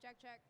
Check, check.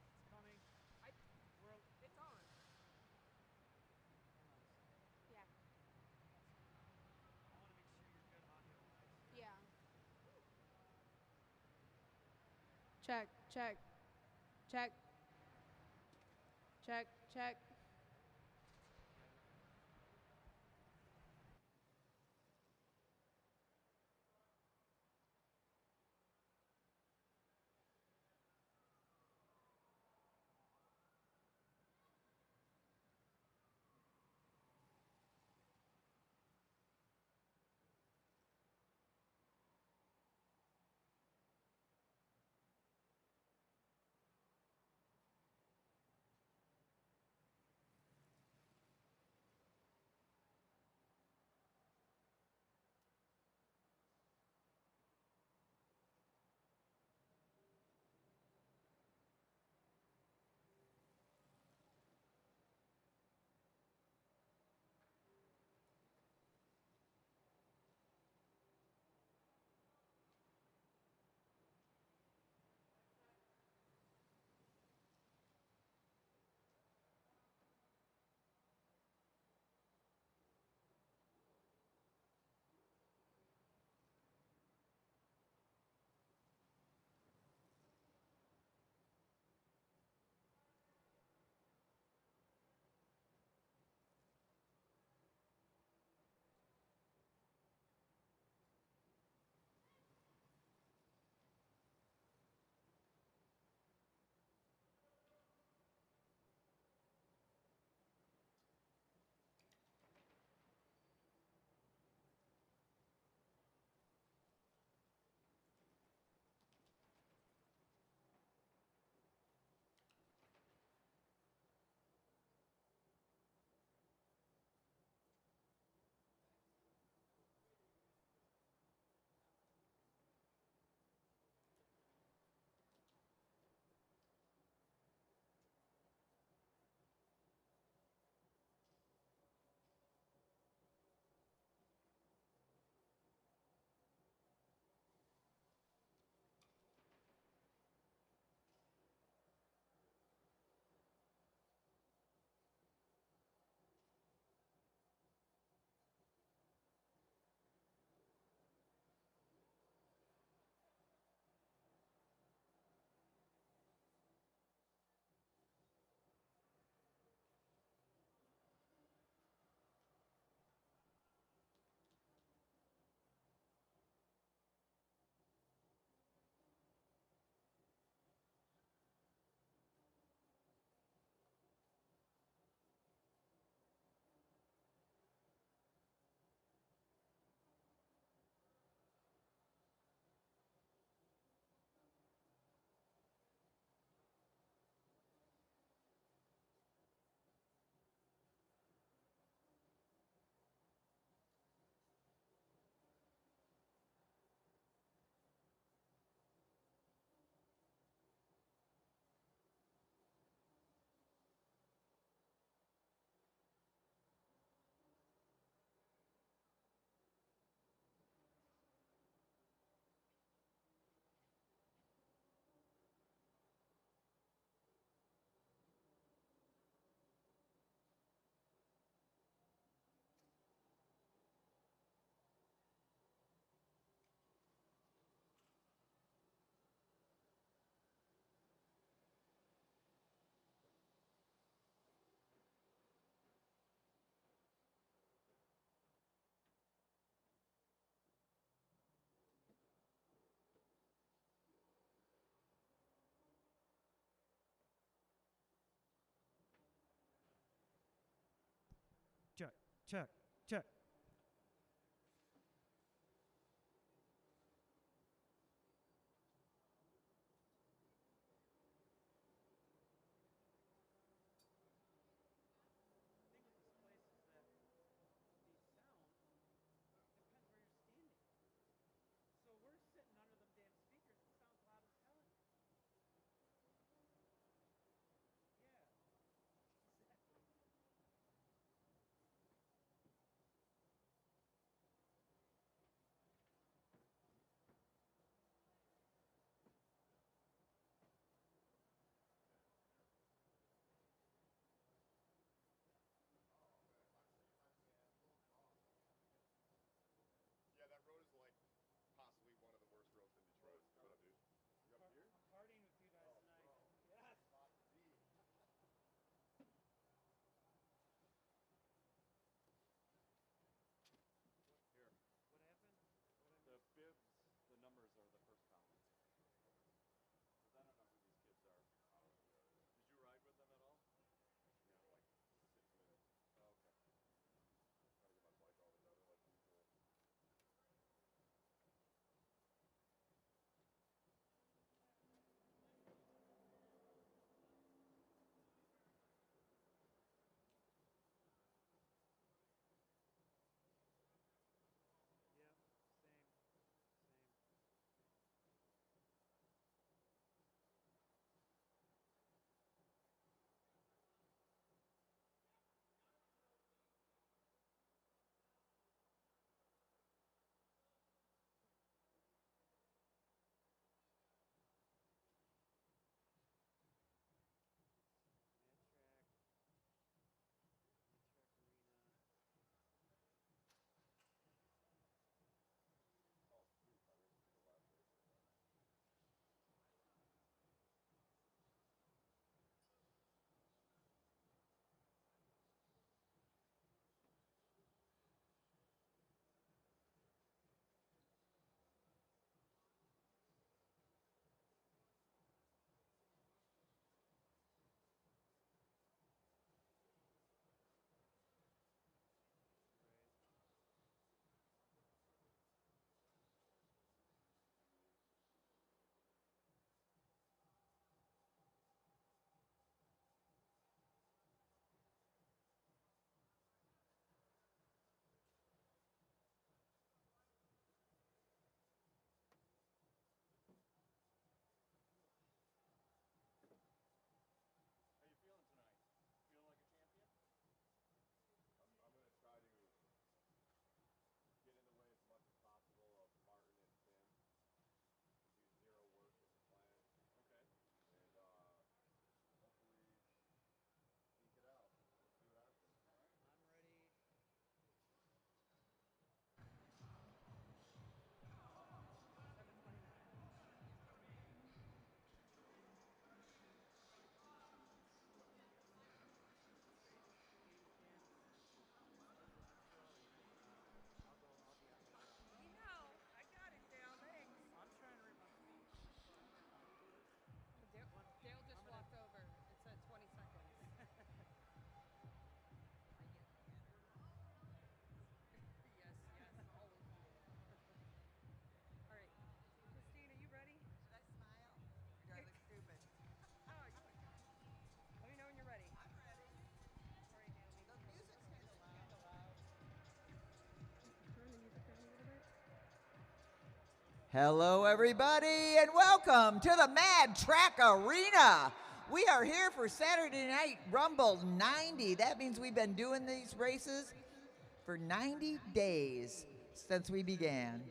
It's coming. It's on. Yeah. I want to make sure you're good audio-wise. Yeah. Check, check. Check. Check, check. check, check, check. The thing with this place is that the sound depends where you're standing. So we're sitting under them damn speakers. It sounds loud as hell in here. Yeah, exactly. Yeah, that road is like possibly one of the worst roads in Detroit. What up, dude? You up here? I'm partying with you guys tonight. Yes. Here. What happened? What I The missed? bibs, the numbers are the first column. Because I don't know who these kids are. I don't know who they are either. Did you ride with them at all? Yeah, like 6 minutes. Oh, okay. Trying to get my bike all together like usual. Yep. Same. Same. Mad Track. Mad Track Arena. Oh, sweet. I mean, this is the last race of that. Right. How you feeling tonight? Feeling like a champion? I'm going to try to get in the way as much as possible of Martin and Tim. Do zero work with the plan. Okay. And hopefully eke it out. We'll see what happens. All right. I'm ready. Katie can't start the intro, and then I'll go. I'll be on the intro. You know, I got it, Dale. Thanks. I'm trying to read my feet, so I'm gonna do it. One. Dale I'm just gonna. walked over. It said 20 seconds. Yes, yes, always needed. All right, Christine, are you ready? Should I smile? Or do I look stupid? Oh, you look good. Let me know when you're ready. I'm ready. All right, Naomi. The music's kind of loud. Turn the music down a little bit. Hello, everybody, and welcome to the Mad Track Arena. We are here for Saturday Night Rumble 90. That means we've been doing these races for 90 days since we began.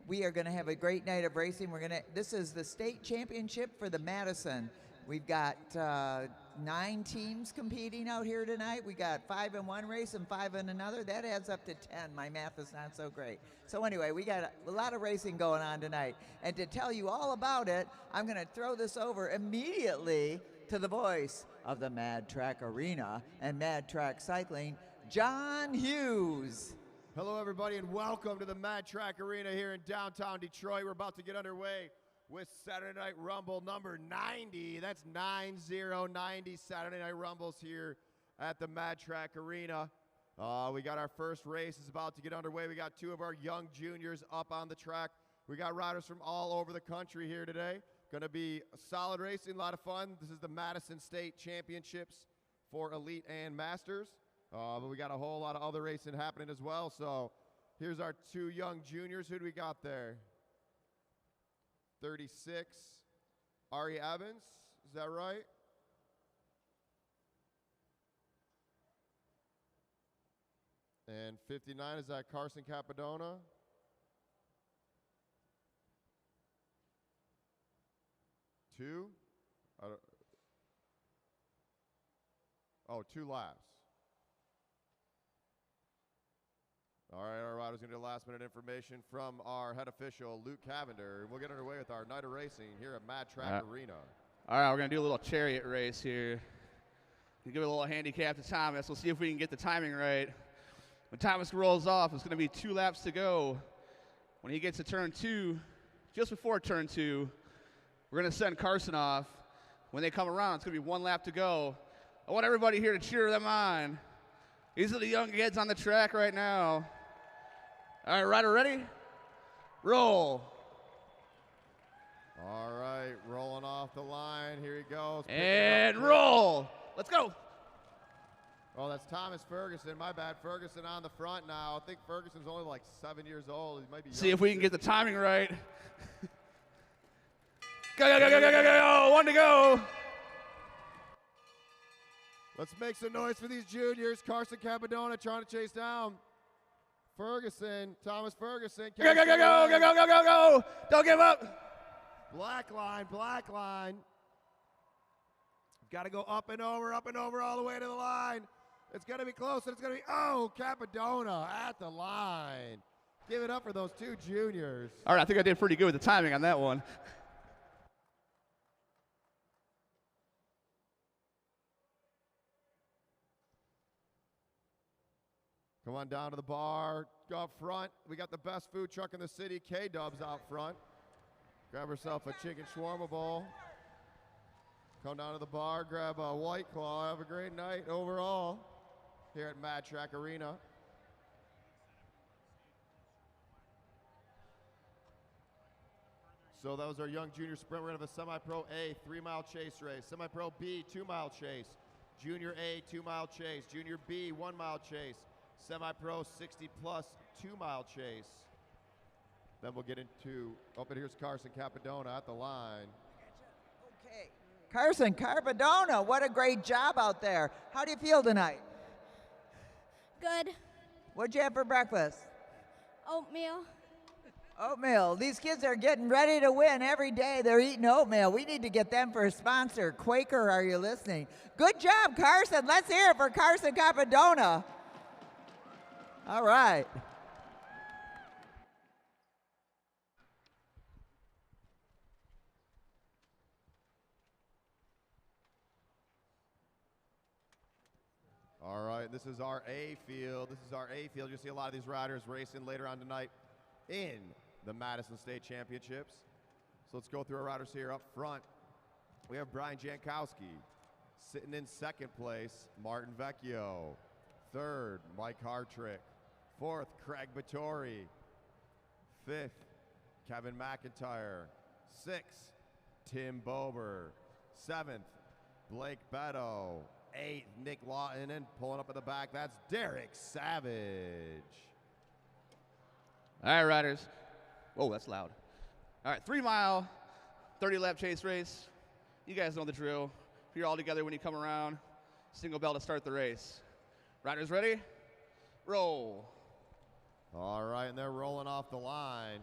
We are going to have a great night of racing. This is the state championship for the Madison. We've got 9 teams competing out here tonight. We got 5 in one race and 5 in another. That adds up to 10. My math is not so great. So anyway, we got a lot of racing going on tonight. And to tell you all about it, I'm going to throw this over immediately to the voice of the Mad Track Arena and Mad Track Cycling, John Hughes. Hello, everybody, and welcome to the Mad Track Arena here in downtown Detroit. We're about to get underway with Saturday Night Rumble number 90. That's 9090 Saturday Night Rumbles here at the Mad Track Arena. We got our first race is about to get underway. We got 2 of our young juniors up on the track. We got riders from all over the country here today. Going to be a solid racing, a lot of fun. This is the Madison State Championships for Elite and Masters. But we got a whole lot of other racing happening as well. So here's our 2 young juniors. Who do we got there? 36, Ari Evans. Is that right? And 59, is that Carson Capadona? Two? Oh, 2 laps. All right, our rider's going to do last minute information from our head official, Luke Cavender. And we'll get underway with our night of racing here at Mad Track Arena. All right, we're going to do a little chariot race here. We'll give it a little handicap to Thomas. We'll see if we can get the timing right. When Thomas rolls off, it's going to be 2 laps to go. When he gets to turn 2, just before turn 2, we're going to send Carson off. When they come around, it's going to be 1 lap to go. I want everybody here to cheer them on. These are the young kids on the track right now. All right, rider ready? Roll. All right, rolling off the line. Here he goes. And roll. Let's go. Oh, that's Thomas Ferguson. My bad. Ferguson on the front now. I think Ferguson's only like 7 years old. He might be. See if we can get the timing right. Go, go, go, go, go, go, go. 1 to go. Let's make some noise for these juniors. Carson Capadona trying to chase down Ferguson. Thomas Ferguson. Go, go, go, go, go, go, go, go, go. Don't give up. Black line, black line. Got to go up and over all the way to the line. It's going to be close, and it's going to be, oh, Capadona at the line. Give it up for those 2 juniors. All right, I think I did pretty good with the timing on that one. Come on down to the bar. Go up front. We got the best food truck in the city, K-Dubs, out front. Grab herself a chicken shawarma bowl. Come down to the bar, grab a White Claw. Have a great night overall here at Mad Track Arena. So that was our young junior sprint. We're going to have a semi-pro A 3-mile chase race. Semi-pro B 2-mile chase. Junior A 2-mile chase. Junior B 1-mile chase. Semi-pro 60-plus 2-mile chase. Then we'll get into, and here's Carson Capadona at the line. Okay. Carson Capadona, what a great job out there. How do you feel tonight? Good. What'd you have for breakfast? Oatmeal. Oatmeal. These kids are getting ready to win every day. They're eating oatmeal. We need to get them for a sponsor. Quaker, are you listening? Good job, Carson. Let's hear it for Carson Capadona. All right. All right, this is our A field. You'll see a lot of these riders racing later on tonight in the Madison State Championships. So let's go through our riders here up front. We have Brian Jankowski. Sitting in 2nd place, Martin Vecchio. 3rd, Mike Hartrick. 4th, Craig Vittori. 5th, Kevin McIntyre. 6th, Tim Bober. 7th, Blake Beto. 8th, Nick Lawton, and pulling up at the back, that's Derek Savage. All right, riders. Whoa, that's loud. All right, 3-mile, 30-lap chase race. You guys know the drill. You're all together when you come around. Single bell to start the race. Riders ready? Roll. All right, and they're rolling off the line.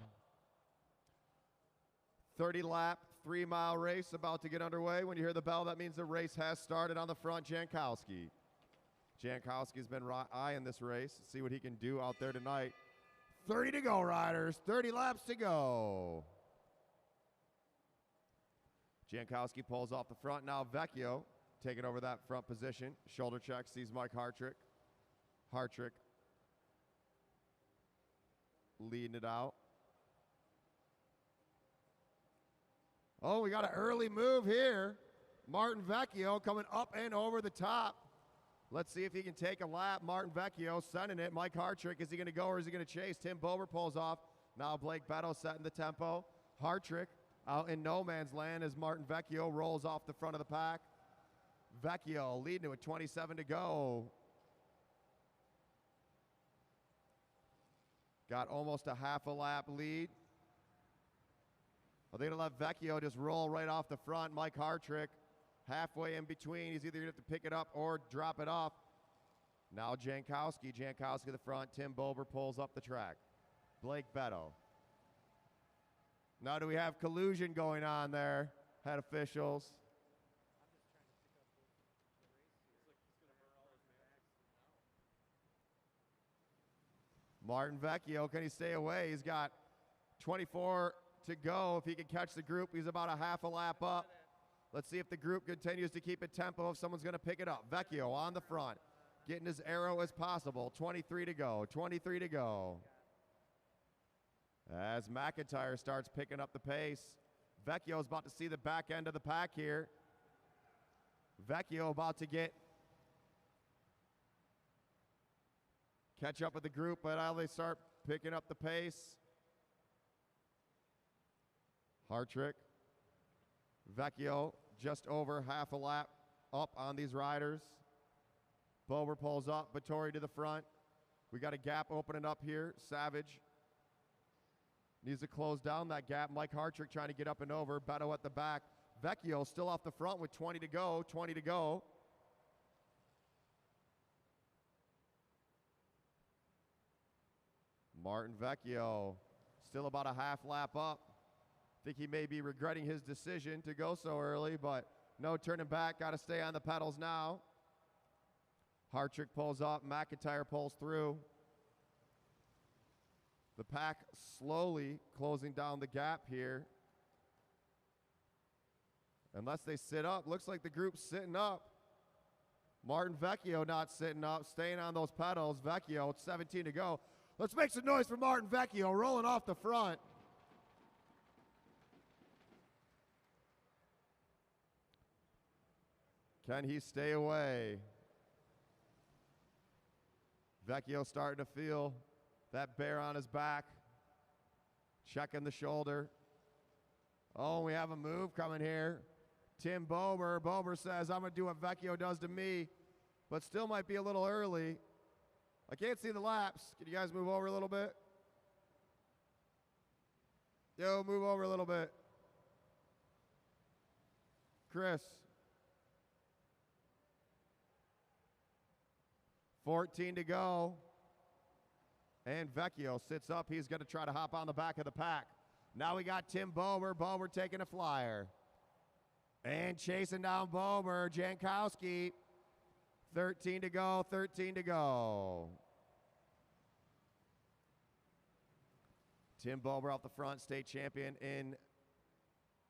30-lap, 3-mile race about to get underway. When you hear the bell, that means the race has started. On the front, Jankowski. Jankowski's been eyeing this race. Let's see what he can do out there tonight. 30 to go, riders. 30 laps to go. Jankowski pulls off the front. Now Vecchio taking over that front position. Shoulder check, sees Mike Hartrick. Hartrick leading it out. Oh, we got an early move here. Martin Vecchio coming up and over the top. Let's see if he can take a lap. Martin Vecchio sending it. Mike Hartrick, is he going to go or is he going to chase? Tim Bober pulls off. Now Blake Beto setting the tempo. Hartrick out in no man's land as Martin Vecchio rolls off the front of the pack. Vecchio leading it with 27 to go. Got almost a half a lap lead. Are they going to let Vecchio just roll right off the front? Mike Hartrick halfway in between. He's either going to have to pick it up or drop it off. Now Jankowski. Jankowski to the front. Tim Bober pulls up the track. Blake Beto. Now do we have collusion going on there, head officials? Martin Vecchio, can he stay away? He's got 24 to go. If he can catch the group, he's about a half a lap up. Let's see if the group continues to keep it tempo, if someone's going to pick it up. Vecchio on the front, getting as arrow as possible. 23 to go, 23 to go. As McIntyre starts picking up the pace. Vecchio's about to see the back end of the pack here. Vecchio about to catch up with the group, but now they start picking up the pace. Hartrick. Vecchio just over half a lap up on these riders. Bober pulls up, Vettori to the front. We got a gap opening up here. Savage needs to close down that gap. Mike Hartrick trying to get up and over. Beto at the back. Vecchio still off the front with 20 to go. 20 to go. Martin Vecchio still about a half lap up. Think he may be regretting his decision to go so early, but no turning back. Got to stay on the pedals now. Hartrick pulls up. McIntyre pulls through. The pack slowly closing down the gap here. Unless they sit up. Looks like the group's sitting up. Martin Vecchio not sitting up, staying on those pedals. Vecchio, 17 to go. Let's make some noise for Martin Vecchio rolling off the front. Can he stay away? Vecchio starting to feel that bear on his back. Checking the shoulder. Oh, we have a move coming here. Tim Bober. Bober says, I'm going to do what Vecchio does to me, but still might be a little early. I can't see the laps. Can you guys move over a little bit? Yo, move over a little bit. Chris. 14 to go. And Vecchio sits up. He's going to try to hop on the back of the pack. Now we got Tim Bober. Bober taking a flyer. And chasing down Bober. Jankowski. 13 to go. 13 to go. Tim Bober out the front, state champion in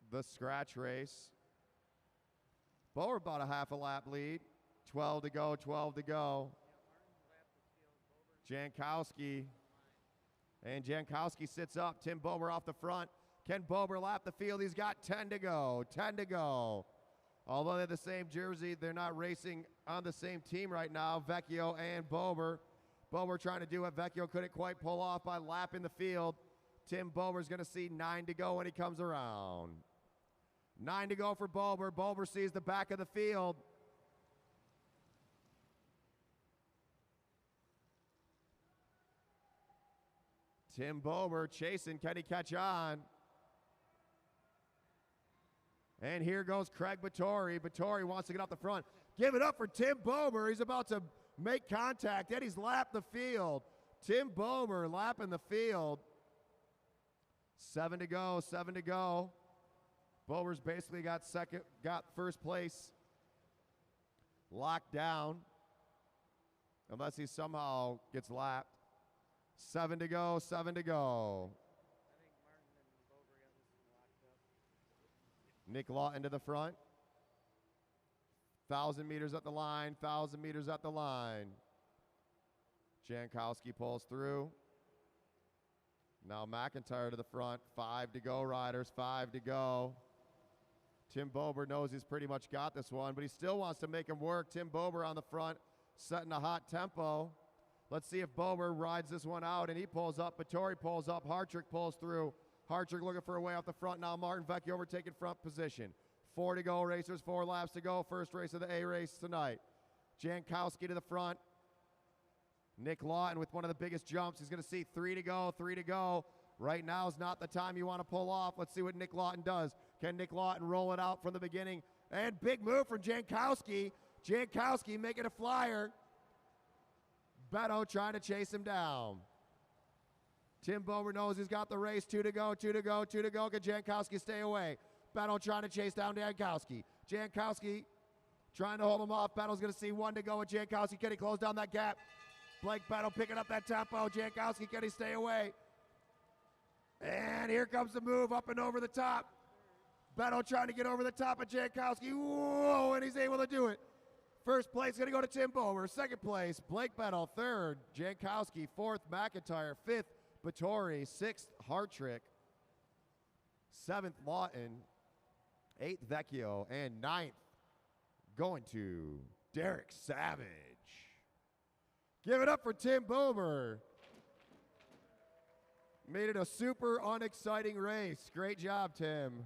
the scratch race. Bober about a half a lap lead. 12 to go, 12 to go. Jankowski. And Jankowski sits up. Tim Bober off the front. Can Bober lap the field? He's got 10 to go, 10 to go. Although they're the same jersey, they're not racing on the same team right now, Vecchio and Bober. Bober trying to do what Vecchio couldn't quite pull off by lapping the field. Tim Bober's going to see 9 to go when he comes around. 9 to go for Bober. Bober sees the back of the field. Tim Bober chasing. Can he catch on? And here goes Craig Vettori. Vettori wants to get off the front. Give it up for Tim Bober. He's about to make contact. And he's lapped the field. Tim Bober lapping the field. 7 to go, 7 to go. Bober's basically got first place locked down. Unless he somehow gets lapped. 7 to go, 7 to go. I think Martin and Bober got this one locked up. Nick Lawton to the front. 1,000 meters at the line, 1,000 meters at the line. Jankowski pulls through. Now McIntyre to the front. 5 to go, riders, 5 to go. Tim Bober knows he's pretty much got this one, but he still wants to make him work. Tim Bober on the front, setting a hot tempo. Let's see if Bober rides this one out, and he pulls up. Vittori pulls up. Hartrick pulls through. Hartrick looking for a way off the front now. Martin Vecchio overtaking front position. 4 to go, racers. 4 laps to go. First race of the A race tonight. Jankowski to the front. Nick Lawton with one of the biggest jumps. He's going to see 3 to go. 3 to go. Right now is not the time you want to pull off. Let's see what Nick Lawton does. Can Nick Lawton roll it out from the beginning? And big move from Jankowski. Jankowski making a flyer. Beto trying to chase him down. Tim Bober knows he's got the race. 2 to go, 2 to go, 2 to go. Can Jankowski stay away? Beto trying to chase down Jankowski. Jankowski trying to hold him off. Beto's going to see 1 to go with Jankowski. Can he close down that gap? Blake Beto picking up that tempo. Jankowski, can he stay away? And here comes the move up and over the top. Beto trying to get over the top of Jankowski. Whoa, and he's able to do it. First place going to go to Tim Bober. Second place, Blake Beto. Third, Jankowski. Fourth, McIntyre. Fifth, Vittori. Sixth, Hartrick. Seventh, Lawton. Eighth, Vecchio. And ninth, going to Derek Savage. Give it up for Tim Bober. Made it a super unexciting race. Great job, Tim.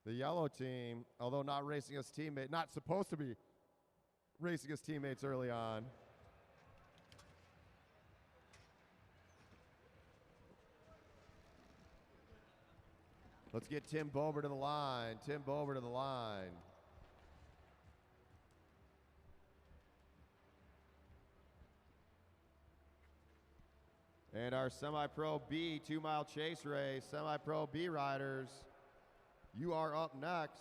The yellow team, although not racing his teammate, not supposed to be racing his teammates early on. Let's get Tim Bober to the line. Tim Bober to the line. And our semi-pro B 2-mile chase race, semi-pro B riders, you are up next.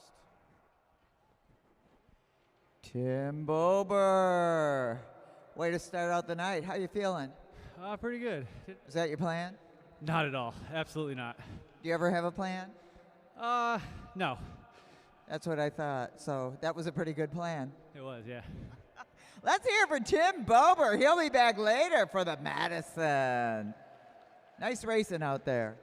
Tim Bober. Way to start out the night. How you feeling? Pretty good. Is that your plan? Not at all. Absolutely not. Do you ever have a plan? No. That's what I thought. So that was a pretty good plan. It was, yeah. Let's hear for Tim Bober. He'll be back later for the Madison. Nice racing out there.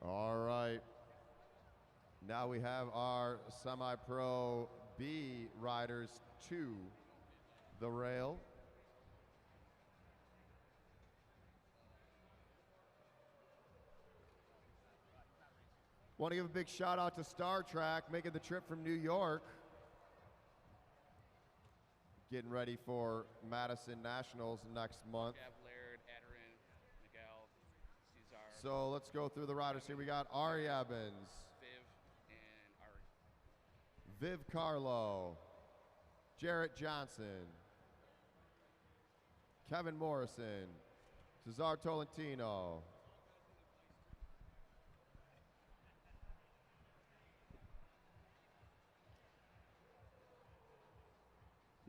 All right. Now we have our semi-pro B riders to the rail. Want to give a big shout out to Star Track making the trip from New York. Getting ready for Madison Nationals next month. Laird, Adarin, Miguel, Cesar, So let's go through the riders here. We got Ari Evans, Viv, and Ari. Viv Carlo, Jarrett Johnson, Kevin Morrison, Cesar Tolentino,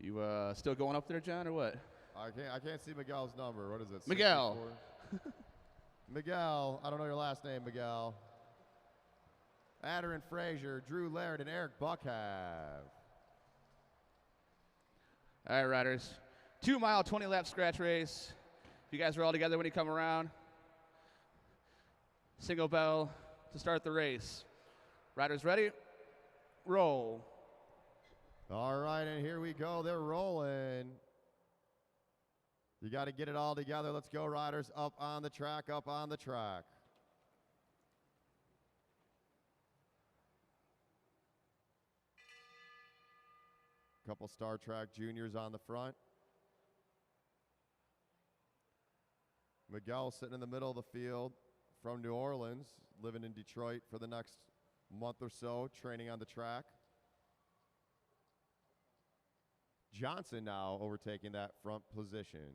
You still going up there, John, or what? I can't see Miguel's number. What is it? Miguel. 64? Miguel. I don't know your last name, Miguel. Adarin Frazier, Drew Laird, and Eric Buckhav. All right, riders. 2-mile, 20-lap scratch race. You guys are all together when you come around. Single bell to start the race. Riders ready? Roll. All right, and here we go. They're rolling. You got to get it all together. Let's go, riders. Up on the track, up on the track. Couple Star Trek juniors on the front. Miguel sitting in the middle of the field from New Orleans, living in Detroit for the next month or so, training on the track. Johnson now overtaking that front position.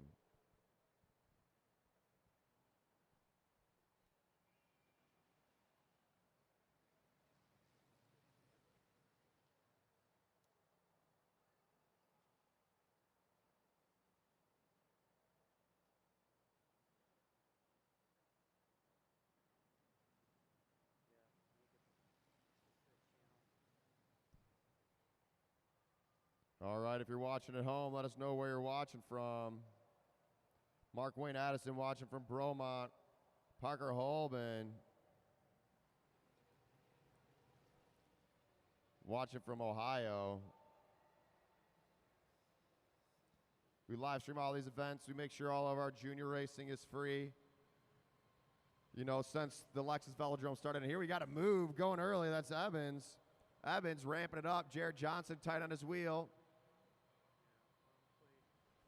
All right, if you're watching at home, let us know where you're watching from. Mark Wayne Addison watching from Bromont. Parker Holman watching from Ohio. We live stream all these events. We make sure all of our junior racing is free. You know, since the Lexus Velodrome started, and here we got a move going early. That's Evans. Evans ramping it up. Jared Johnson tight on his wheel.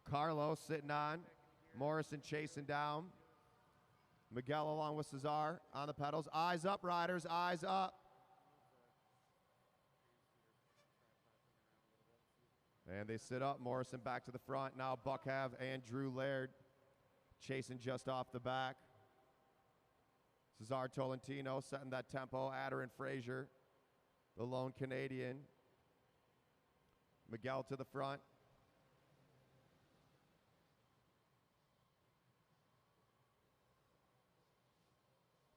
Carlos sitting on. Morrison chasing down. Miguel along with Cesar on the pedals. Eyes up, riders, eyes up. And they sit up. Morrison back to the front. Now Buckhav and Drew Laird chasing just off the back. Cesar Tolentino setting that tempo. Adder and Frazier, the lone Canadian. Miguel to the front.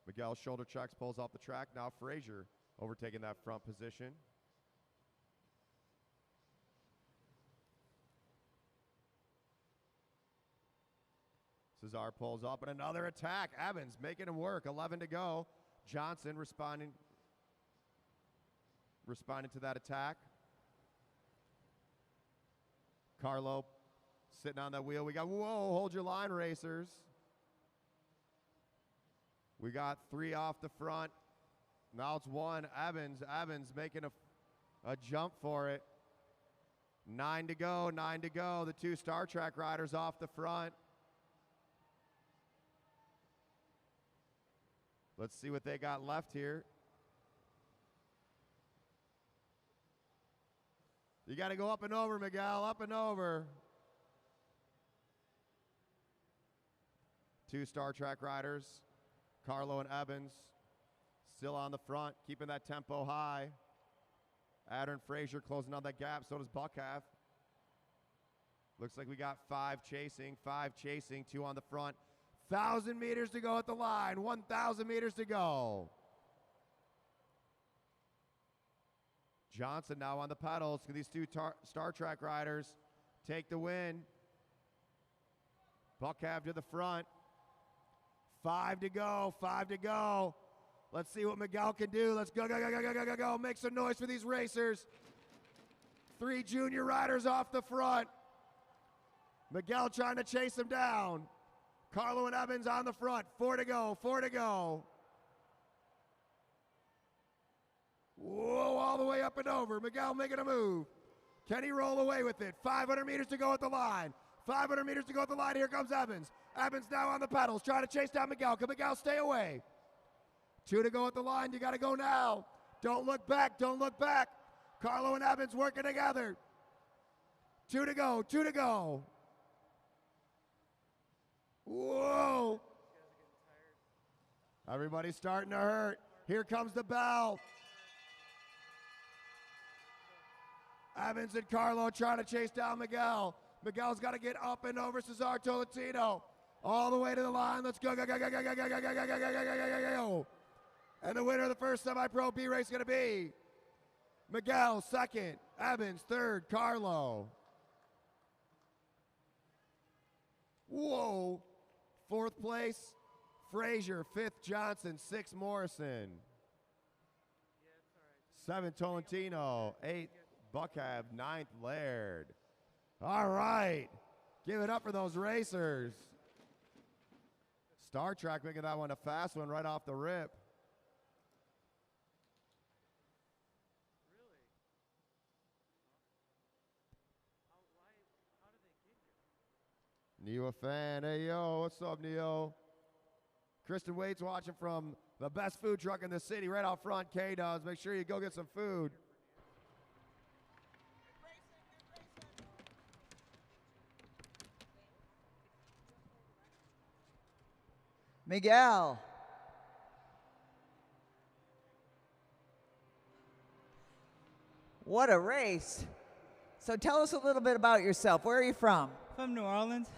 Miguel shoulder checks, pulls off the track. Now Frazier overtaking that front position. Cesar pulls up and another attack. Evans making him work. 11 to go. Johnson responding to that attack. Carlo sitting on that wheel. We got, whoa, hold your line, racers. We got 3 off the front. Now it's 1. Evans making a jump for it. 9 to go, 9 to go. The 2 Star Trek riders off the front. Let's see what they got left here. You got to go up and over, Miguel, up and over. 2 Star Trek riders, Carlo and Evans, still on the front, keeping that tempo high. Adder and Frazier closing on that gap, so does Buckhav. Looks like we got 5 chasing, 2 on the front. 1,000 meters to go at the line, 1,000 meters to go. Johnson now on the pedals. These 2 Star Trek riders take the win. Buckhav to the front. 5 to go, 5 to go. Let's see what Miguel can do. Let's go, go, go, go, go, go, go, go. Make some noise for these racers. 3 junior riders off the front. Miguel trying to chase him down. Carlo and Evans on the front. 4 to go, 4 to go. Whoa, all the way up and over. Miguel making a move. Can he roll away with it? 500 meters to go at the line. 500 meters to go at the line. Here comes Evans. Evans now on the pedals, trying to chase down Miguel. Can Miguel stay away? 2 to go at the line. You got to go now. Don't look back. Don't look back. Carlo and Evans working together. 2 to go. 2 to go. Whoa. Everybody's starting to hurt. Here comes the bell. Evans and Carlo trying to chase down Miguel. Miguel's got to get up and over Cesar Tolentino. All the way to the line. Let's go, go, go, go, go, go, go, go, go, go, go, go, go, go. And the winner of the first semi-pro B race is going to be Miguel, second. Evans, third. Carlo. Whoa. 4th place, Frazier. 5th, Johnson. 6th, Morrison. 7th, Tolentino. 8th, Buckhav. 9th, Laird. All right. Give it up for those racers. Star Trek making that one a fast one right off the rip. Neo fan, hey yo, what's up, Neo? Kristen Waite's watching from the best food truck in the city, right out front. K does. Make sure you go get some food. Miguel. What a race. So tell us a little bit about yourself. Where are you from? From New Orleans.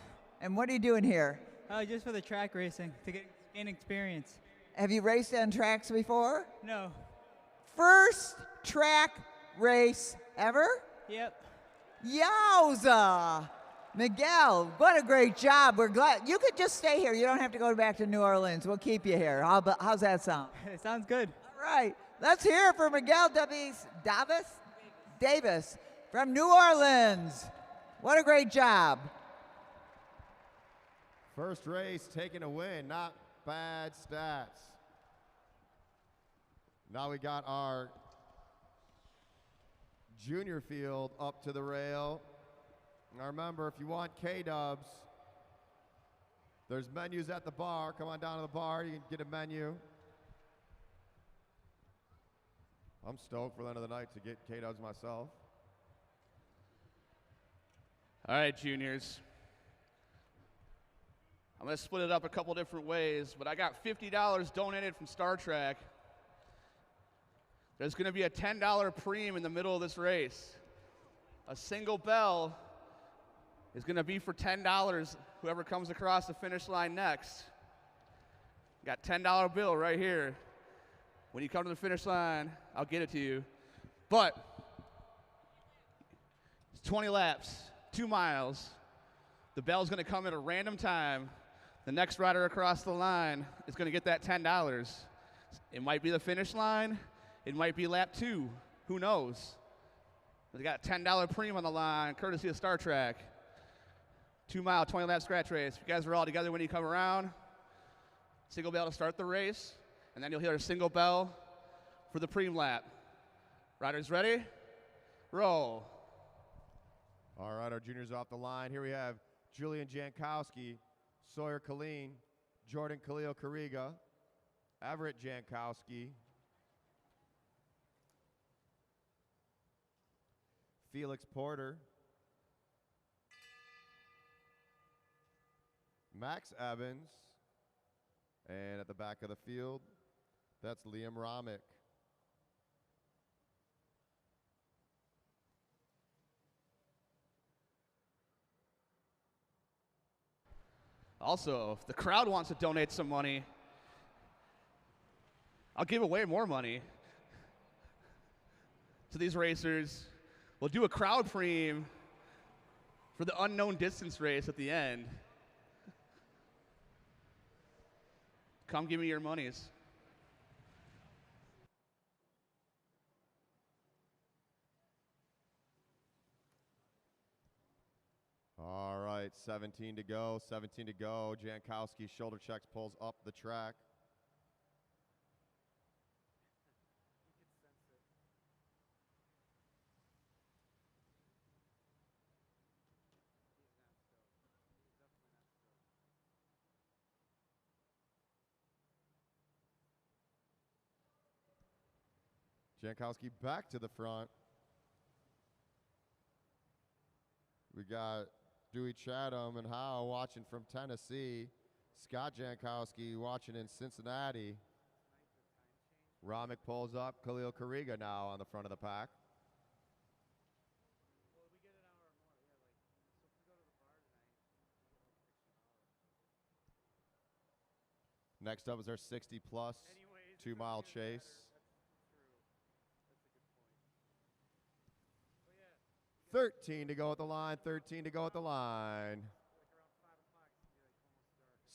And what are you doing here? Just for the track racing, to gain experience. Have you raced on tracks before? No. First track race ever? Yep. Yowza! Miguel, what a great job. We're glad. You could just stay here. You don't have to go back to New Orleans. We'll keep you here. How's that sound? It sounds good. All right. Let's hear it for Miguel Davis from New Orleans. What a great job. First race taking a win, not bad stats. Now we got our junior field up to the rail. Now remember, if you want K-dubs, there's menus at the bar. Come on down to the bar, you can get a menu. I'm stoked for the end of the night to get K-dubs myself. All right, juniors. I'm going to split it up a couple different ways, but I got $50 donated from Star Trek. There's going to be a $10 preem in the middle of this race. A single bell is going to be for $10, whoever comes across the finish line next. Got $10 bill right here. When you come to the finish line, I'll get it to you. But it's 20 laps, 2 miles. The bell's going to come at a random time. The next rider across the line is going to get that $10. It might be the finish line. It might be lap 2. Who knows? They got $10 preem on the line, courtesy of Star Trek. 2 mile, 20 lap scratch race. If you guys are all together when you come around, single bell to start the race, and then you'll hear a single bell for the preem lap. Riders ready? Roll. All right, our juniors off the line. Here we have Julian Jankowski, Sawyer Killeen, Jordan Khalil Kariga, Everett Jankowski, Felix Porter, Max Evans, and at the back of the field, that's Liam Romick. Also, if the crowd wants to donate some money, I'll give away more money to these racers. We'll do a crowd preem for the unknown distance race at the end. Come give me your monies. All right, 17 to go, 17 to go. Jankowski shoulder checks, pulls up the track. Jankowski back to the front. We got Dewey Chatham and Howe watching from Tennessee. Scott Jankowski watching in Cincinnati. Romick pulls up. Khalil Kariga now on the front of the pack. Next up is our 60-plus 2-mile chase. 13 to go at the line, 13 to go at the line.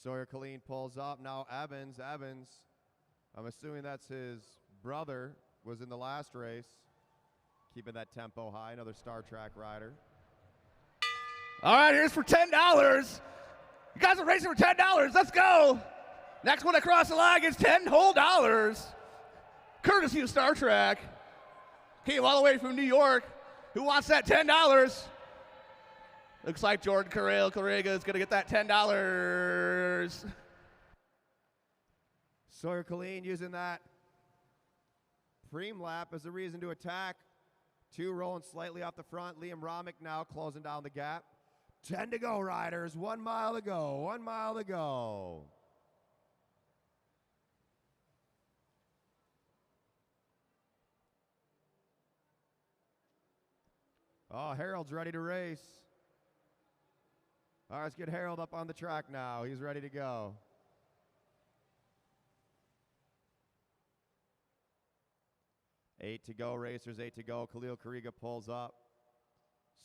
Sawyer Killeen pulls up. Now Evans, I'm assuming that's his brother, was in the last race. Keeping that tempo high, another Star Trek rider. All right, here's for $10. You guys are racing for $10. Let's go. Next one across the line gets $10 whole. Courtesy of Star Trek. Came all the way from New York. Who wants that $10? Looks like Jordan Kariga is going to get that $10. Sawyer Killeen using that preem lap as a reason to attack. 2 rolling slightly off the front. Liam Romick now closing down the gap. 10 to go, riders. 1 mile to go. 1 mile to go. Oh, Harold's ready to race. All right, let's get Harold up on the track now. He's ready to go. Eight to go, racers, 8 to go. Khalil Kariga pulls up.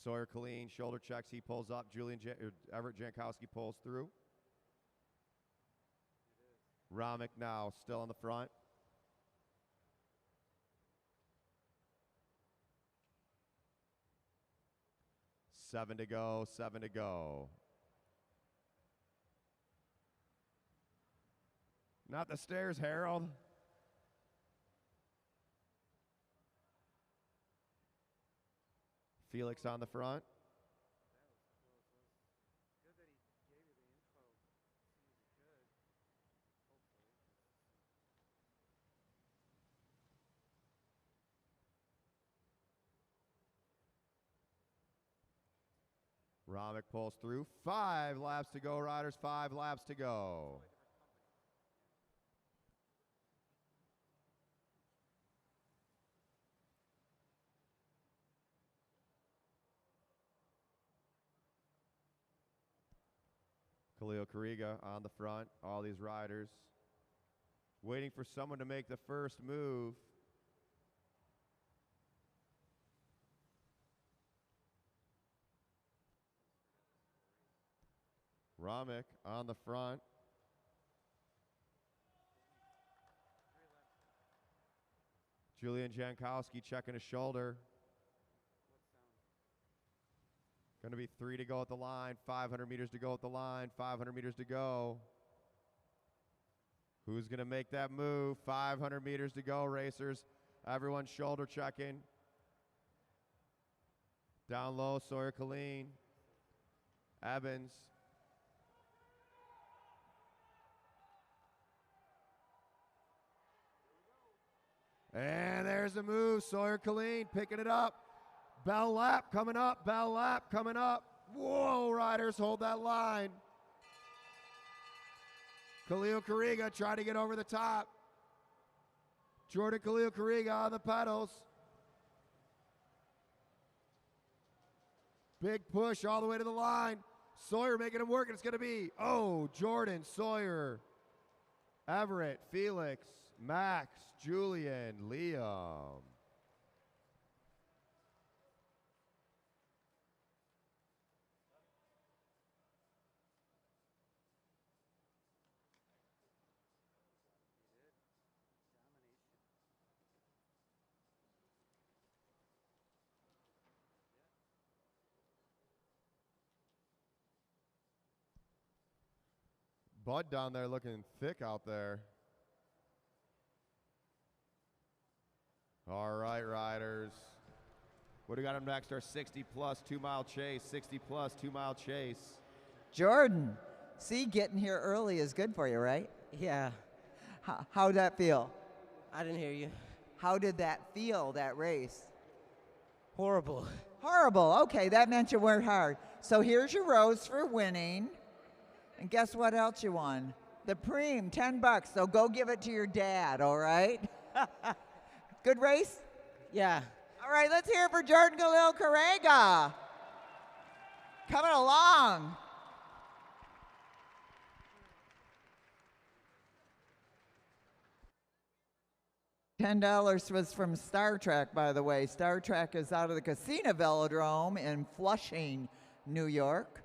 Sawyer Colleen shoulder checks. He pulls up. Everett Jankowski pulls through. Romick now still on the front. Seven to go. Not the stairs, Harold. Felix on the front. Good that he gave you the info as soon as he could. Hopefully. Romick pulls through. 5 laps to go, riders. 5 laps to go. Khalil Kariga on the front. All these riders waiting for someone to make the first move. Romick on the front. Julian Jankowski checking his shoulder. Going to be 3 to go at the line, 500 meters to go at the line, 500 meters to go. Who's going to make that move? 500 meters to go, racers. Everyone shoulder checking. Down low, Sawyer Colleen. Evans. And there's the move. Sawyer Colleen picking it up. Bell lap coming up. Bell lap coming up. Whoa, riders, hold that line. Khalil Kariga trying to get over the top. Jordan Khalil Kariga on the pedals. Big push all the way to the line. Sawyer making him work, and it's going to be, Jordan, Sawyer, Everett, Felix, Max, Julian, Liam. Bud down there looking thick out there. All right, riders. What do we got up next? Our 60-plus 2-mile chase. 60-plus 2-mile chase. Jordan, see, getting here early is good for you, right? Yeah, How'd that feel? I didn't hear you. How did that feel, that race? Horrible. Horrible. Okay, that meant you worked hard. So here's your rose for winning. And guess what else you won? The Preem, $10. So go give it to your dad, all right? Good race? Yeah. All right, let's hear it for Jordan Khalil Kariga. Coming along. $10 was from Star Trek, by the way. Star Trek is out of the Casino Velodrome in Flushing, New York.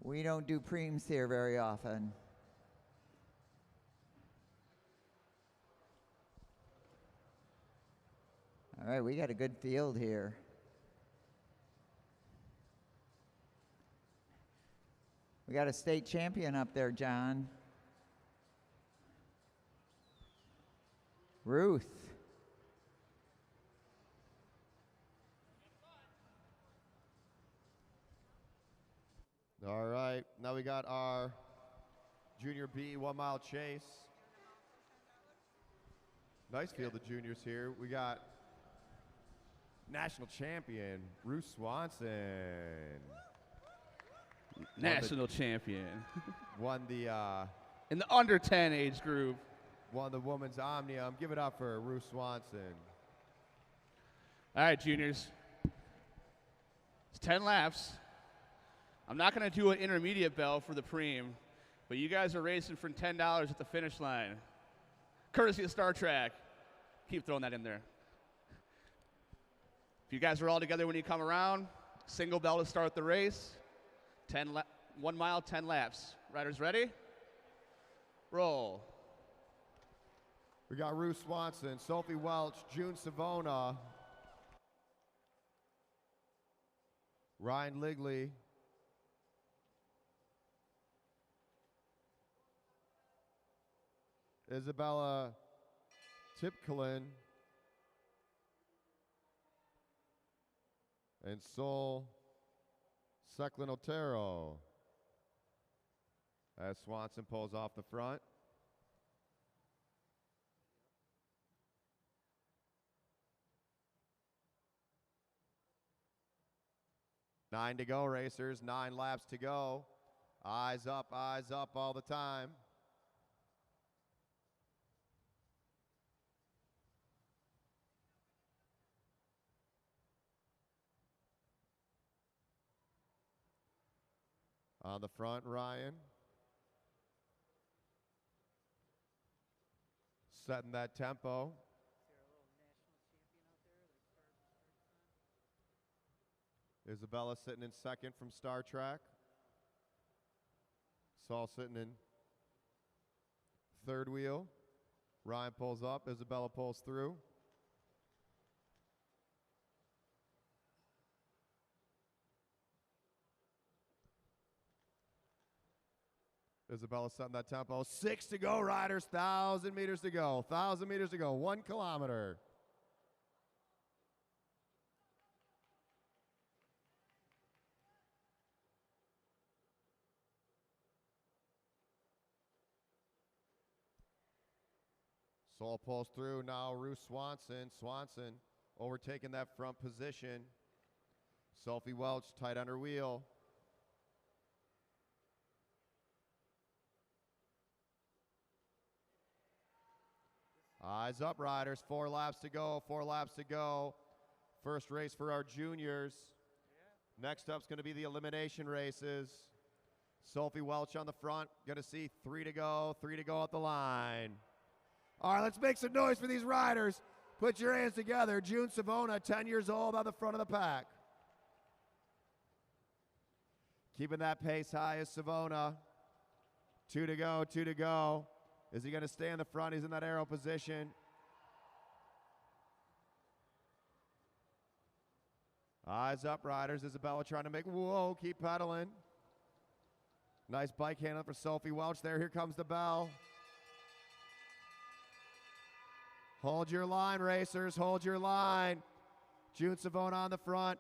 We don't do preems here very often. All right, we got a good field here. We got a state champion up there, John. Ruth. All right, now we got our Junior B 1-mile chase. Nice field of juniors here. We got national champion, Ruth Swanson. National champion. Won the in the under 10 age group. Won the women's Omnium. Give it up for Ruth Swanson. All right, juniors. It's 10 laps. I'm not going to do an intermediate bell for the preem, but you guys are racing for $10 at the finish line. courtesy of Star Trek. Keep throwing that in there. If you guys are all together when you come around, single bell to start the race. 1 mile, 10 laps. Riders ready? Roll. We got Ruth Swanson, Sophie Welch, June Savona, Ryan Ligley, Isabella Tipkelin, and Sol Seclin Otero. As Swanson pulls off the front. Nine to go, racers. 9 laps to go. Eyes up all the time. On the front, Ryan. Setting that tempo. Isabella sitting in second from Star Trek. Saul sitting in third wheel. Ryan pulls up, Isabella pulls through. Isabella setting that tempo. 6 to go, riders. 1,000 meters to go. 1,000 meters to go. 1 kilometer. Saul pulls through. Now Ruth Swanson. Swanson overtaking that front position. Sophie Welch tight under wheel. Eyes up, riders. 4 laps to go. 4 laps to go. First race for our juniors. Next up's going to be the elimination races. Sophie Welch on the front. Going to see 3 to go. 3 to go at the line. All right, let's make some noise for these riders. Put your hands together. June Savona, 10 years old, on the front of the pack. Keeping that pace high is Savona. 2 to go, 2 to go. Is he going to stay in the front? He's in that arrow position. Eyes up, riders. Isabella trying to make, whoa, keep pedaling. Nice bike handling for Sophie Welch there. Here comes the bell. Hold your line, racers. Hold your line. June Savona on the front.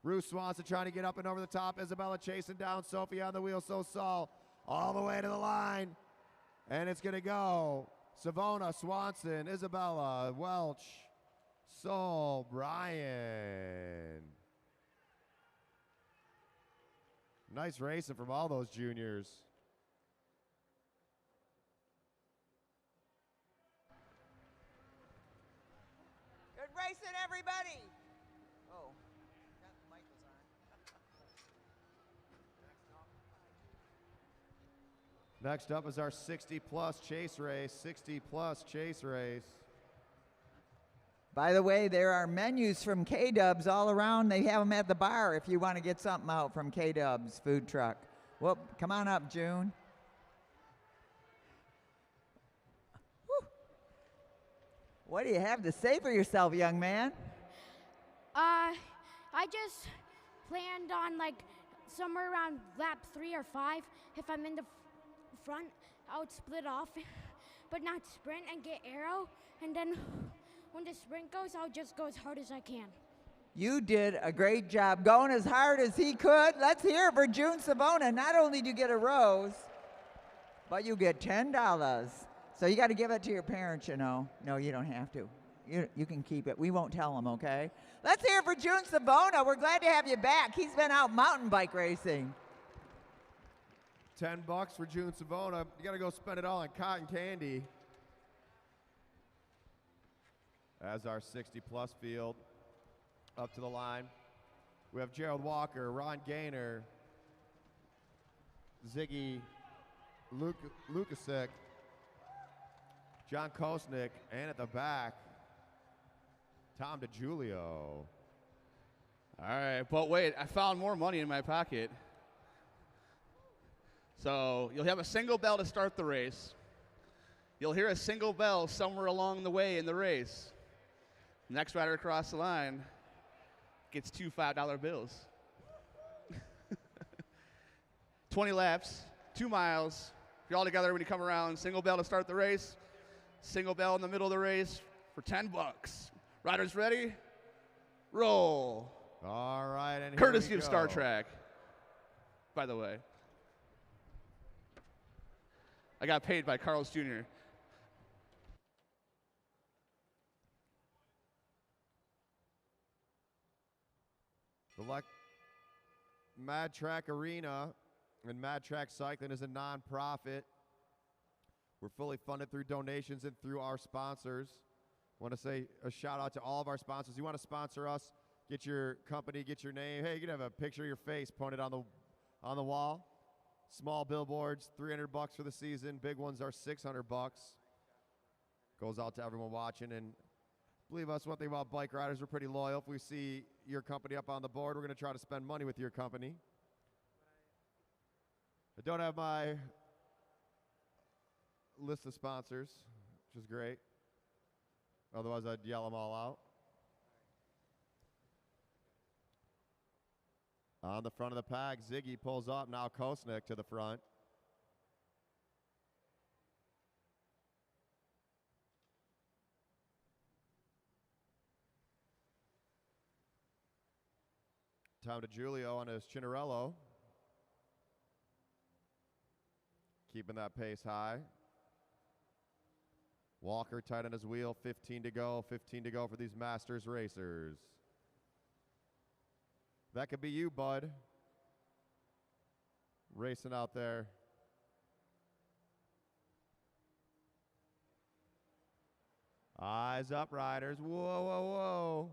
Ruth Swanson trying to get up and over the top. Isabella chasing down Sophie on the wheel. So Saul all the way to the line. And it's going to go. Savona, Swanson, Isabella, Welch, Saul, Brian. Nice racing from all those juniors. Good racing, everybody. Oh, that mic was on. Next up is our 60-plus chase race. 60-plus chase race. By the way, there are menus from K-Dubs all around. They have them at the bar if you want to get something out from K-Dubs food truck. Well, come on up, June. Whew. What do you have to say for yourself, young man? I just planned on like somewhere around lap 3 or 5. If I'm in the front, I would split off, but not sprint and get arrow. And then when the sprint goes, I'll just go as hard as I can. You did a great job going as hard as he could. Let's hear it for June Savona. Not only do you get a rose, but you get $10. So you got to give it to your parents, you know. No, you don't have to. You can keep it. We won't tell them, okay? Let's hear it for June Savona. We're glad to have you back. He's been out mountain bike racing. $10 for June Savona. You got to go spend it all on cotton candy. As our 60-plus field up to the line, we have Gerald Walker, Ron Gaynor, Ziggy Lukasik, John Kosnick, and at the back, Tom DiGiulio. All right, but wait, I found more money in my pocket. So you'll have a single bell to start the race. You'll hear a single bell somewhere along the way in the race. Next rider across the line gets two $5 bills. 20 laps, 2 miles. If you're all together when you come around, single bell to start the race, single bell in the middle of the race for 10 bucks. Riders ready? Roll. All right, and here Courtesy we of Star go. Trek, by the way. I got paid by Carl's Jr. The Mad Track Arena and Mad Track Cycling is a non-profit. We're fully funded through donations and through our sponsors. Want to say a shout out to all of our sponsors. You want to sponsor us, get your company, get your name. Hey, you can have a picture of your face pointed on the wall. Small billboards, $300 for the season. Big ones are $600. Goes out to everyone watching. And believe us, one thing about bike riders, we're pretty loyal. If we see your company up on the board, we're going to try to spend money with your company. I don't have my list of sponsors, which is great. Otherwise, I'd yell them all out. On the front of the pack, Ziggy pulls up. Now Kosnick to the front. Tom DiGiulio on his Cinderello. Keeping that pace high. Walker tight on his wheel, 15 to go for these Masters racers. That could be you, bud. Racing out there. Eyes up, riders. Whoa, whoa, whoa.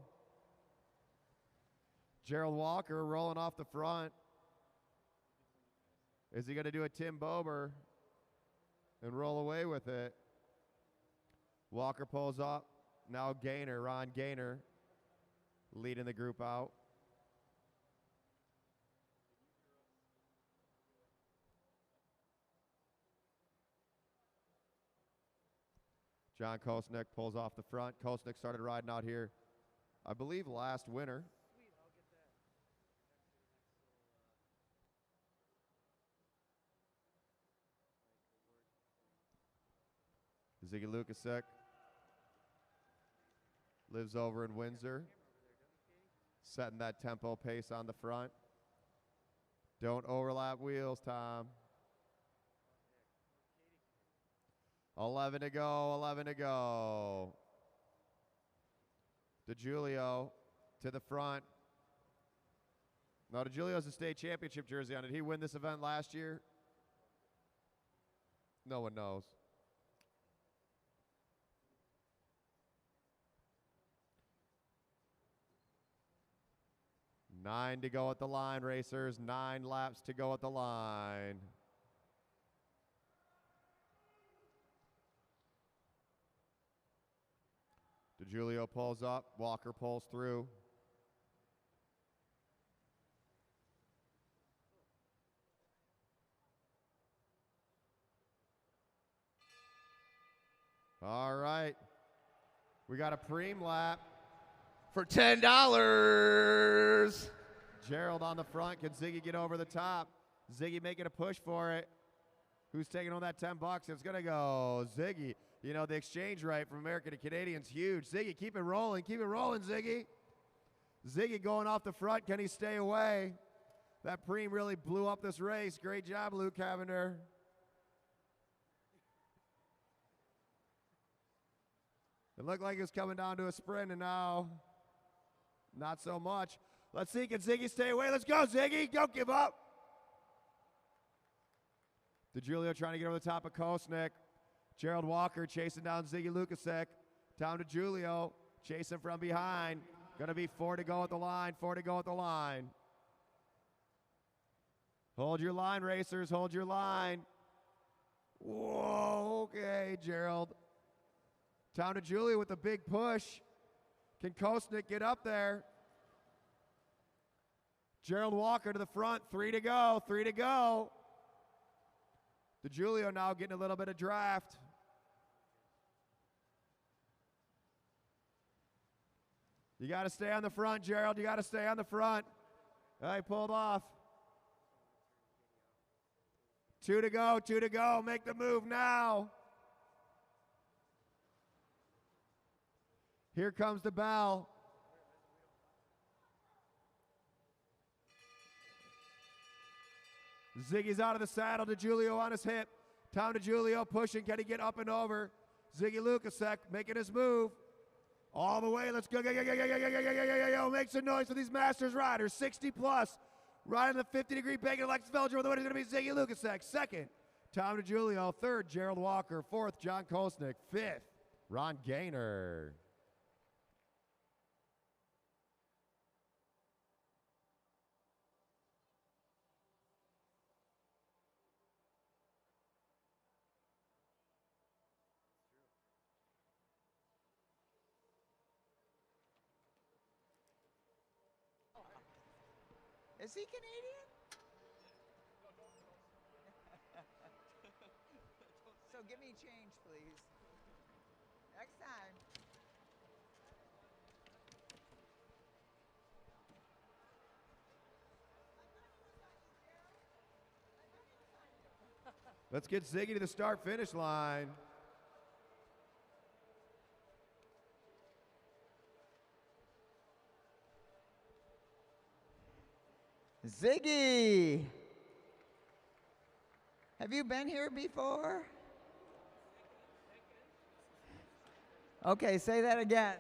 Gerald Walker rolling off the front. Is he going to do a Tim Bober and roll away with it? Walker pulls up. Now Gaynor, Ron Gaynor, leading the group out. John Kosnick pulls off the front. Kosnick started riding out here, I believe, last winter. Ziggy Lukasek lives over in Windsor, setting that tempo pace on the front. Don't overlap wheels, Tom. 11 to go, 11 to go. DiGiulio to the front. Now, DiGiulio has a state championship jersey on. Did he win this event last year? No one knows. Nine to go at the line, racers. 9 laps to go at the line. DiGiulio pulls up. Walker pulls through. All right. We got a preem lap. For $10. Gerald on the front. Can Ziggy get over the top? Ziggy making a push for it. Who's taking home that $10? It's going to go Ziggy. You know, the exchange rate from American to Canadian's huge. Ziggy, keep it rolling. Keep it rolling, Ziggy. Ziggy going off the front. Can he stay away? That preem really blew up this race. Great job, Luke Cavender. It looked like it was coming down to a sprint, and now not so much. Let's see, can Ziggy stay away? Let's go, Ziggy. Don't give up. DiGiulio trying to get over the top of Kosnick. Gerald Walker chasing down Ziggy Lukasek. Down to DiGiulio, chasing from behind. Going to be 4 to go at the line, 4 to go at the line. Hold your line, racers, hold your line. Whoa, okay, Gerald. Town of Julia with a big push. Can Kosnick get up there? Gerald Walker to the front. 3 to go. 3 to go. DeGiulio now getting a little bit of draft. You got to stay on the front, Gerald. You got to stay on the front. He pulled off. 2 to go. 2 to go. Make the move now. Here comes the bell. Ziggy's out of the saddle. DeGiulio on his hip. Town DeGiulio pushing. Can he get up and over? Ziggy Lukasek making his move. All the way. Let's go. Make some noise for these Masters riders. 60 plus. Riding the 50-degree bacon Alexis Velger. The winner is going to be Ziggy Lukasek. Second, Tom DeGiulio. Third, Gerald Walker. Fourth, John Kosnick. Fifth, Ron Gaynor. Is he Canadian? So give me change, please. Next time. Let's get Ziggy to the start-finish line. Ziggy! Have you been here before? Okay, say that again.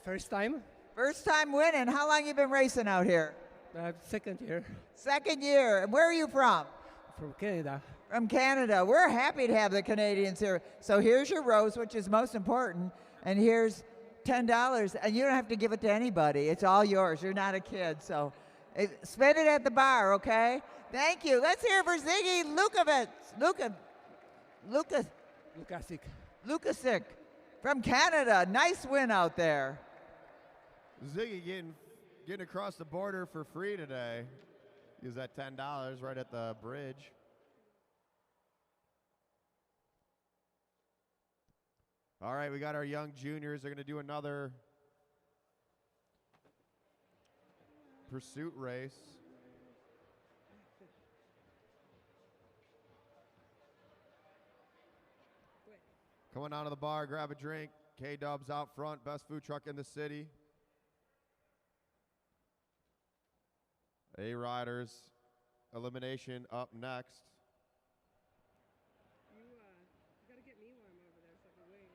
First time, First time winning. How long you been racing out here? second year Second year. And where are you from? from Canada. From Canada. We're happy to have the Canadians here. So here's your rose, which is most important, and here's $10. And you don't have to give it to anybody. It's all yours. You're not a kid, so spend it at the bar, okay? Thank you. Let's hear it for Ziggy Lukasik from Canada. Nice win out there. Ziggy getting across the border for free today. Use that $10 right at the bridge. All right, we got our young juniors. They're going to do another pursuit race. Coming down to the bar, grab a drink. K-Dub's out front, best food truck in the city. A-Riders, elimination up next. You gotta get me while I'm over there so I can wave. I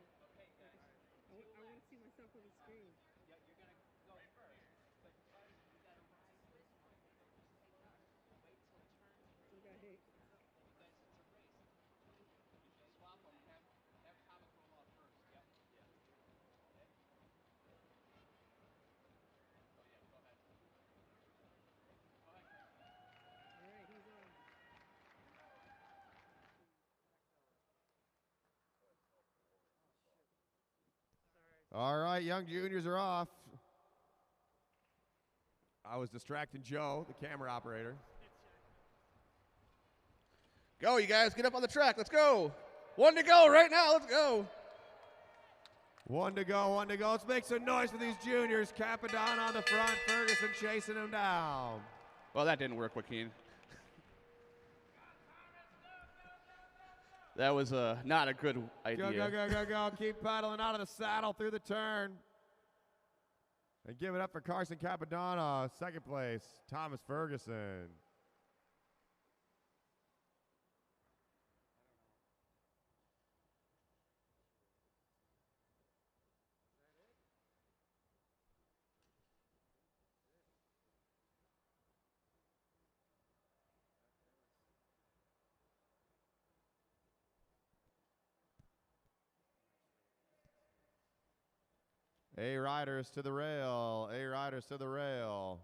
want to see myself on the screen. Yeah, you're gonna go first, but you gotta rise. Wait till it turns. Okay. You guys, it's a race. You swap them. Have Comic roll off first. Yep. Yeah. Okay. Oh yeah. Go ahead. Go ahead. All right, he's on. All right, young juniors are off. I was distracting Joe, the camera operator. Go, you guys. Get up on the track. Let's go. 1 to go right now. Let's go. 1 to go, 1 to go. Let's make some noise for these juniors. Capadon on the front, Ferguson chasing him down. Well, that didn't work, Joaquin. That was not a good idea. Go, go, go, go, go. Keep pedaling out of the saddle through the turn. And give it up for Carson Capadonna, second place, Thomas Ferguson. A-Riders to the rail. A-Riders to the rail.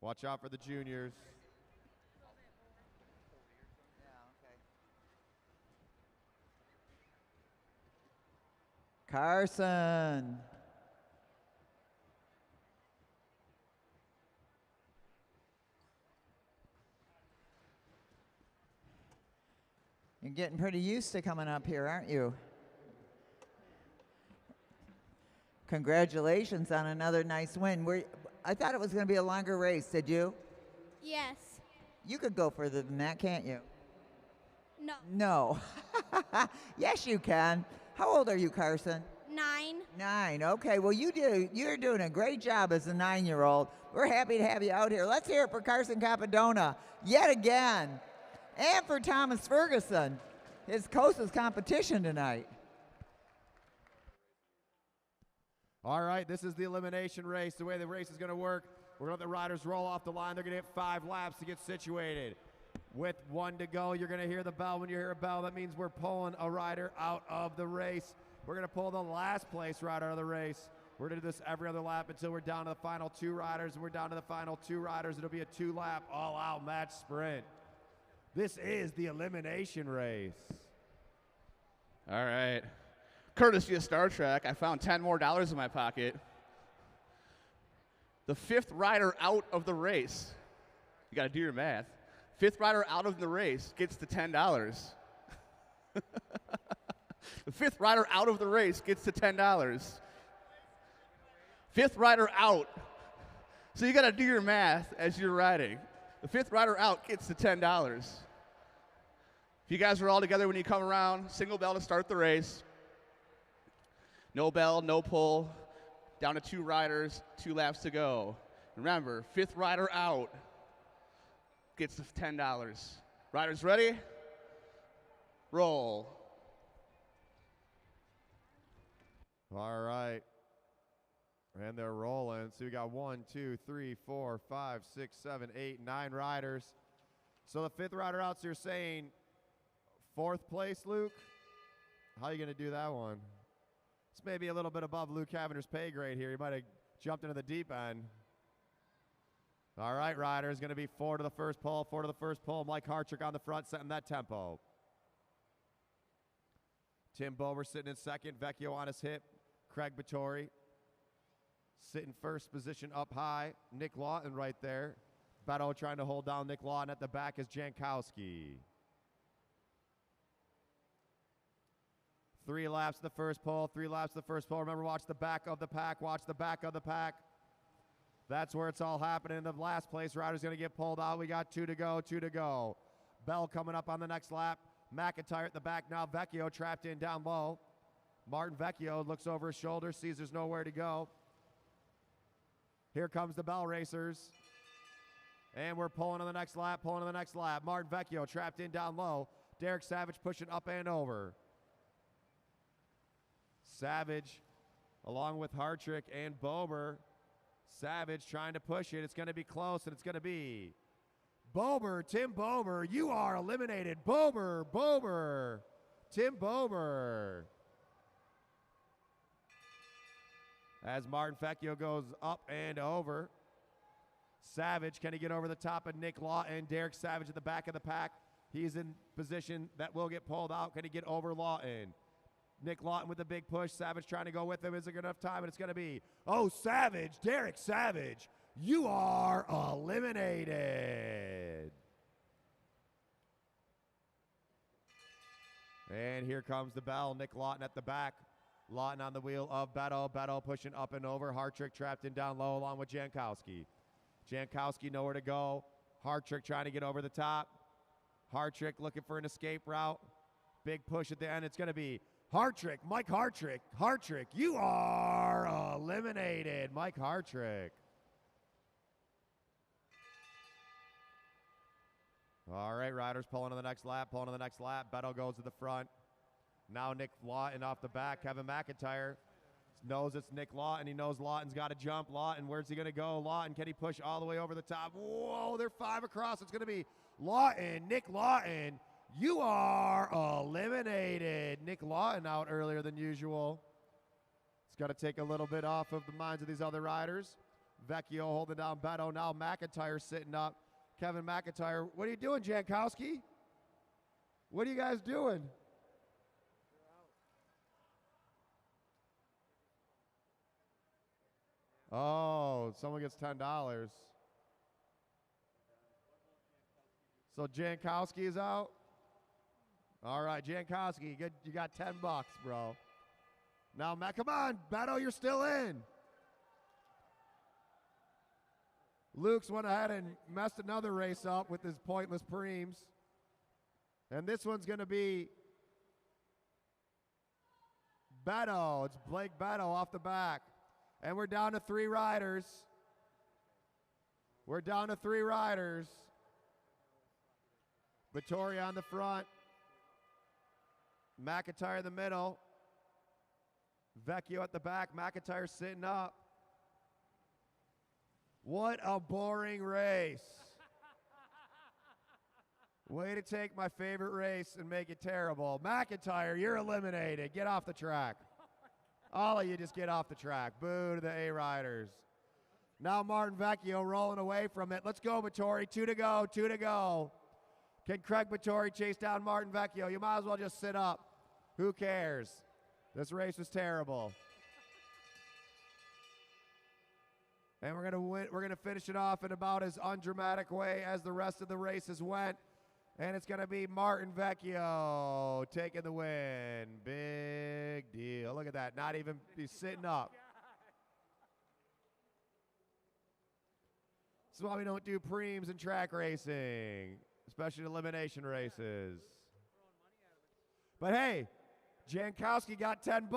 Watch out for the juniors. Yeah, okay. Carson. You're getting pretty used to coming up here, aren't you? Congratulations on another nice win. I thought it was going to be a longer race, did you? Yes. You could go further than that, can't you? No. No. Yes, you can. How old are you, Carson? 9. 9. Okay, well, you're doing a great job as a 9-year-old. We're happy to have you out here. Let's hear it for Carson Capadona yet again. And for Thomas Ferguson, his closest competition tonight. All right, this is the elimination race. The way the race is going to work, we're going to let the riders roll off the line. They're going to hit 5 laps to get situated. With 1 to go, you're going to hear the bell. When you hear a bell, that means we're pulling a rider out of the race. We're going to pull the last place rider out of the race. We're going to do this every other lap until we're down to the final 2 riders. And we're down to the final 2 riders. It'll be a 2-lap all-out match sprint. This is the elimination race. All right. Courtesy of Star Trek, I found $10 more in my pocket. The 5th rider out of the race, you got to do your math. 5th rider out of the race gets the $10. The 5th rider out of the race gets the $10. 5th rider out. So you got to do your math as you're riding. The 5th rider out gets the $10. If you guys are all together when you come around, single bell to start the race. No bell, no pull. Down to 2 riders, 2 laps to go. Remember, 5th rider out gets the $10. Riders ready? Roll. All right. And they're rolling. So we got 1, 2, 3, 4, 5, 6, 7, 8, 9 riders. So the 5th rider out, so you're saying 4th place, Luke? How are you going to do that one? This may be a little bit above Luke Cavender's pay grade here. He might have jumped into the deep end. All right, riders, going to be 4 to the first pole, 4 to the first pole. Mike Hartrick on the front, setting that tempo. Tim Bober sitting in second. Vecchio on his hip. Craig Vittori sitting first position up high. Nick Lawton right there. Beto trying to hold down Nick Lawton. At the back is Jankowski. 3 laps the first pole, 3 laps the first pole. Remember, watch the back of the pack, watch the back of the pack. That's where it's all happening. The last place rider's going to get pulled out. We got 2 to go, 2 to go. Bell coming up on the next lap. McIntyre at the back now. Vecchio trapped in down low. Martin Vecchio looks over his shoulder, sees there's nowhere to go. Here comes the Bell Racers. And we're pulling on the next lap, pulling on the next lap. Martin Vecchio trapped in down low. Derek Savage pushing up and over. Savage, along with Hartrick and Bober. Savage trying to push it. It's going to be close, and it's going to be Bober, Tim Bober. You are eliminated. Bober, Tim Bober. As Martin Vecchio goes up and over. Savage, can he get over the top of Nick Lawton? Derek Savage at the back of the pack. He's in position that will get pulled out. Can he get over Lawton? Nick Lawton with the big push. Savage trying to go with him. Is it enough time? And it's going to be, oh, Savage, Derek Savage, you are eliminated. And here comes the bell. Nick Lawton at the back. Lawton on the wheel of Beto. Beto pushing up and over. Hartrick trapped in down low along with Jankowski. Jankowski nowhere to go. Hartrick trying to get over the top. Hartrick looking for an escape route. Big push at the end. It's going to be Hartrick, Mike Hartrick. Hartrick, you are eliminated. Mike Hartrick. All right, riders pulling to the next lap, pulling to the next lap. Beto goes to the front. Now Nick Lawton off the back. Kevin McIntyre knows it's Nick Lawton. He knows Lawton's got to jump. Lawton, where's he going to go? Lawton, can he push all the way over the top? Whoa, they're 5 across. It's going to be Lawton, Nick Lawton. You are eliminated. Nick Lawton out earlier than usual. It's got to take a little bit off of the minds of these other riders. Vecchio holding down Beto. Now McIntyre sitting up. Kevin McIntyre, what are you doing, Jankowski? What are you guys doing? Oh, someone gets $10. So Jankowski is out? All right, Jankowski, you got $10, bro. Now, Matt, come on, Beto, you're still in. Luke's went ahead and messed another race up with his pointless preems. And this one's going to be Beto. It's Blake Beto off the back. And we're down to 3 riders. We're down to 3 riders. Vittori on the front. McIntyre in the middle. Vecchio at the back. McIntyre sitting up. What a boring race. Way to take my favorite race and make it terrible. McIntyre, you're eliminated. Get off the track. All of you just get off the track. Boo to the A-Riders. Now Martin Vecchio rolling away from it. Let's go, Vittori. 2 to go, 2 to go. Can Craig Vittori chase down Martin Vecchio? You might as well just sit up. Who cares? This race was terrible. And we're gonna finish it off in about as undramatic way as the rest of the races went. And it's gonna be Martin Vecchio taking the win. Big deal. Look at that. Not even he's sitting up. This is why we don't do preems in track racing, especially elimination races. But hey, Jankowski got $10.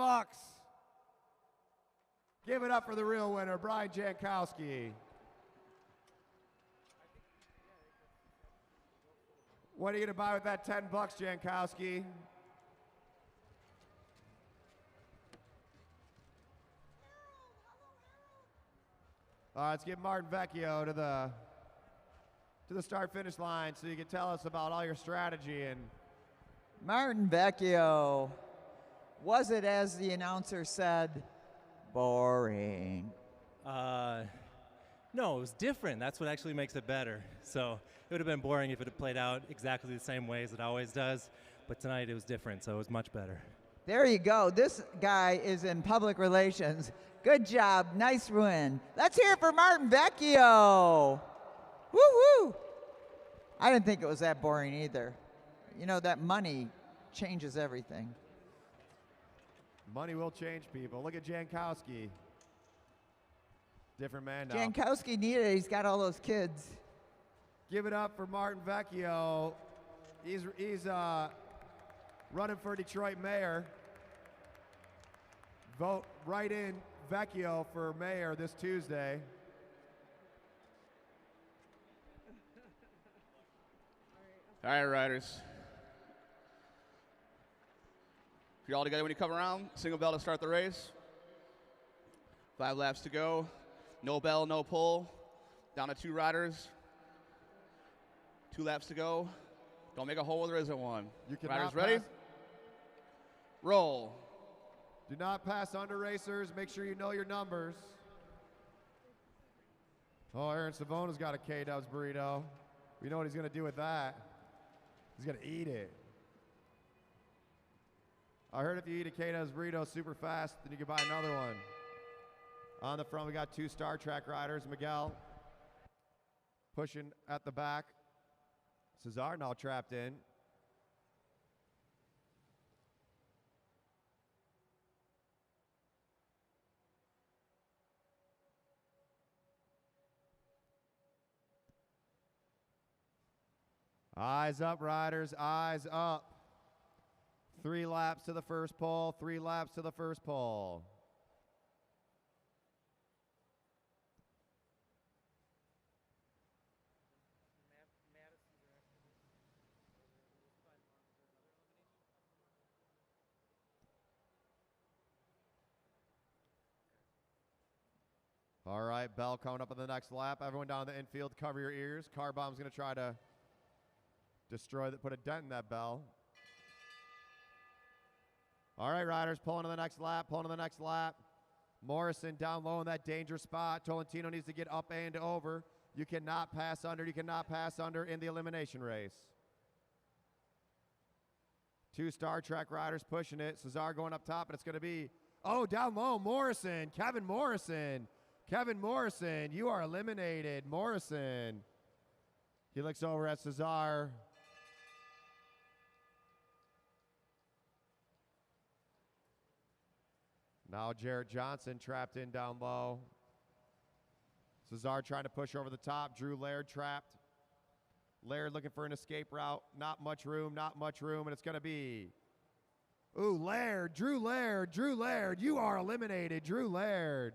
Give it up for the real winner, Brian Jankowski. What are you going to buy with that $10, Jankowski? All right, let's get Martin Vecchio to the start-finish line so you can tell us about all your strategy. And Martin Vecchio, was it, as the announcer said, boring? No, it was different. That's what actually makes it better. So it would have been boring if it had played out exactly the same way as it always does. But tonight it was different, so it was much better. There you go. This guy is in public relations. Good job. Nice win. Let's hear it for Martin Vecchio. Woo-woo. I didn't think it was that boring either. You know, that money changes everything. Money will change people. Look at Jankowski. Different man now. Jankowski needed it. He's got all those kids. Give it up for Martin Vecchio. He's running for Detroit mayor. Vote right in Vecchio for mayor this Tuesday. All right, riders. If you're all together when you come around, single bell to start the race. 5 laps to go. No bell, no pull. Down to 2 riders. 2 laps to go. Don't make a hole where there isn't one. You Riders ready? Roll. Do not pass under racers. Make sure you know your numbers. Oh, Aaron Savona's got a K-Dubs burrito. We know what he's going to do with that. He's going to eat it. I heard if you eat a K-Dubs burrito super fast, then you can buy another one. On the front, we got 2 Star Trek riders. Miguel pushing at the back. Cesar now trapped in. Eyes up, riders, eyes up. 3 laps to the first pole, 3 laps to the first pole. All right, Bell coming up on the next lap. Everyone down the infield, cover your ears. Car bomb's going to try to destroy that, put a dent in that bell. All right, riders, pulling to the next lap, pulling to the next lap. Morrison down low in that dangerous spot. Tolentino needs to get up and over. You cannot pass under. You cannot pass under in the elimination race. 2 Star Trek riders pushing it. Cesar going up top, and it's going to be, oh, down low, Morrison. Kevin Morrison Kevin Morrison, you are eliminated. Morrison. He looks over at Cesar. Now Jarrett Johnson trapped in down low. Cesar trying to push over the top. Drew Laird trapped. Laird looking for an escape route. Not much room, and it's going to be. Ooh, Laird, Drew Laird, Drew Laird. You are eliminated, Drew Laird.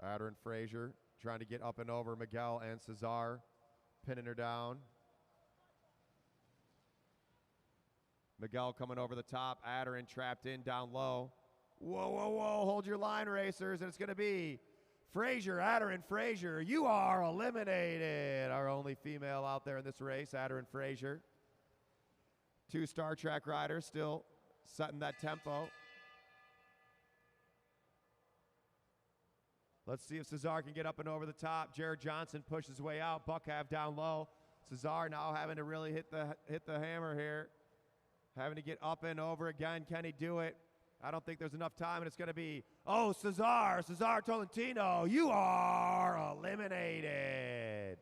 Adrian Frazier trying to get up and over Miguel and Cesar, pinning her down. Miguel coming over the top. Adrian trapped in down low. Whoa, whoa, whoa. Hold your line, racers. And it's going to be Frazier, Adrian Frazier. You are eliminated. Our only female out there in this race, Adrian Frazier. 2 Star Trek riders still setting that tempo. Let's see if Cesar can get up and over the top. Jared Johnson pushes his way out. Buckhav down low. Cesar now having to really hit the hammer here. Having to get up and over again. Can he do it? I don't think there's enough time, and it's going to be, oh, Cesar Tolentino, you are eliminated.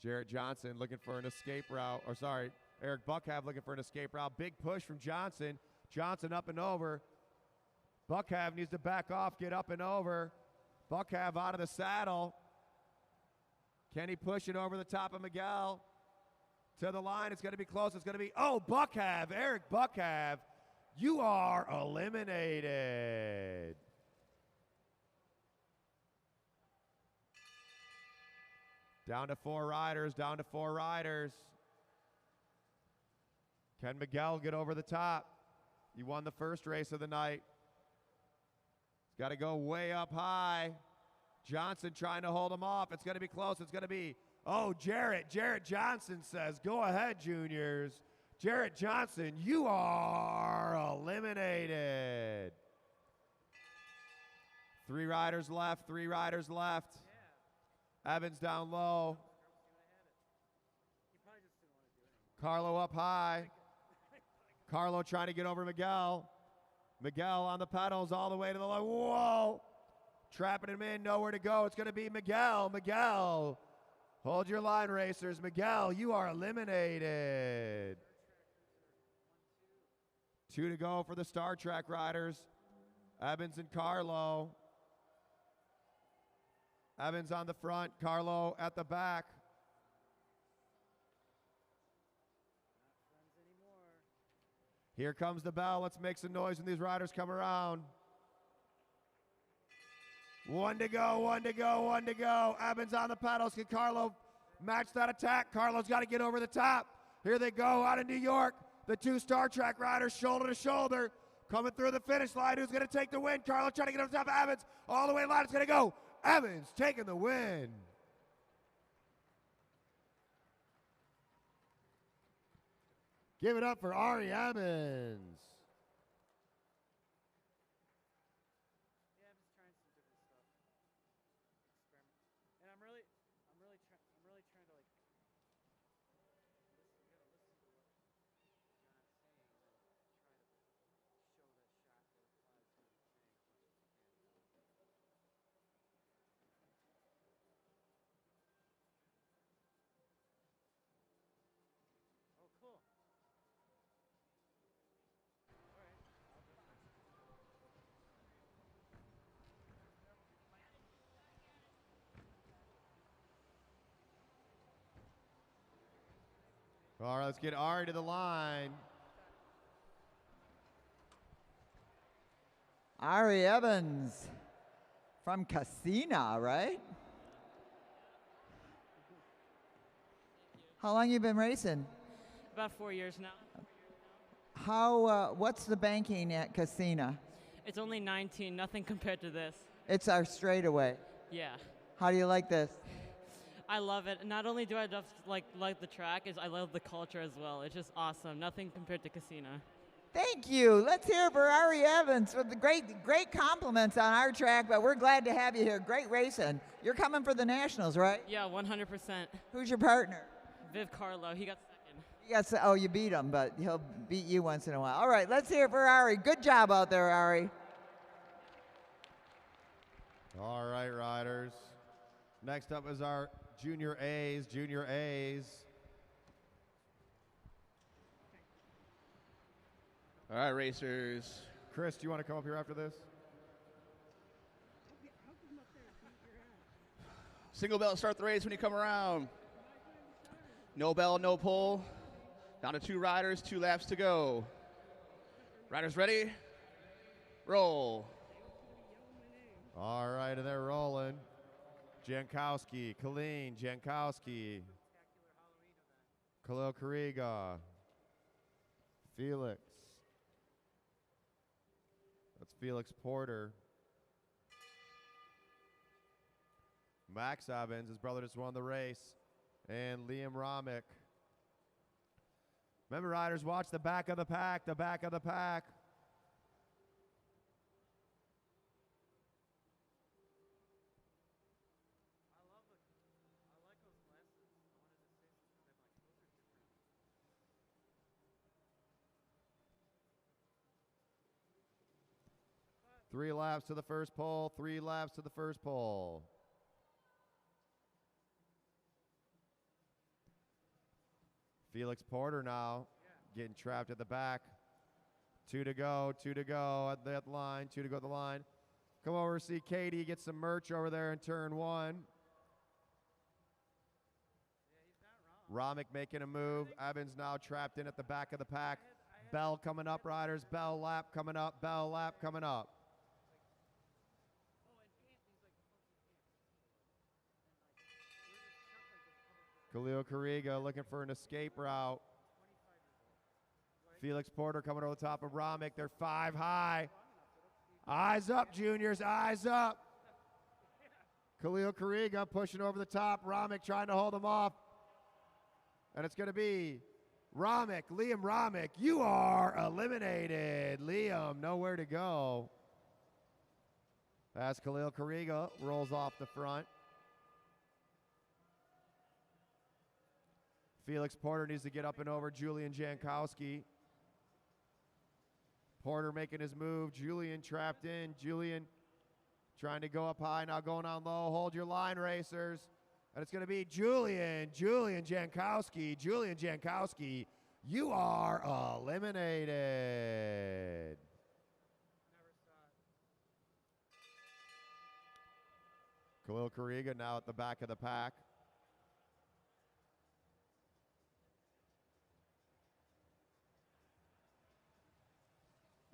Jarrett Johnson looking for an escape route, or sorry, Eric Buckhav looking for an escape route. Big push from Johnson. Johnson up and over. Buckhav needs to back off, get up and over. Buckhav out of the saddle. Can he push it over the top of Miguel? To the line, it's going to be close. It's going to be, oh, Buckhav, Eric Buckhav, you are eliminated. Down to 4 riders, down to 4 riders. Can Miguel get over the top? He won the first race of the night. He's got to go way up high. Johnson trying to hold him off. It's going to be close. It's going to be, oh, Jarrett Johnson says, go ahead, juniors. Jarrett Johnson, you are eliminated. 3 riders left, 3 riders left. Yeah. Evans down low. Carlo up high. Carlo trying to get over Miguel. Miguel on the pedals all the way to the line. Whoa. Trapping him in, nowhere to go. It's going to be Miguel. Miguel. Hold your line, racers. Miguel, you are eliminated. 2 to go for the Star Trek riders. Evans and Carlo. Evans on the front, Carlo at the back. Here comes the bell. Let's make some noise when these riders come around. 1 to go, 1 to go, 1 to go. Evans on the pedals. Can Carlo match that attack? Carlo's got to get over the top. Here they go out of New York. The 2 Star Trek riders shoulder to shoulder. Coming through the finish line. Who's going to take the win? Carlo trying to get over the top of Evans. All the way line. It's going to go. Evans taking the win. Give it up for Ari Evans. Yeah, I'm just trying some different stuff. Experiment. And I'm really trying to like listen to what John's saying and try to show that shot that applies to what he's saying as much as I can. Oh, cool. All right, let's get Ari to the line. Ari Evans from Casina, right? How long you been racing? About 4 years now. How? What's the banking at Casina? It's only 19, nothing compared to this. It's our straightaway. Yeah. How do you like this? I love it. Not only do I just like the track, is I love the culture as well. It's just awesome. Nothing compared to Casina. Thank you. Let's hear it for Ari Evans with the great compliments on our track, but we're glad to have you here. Great racing. You're coming for the Nationals, right? Yeah, 100%. Who's your partner? Viv Carlo. He got second. Yes. Oh, you beat him, but he'll beat you once in a while. All right, let's hear it for Ari. Good job out there, Ari. All right, riders. Next up is our junior A's. Junior A's. All right, racers. Chris, do you want to come up here after this? Single bell, start the race when you come around. No bell, no pole. Down to 2 riders, 2 laps to go. Riders ready? Roll. All right, and they're rolling. Jankowski, Colleen, Jankowski, Khalil Kariga, Felix. That's Felix Porter. Max Evans, his brother just won the race. And Liam Romick. Remember, riders, watch the back of the pack, the back of the pack. Three laps to the first pole, 3 laps to the first pole. Felix Porter now getting trapped at the back. 2 to go, 2 to go at that line, 2 to go at the line. Come over, see Katie get some merch over there in turn 1. Romick making a move. Evans now trapped in at the back of the pack. Bell coming up, riders. Bell lap coming up. Bell lap coming up. Khalil Kariga looking for an escape route. Felix Porter coming over the top of Romick. They're 5 high. Eyes up, juniors. Eyes up. Khalil Kariga pushing over the top. Romick trying to hold him off. And it's going to be Romick, Liam Romick. You are eliminated. Liam, nowhere to go. As Khalil Kariga rolls off the front. Felix Porter needs to get up and over Julian Jankowski. Porter making his move. Julian trapped in. Julian trying to go up high, now going on low. Hold your line, racers. And it's going to be Julian Jankowski. Julian Jankowski, you are eliminated. Khalil Kariga now at the back of the pack.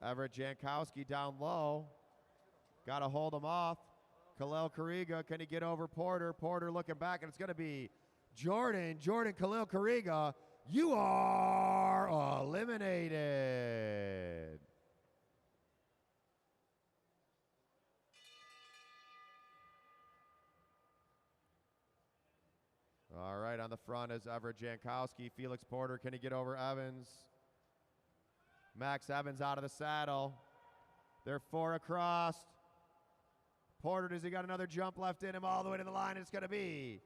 Everett Jankowski down low. Got to hold him off. Khalil Kariga, can he get over Porter? Porter looking back, and it's going to be Jordan Khalil Kariga. You are eliminated. All right, on the front is Everett Jankowski. Felix Porter, can he get over Evans? Max Evans out of the saddle. They're 4 across. Porter, does he got another jump left in him all the way to the line? It's going to be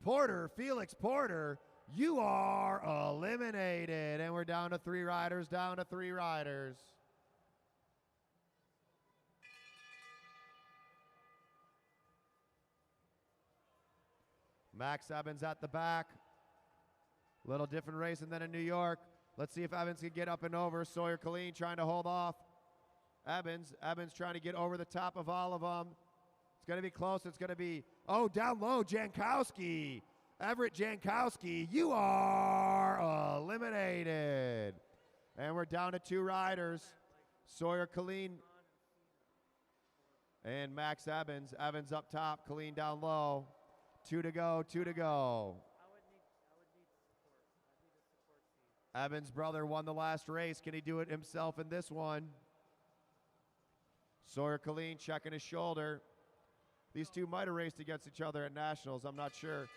Porter, Felix Porter. You are eliminated. And we're down to 3 riders, down to 3 riders. Max Evans at the back. Little different racing than in New York. Let's see if Evans can get up and over. Sawyer Colleen trying to hold off Evans. Evans trying to get over the top of all of them. It's going to be close. It's going to be, down low, Jankowski. Everett Jankowski, you are eliminated. And we're down to 2 riders. Sawyer Colleen and Max Evans. Evans up top, Colleen down low. 2 to go, 2 to go. Evans' brother won the last race. Can he do it himself in this one? Sawyer Colleen checking his shoulder. These two might have raced against each other at Nationals. I'm not sure.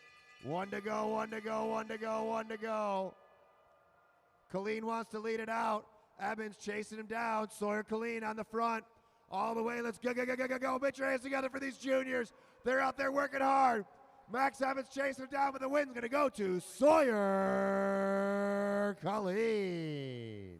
1 to go, 1 to go, 1 to go, 1 to go. Colleen wants to lead it out. Evans chasing him down. Sawyer Colleen on the front. All the way. Let's go, go, go, go, go, go. Bitch race together for these juniors. They're out there working hard. Max Evans chasing him down, but the win's going to go to Sawyer Colleen.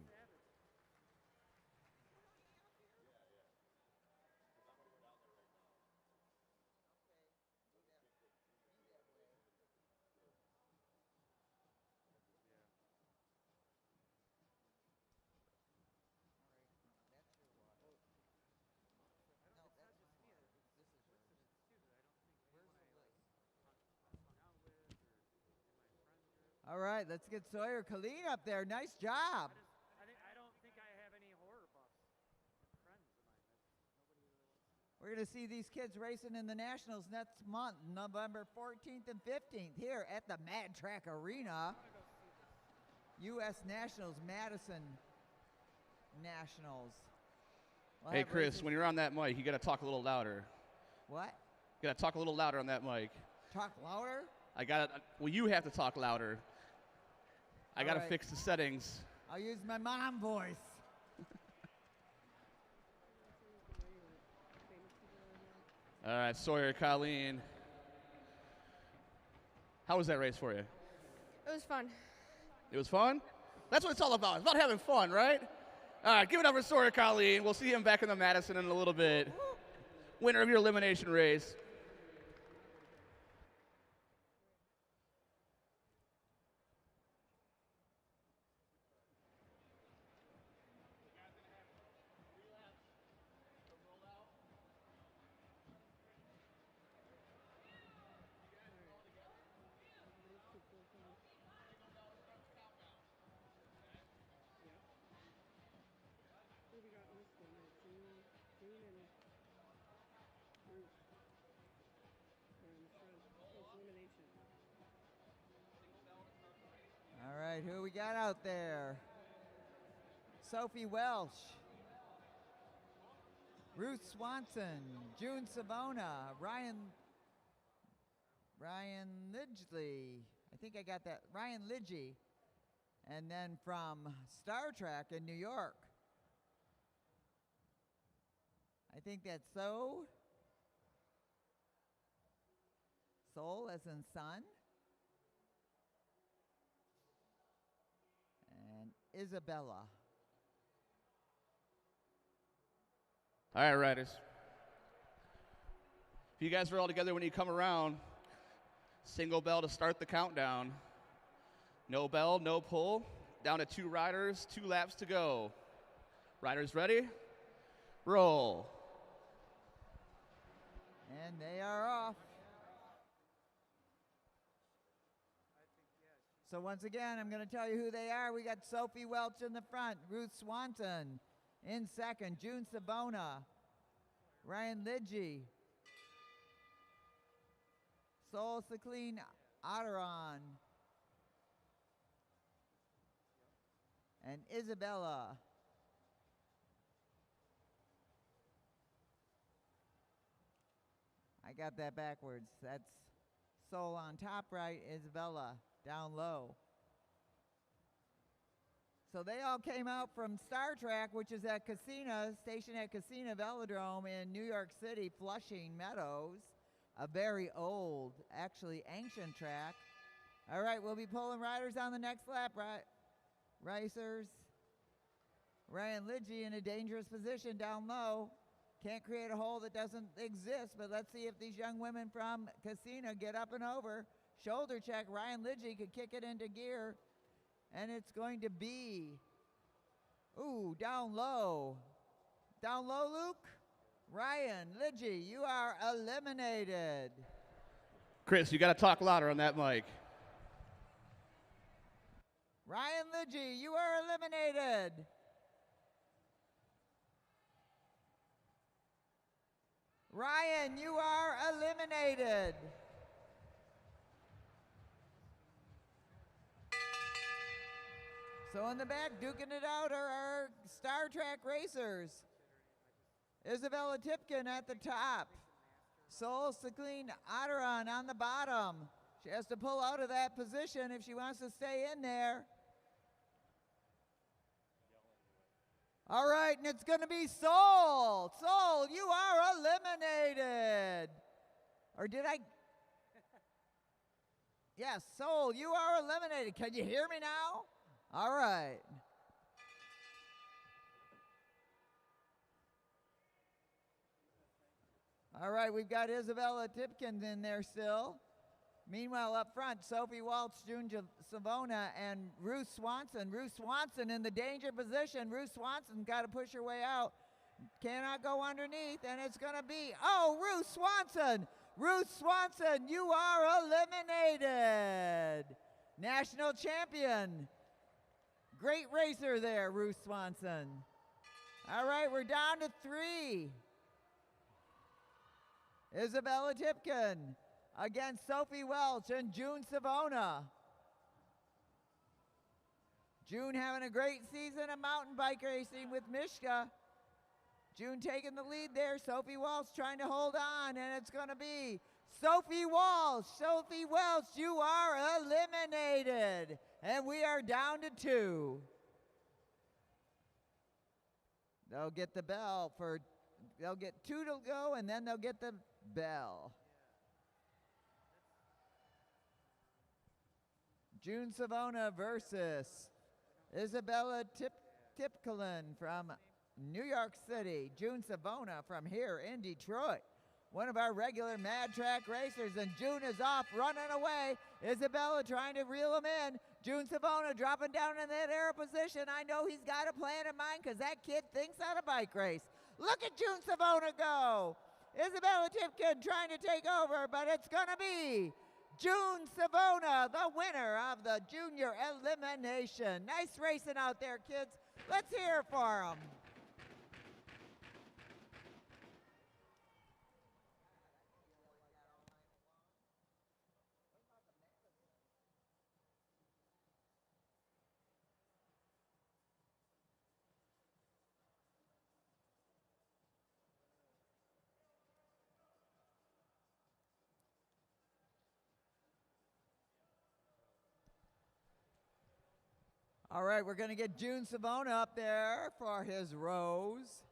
All right, let's get Sawyer Colleen up there. Nice job. I don't think I have any horror buffs friends of mine. We're going to see these kids racing in the Nationals next month, November 14th and 15th, here at the Mad Track Arena. U.S. Nationals, Madison Nationals. We'll Hey, have Chris, races- when you're on that mic, you got to talk a little louder. What? You got to talk a little louder on that mic. Talk louder? Well, you have to talk louder. I got to right. fix the settings. I'll use my mom voice. All right, Sawyer Colleen. How was that race for you? It was fun. It was fun? That's what it's all about. It's about having fun, right? All right, give it up for Sawyer Colleen. We'll see him back in the Madison in a little bit. Winner of your elimination race. All right, who we got out there? Sophie Welsh, Ruth Swanson, June Savona, Ryan Lidgley. I think I got that. Ryan Lidgy. And then from Star Trek in New York, I think that's Soul as in sun. And Isabella. All right, riders. If you guys are all together when you come around, single bell to start the countdown. No bell, no pull. Down to 2 riders, 2 laps to go. Riders ready? Roll. And they are off. So once again, I'm going to tell you who they are. We got Sophie Welch in the front, Ruth Swanson in second, June Savona, Ryan Lidgy, Sol Sakleen Otteron, and Isabella. I got that backwards. That's Sol on top right, Isabella down low. So they all came out from Star Trek, which is at Casino, stationed at Casino Velodrome in New York City, Flushing Meadows. A very old, actually ancient track. All right, we'll be pulling riders on the next lap. Racers. Ryan Lidgy in a dangerous position down low. Can't create a hole that doesn't exist, but let's see if these young women from Casino get up and over. Shoulder check, Ryan Lidgy could kick it into gear, and it's going to be, ooh, down low. Down low, Luke? Ryan Lidgy, you are eliminated. Chris, you got to talk louder on that mic. Ryan Lidgy, you are eliminated. Ryan, you are eliminated. So in the back, duking it out are our Star Trek racers. Isabella Tipkin at the top. Sol Sakleen Otteron on the bottom. She has to pull out of that position if she wants to stay in there. All right, and it's going to be Sol. Sol, you are eliminated. Or did I? Yes, Soul, you are eliminated. Can you hear me now? All right. All right, we've got Isabella Tipkins in there still. Meanwhile, up front, Sophie Waltz, June Savona, and Ruth Swanson. Ruth Swanson in the danger position. Ruth Swanson got to push her way out. Cannot go underneath, and it's going to be, oh, Ruth Swanson. Ruth Swanson, you are eliminated. National champion. Great racer there, Ruth Swanson. All right, we're down to 3. Isabella Tipkin against Sophie Welch and June Savona. June having a great season of mountain bike racing with Mishka. June taking the lead there. Sophie Welch trying to hold on, and it's going to be Sophie Walsh. Sophie Welch, you are eliminated. And we are down to 2. They'll get the bell for, they'll get 2 to go, and then they'll get the bell. June Savona versus Isabella Tipkelin from New York City. June Savona from here in Detroit. One of our regular Mad Track racers, and June is off, running away. Isabella trying to reel him in. June Savona dropping down in that air position. I know he's got a plan in mind because that kid thinks on a bike race. Look at June Savona go. Isabella Tipkin trying to take over, but it's going to be June Savona, the winner of the junior elimination. Nice racing out there, kids. Let's hear it for them. All right, we're going to get June Savona up there for his rose.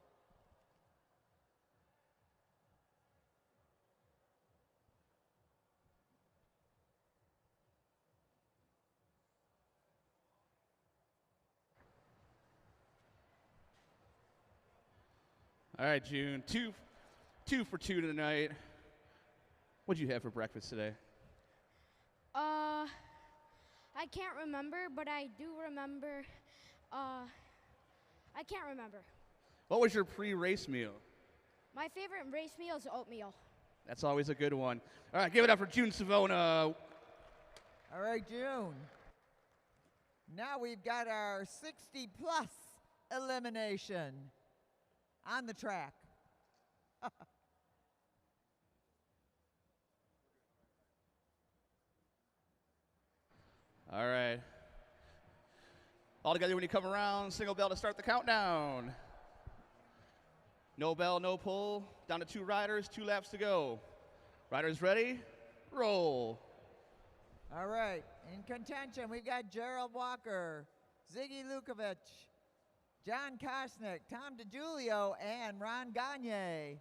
All right, June, two for 2 tonight. What'd you have for breakfast today? I can't remember, but I do remember. I can't remember. What was your pre-race meal? My favorite race meal is oatmeal. That's always a good one. All right, give it up for June Savona. All right, June. Now we've got our 60-plus elimination on the track. All right. All together when you come around, single bell to start the countdown. No bell, no pull. Down to 2 riders, 2 laps to go. Riders ready? Roll. All right, in contention, we've got Gerald Walker, Ziggy Lukovic, John Kosnick, Tom DiGiulio, and Ron Gagne.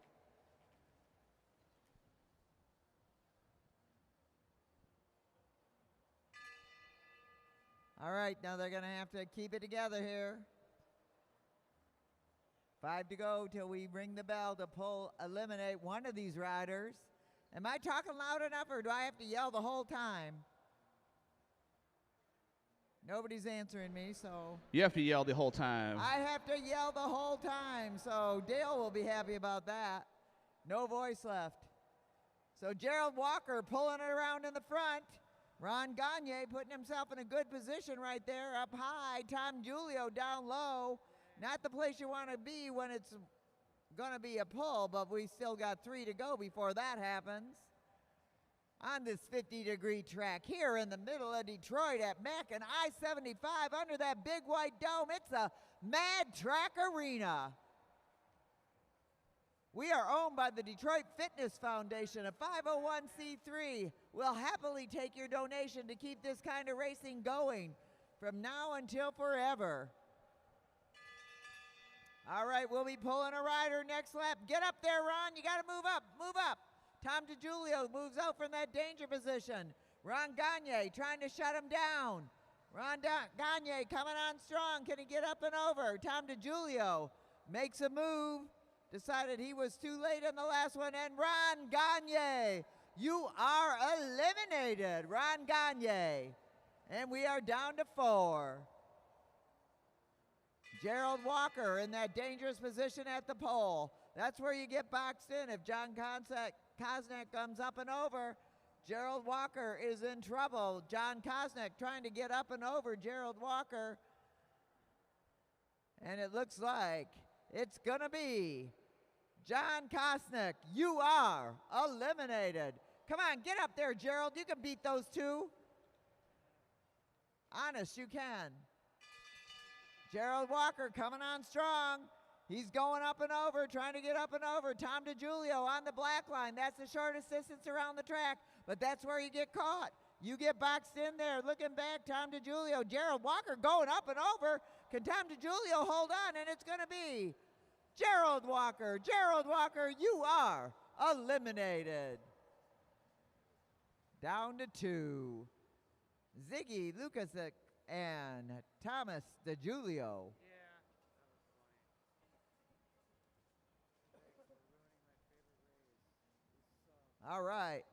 All right, now they're going to have to keep it together here. 5 to go till we ring the bell to eliminate one of these riders. Am I talking loud enough, or do I have to yell the whole time? Nobody's answering me, so. You have to yell the whole time. I have to yell the whole time, so Dale will be happy about that. No voice left. So Gerald Walker pulling it around in the front. Ron Gagne putting himself in a good position right there up high. Tom Giulio down low. Not the place you want to be when it's going to be a pull, but we still got 3 to go before that happens. On this 50-degree track here in the middle of Detroit at Mack and I-75 under that big white dome, it's a Mad Track Arena. We are owned by the Detroit Fitness Foundation, a 501c3. We'll happily take your donation to keep this kind of racing going from now until forever. All right, we'll be pulling a rider next lap. Get up there, Ron. You got to move up, move up. Tom DiGiulio moves out from that danger position. Ron Gagne trying to shut him down. Gagne coming on strong. Can he get up and over? Tom DiGiulio makes a move. Decided he was too late in the last one. And Ron Gagne, you are eliminated. Ron Gagne. And we are down to 4. Gerald Walker in that dangerous position at the pole. That's where you get boxed in. If John Kosnak comes up and over, Gerald Walker is in trouble. John Kosnak trying to get up and over Gerald Walker. And it looks like it's going to be John Kosnak. You are eliminated. Come on, get up there, Gerald. You can beat those two. Honest, you can. Gerald Walker coming on strong. He's going up and over, trying to get up and over. Tom DiGiulio on the black line. That's the shortest distance around the track, but that's where you get caught. You get boxed in there. Looking back, Tom DiGiulio. Gerald Walker going up and over. Can Tom DiGiulio hold on? And it's going to be Gerald Walker. Gerald Walker, you are eliminated. Down to 2. Ziggy Lukasik and Thomas DiGiulio. All right.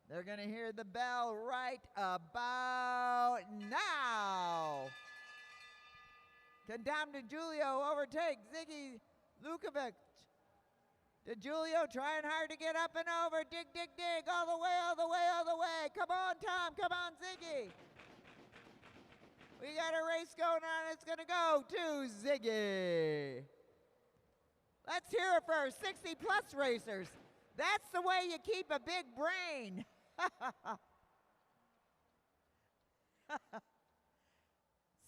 They're going to hear the bell right about now. Can Tom DiGiulio overtake Ziggy Lukovic? DiGiulio trying hard to get up and over. Dig, dig, dig. All the way, all the way, all the way. Come on, Tom. Come on, Ziggy. We got a race going on. It's going to go to Ziggy. Let's hear it for 60-plus racers. That's the way you keep a big brain.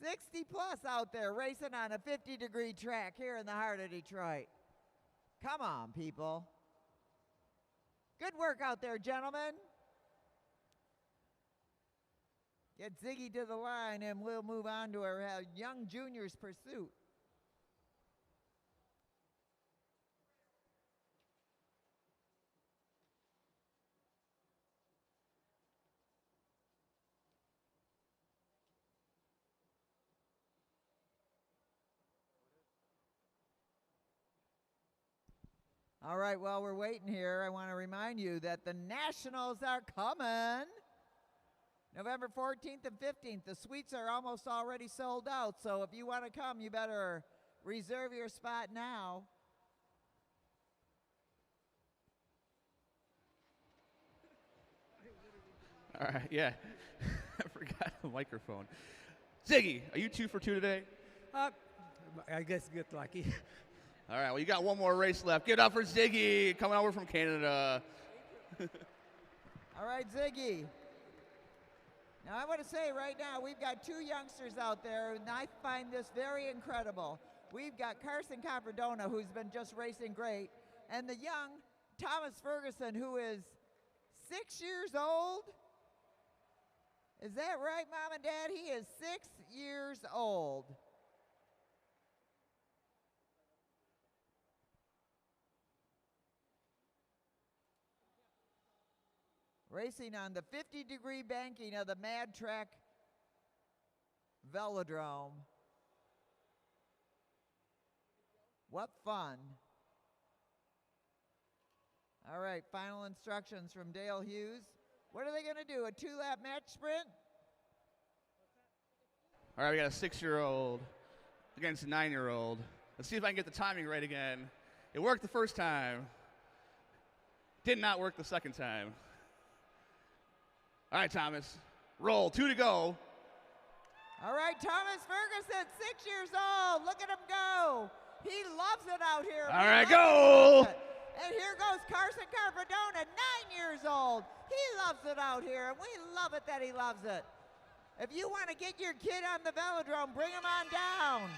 60-plus out there racing on a 50-degree track here in the heart of Detroit. Come on, people. Good work out there, gentlemen. Get Ziggy to the line, and we'll move on to our young juniors pursuit. All right, while we're waiting here, I want to remind you that the Nationals are coming. November 14th and 15th. The suites are almost already sold out, so if you want to come, you better reserve your spot now. All right, yeah. I forgot the microphone. Ziggy, are you 2 for 2 today? I guess get lucky. All right, well, you got one more race left. Give it up for Ziggy, coming over from Canada. All right, Ziggy. Now, I want to say right now, we've got 2 youngsters out there, and I find this very incredible. We've got Carson Coprodona, who's been just racing great, and the young Thomas Ferguson, who is 6 years old. Is that right, Mom and Dad? He is 6 years old. Racing on the 50-degree banking of the Mad Track Velodrome. What fun. All right, final instructions from Dale Hughes. What are they going to do, a 2-lap match sprint? All right, we got a 6-year-old against a 9-year-old. Let's see if I can get the timing right again. It worked the first time. Did not work the second time. All right, Thomas, roll, 2 to go. All right, Thomas Ferguson, 6 years old. Look at him go. He loves it out here. All right, go. And here goes Carson Coprodona, 9 years old. He loves it out here, and we love it that he loves it. If you want to get your kid on the velodrome, bring him on down.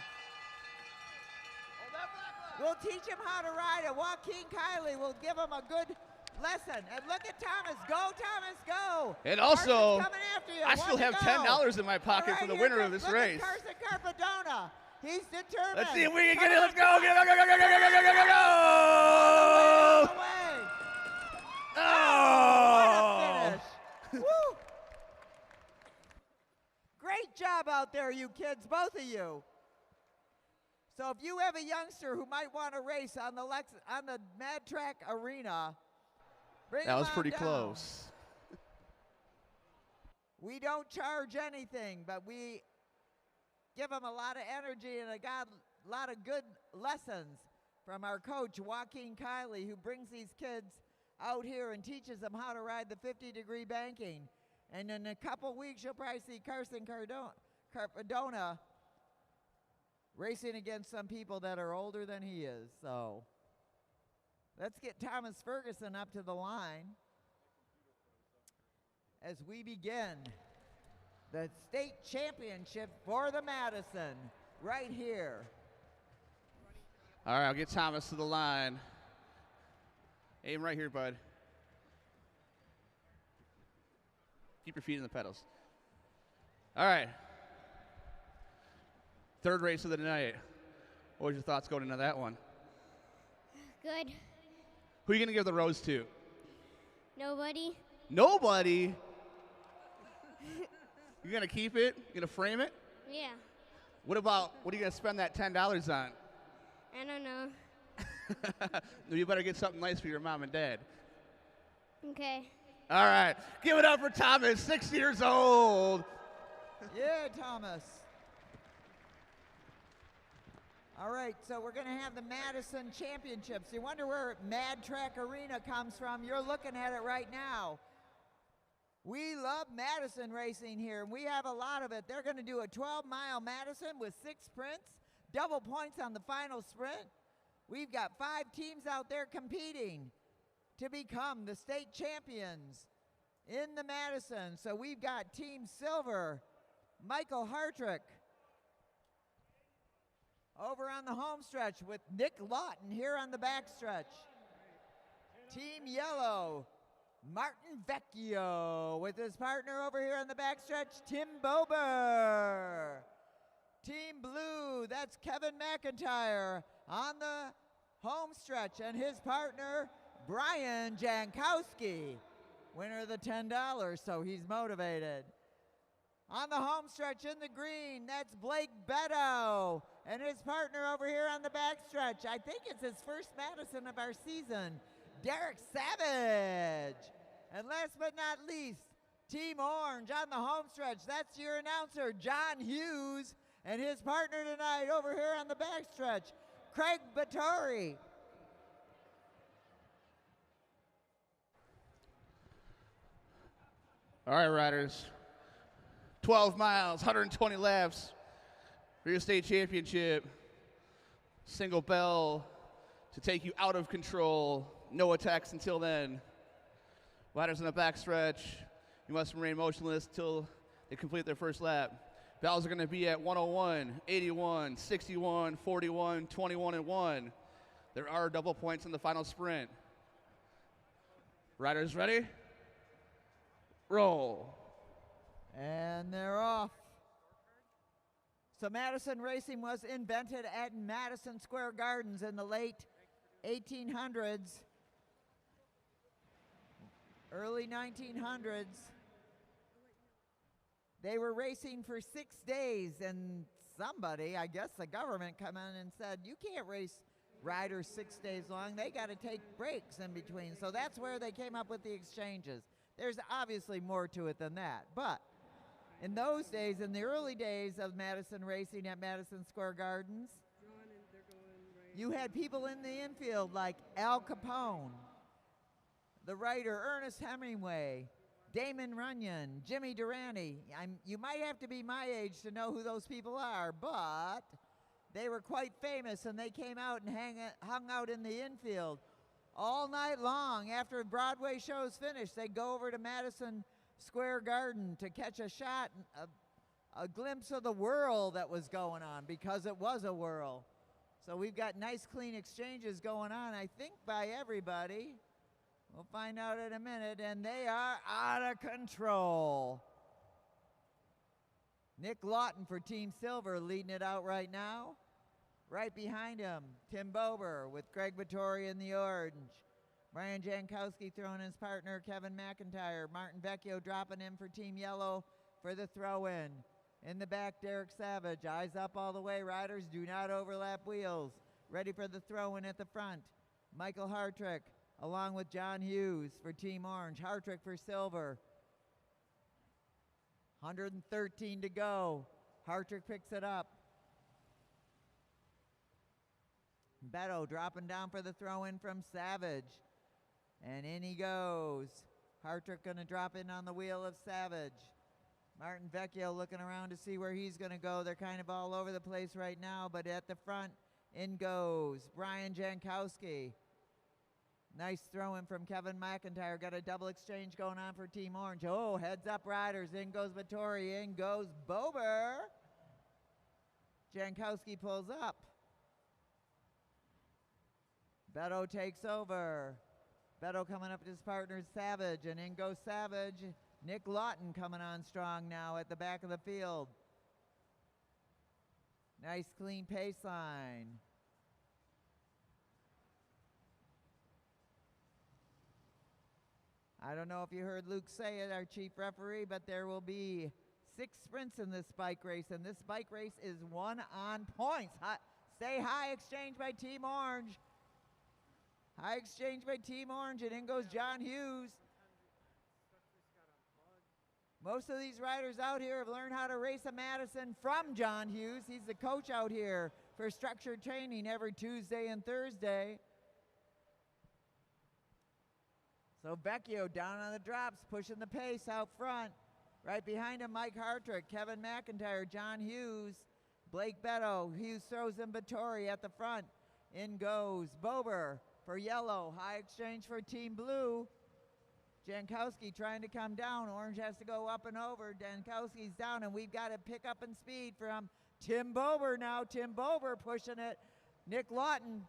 We'll teach him how to ride it. Joaquin Kiley will give him a good lesson. And look at Thomas. Go, Thomas, go. And also, coming after you. I still have $10 in my pocket for the winner of this race. Carson Coprodona. He's determined. Let's see if we can get it. Let's go. Go, go, go, go, go, go, go, go, go, go. All the way. Oh. What a finish. Woo. active out there, you kids, both of you. So if you have a youngster who might want to race on the Mad Track Arena, bring That him was on pretty down. close. We don't charge anything, but we give them a lot of energy and a lot of good lessons from our coach, Joaquin Kiley, who brings these kids out here and teaches them how to ride the 50-degree banking. And in a couple weeks, you'll probably see Carson Cardona racing against some people that are older than he is. So let's get Thomas Ferguson up to the line as we begin the state championship for the Madison right here. All right, I'll get Thomas to the line. Aim right here, bud. Keep your feet in the pedals. All right. Third race of the night. What was your thoughts going into that one? Good. Who are you going to give the rose to? Nobody. Nobody? You going to keep it? You going to frame it? Yeah. What are you going to spend that $10 on? I don't know. You better get something nice for your mom and dad. Okay. All right. Give it up for Thomas, 6 years old. Yeah, Thomas. All right, so we're going to have the Madison Championships. You wonder where Mad Track Arena comes from. You're looking at it right now. We love Madison racing here, and we have a lot of it. They're going to do a 12-mile Madison with 6 sprints, double points on the final sprint. We've got 5 teams out there competing to become the state champions in the Madison. So we've got Team Silver, Michael Hartrick, over on the home stretch with Nick Lawton here on the back stretch. Team Yellow, Martin Vecchio with his partner over here on the back stretch, Tim Bober. Team Blue, that's Kevin McIntyre on the home stretch, and his partner, Brian Jankowski, winner of the $10, so he's motivated. On the home stretch in the green, that's Blake Beto and his partner over here on the back stretch. I think it's his first Madison of our season, Derek Savage. And last but not least, Team Orange on the home stretch. That's your announcer, John Hughes, and his partner tonight over here on the back stretch, Craig Battori. All right, riders. 12 miles, 120 laps for your state championship. Single bell to take you out of control. No attacks until then. Riders in the backstretch, you must remain motionless till they complete their first lap. Bells are going to be at 101, 81, 61, 41, 21, and 1. There are double points in the final sprint. Riders ready? Roll. And they're off. So Madison racing was invented at Madison Square Gardens in the late 1800s, early 1900s. They were racing for 6 days, and somebody, I guess the government, come in and said, you can't race riders 6 days long. They got to take breaks in between. So that's where they came up with the exchanges. There's obviously more to it than that, but in those days, in the early days of Madison racing at Madison Square Gardens, you had people in the infield like Al Capone, the writer Ernest Hemingway, Damon Runyon, Jimmy Durante. You might have to be my age to know who those people are, but they were quite famous, and they came out and hung out in the infield all night long. After Broadway shows finished, they'd go over to Madison Square Garden to catch a shot, a glimpse of the whirl that was going on, because it was a whirl. So we've got nice, clean exchanges going on, I think, by everybody. We'll find out in a minute, and they are out of control. Nick Lawton for Team Silver leading it out right now. Right behind him, Tim Bober with Greg Vittori in the orange. Brian Jankowski throwing his partner, Kevin McIntyre. Martin Vecchio dropping in for Team Yellow for the throw-in. In the back, Derek Savage. Eyes up all the way. Riders do not overlap wheels. Ready for the throw-in at the front. Michael Hartrick along with John Hughes for Team Orange. Hartrick for silver. 113 to go. Hartrick picks it up. Beto dropping down for the throw-in from Savage. And in he goes. Hartrick going to drop in on the wheel of Savage. Martin Vecchio looking around to see where he's going to go. They're kind of all over the place right now, but at the front, in goes Brian Jankowski. Nice throw-in from Kevin McIntyre. Got a double exchange going on for Team Orange. Oh, heads up riders. In goes Vittori. In goes Bober. Jankowski pulls up. Beto takes over. Beto coming up with his partner Savage, and in goes Savage. Nick Lawton coming on strong now at the back of the field. Nice clean pace line. I don't know if you heard Luke say it, our chief referee, but there will be 6 sprints in this bike race, and this bike race is won on points. Say high exchange by Team Orange. High exchange by Team Orange, and in goes John Hughes. Most of these riders out here have learned how to race a Madison from John Hughes. He's the coach out here for structured training every Tuesday and Thursday. So Vecchio down on the drops, pushing the pace out front. Right behind him, Mike Hartrick, Kevin McIntyre, John Hughes, Blake Beto. Hughes throws in Vittori at the front. In goes Bober for yellow. High exchange for Team Blue. Jankowski trying to come down. Orange has to go up and over. Jankowski's down, and we've got to pick up in speed from Tim Bober now. Tim Bober pushing it. Nick Lawton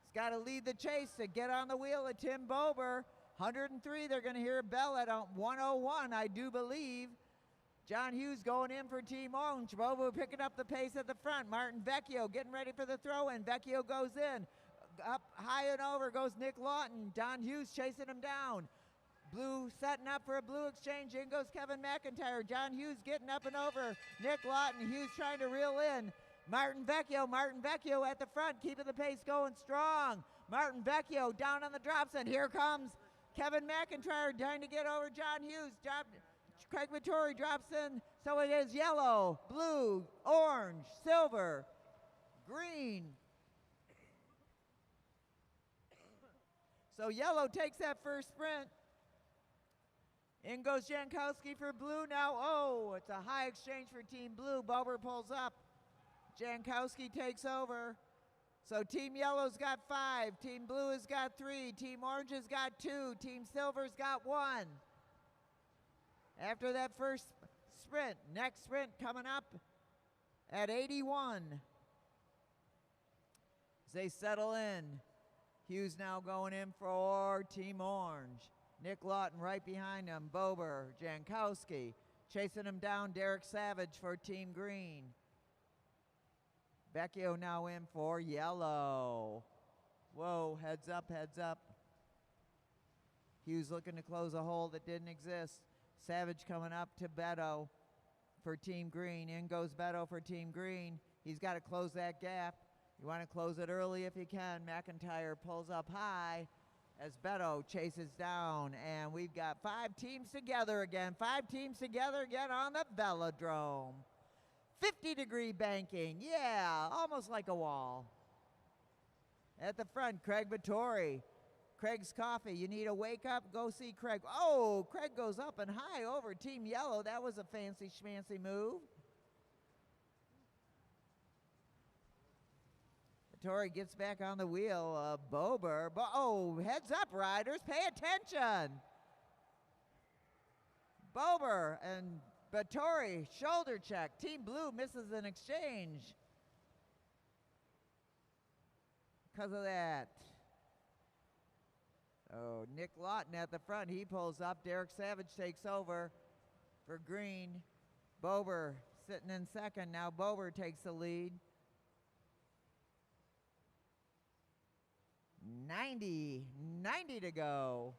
has got to lead the chase to get on the wheel of Tim Bober. 103, they're going to hear a bell at 101, I do believe. John Hughes going in for Team Orange. Bober picking up the pace at the front. Martin Vecchio getting ready for the throw-in. Vecchio goes in. Up high and over goes Nick Lawton. John Hughes chasing him down. Blue setting up for a blue exchange. In goes Kevin McIntyre. John Hughes getting up and over. Nick Lawton. Hughes trying to reel in. Martin Vecchio at the front, keeping the pace going strong. Martin Vecchio down on the drops, and here comes Kevin McIntyre trying to get over John Hughes. Craig Vittori drops in, so it is yellow, blue, orange, silver, green. So yellow takes that first sprint. In goes Jankowski for blue now. Oh, it's a high exchange for Team Blue. Bober pulls up. Jankowski takes over. So Team Yellow's got 5. Team Blue has got 3. Team Orange has got 2. Team Silver's got 1. After that first sprint, next sprint coming up at 81. As they settle in, Hughes now going in for Team Orange. Nick Lawton right behind him. Bober, Jankowski. Chasing him down, Derek Savage for Team Green. Vecchio now in for yellow. Whoa, heads up, heads up. Hughes looking to close a hole that didn't exist. Savage coming up to Beto for Team Green. In goes Beto for Team Green. He's got to close that gap. You want to close it early if you can. McIntyre pulls up high as Beto chases down. And we've got 5 teams together again. 5 teams together again on the velodrome. 50-degree banking. Yeah, almost like a wall. At the front, Craig Vittori. Craig's Coffee. You need a wake up? Go see Craig. Oh, Craig goes up and high over Team Yellow. That was a fancy schmancy move. Vittori gets back on the wheel. Bober. Oh, heads up, riders. Pay attention. Bober and Vittori, shoulder check. Team Blue misses an exchange because of that. Oh, Nick Lawton at the front. He pulls up. Derek Savage takes over for Green. Bober sitting in second. Now Bober takes the lead. 90 to go.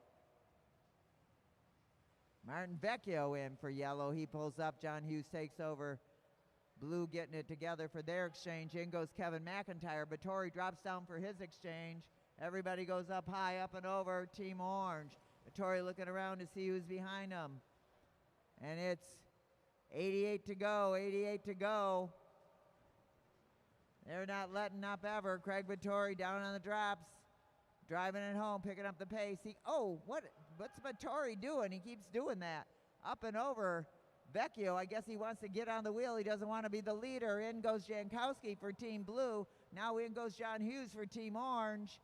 Martin Vecchio in for yellow. He pulls up. John Hughes takes over Blue getting it together for their exchange. In goes Kevin McIntyre. Vittori drops down for his exchange. Everybody goes up high, up and over. Team Orange. Vittori looking around to see who's behind him. And it's 88 to go, 88 to go. They're not letting up ever. Craig Vittori down on the drops. Driving it home, picking up the pace. What's Vittori doing? He keeps doing that. Up and over. Vecchio, I guess he wants to get on the wheel. He doesn't want to be the leader. In goes Jankowski for Team Blue. Now in goes John Hughes for Team Orange.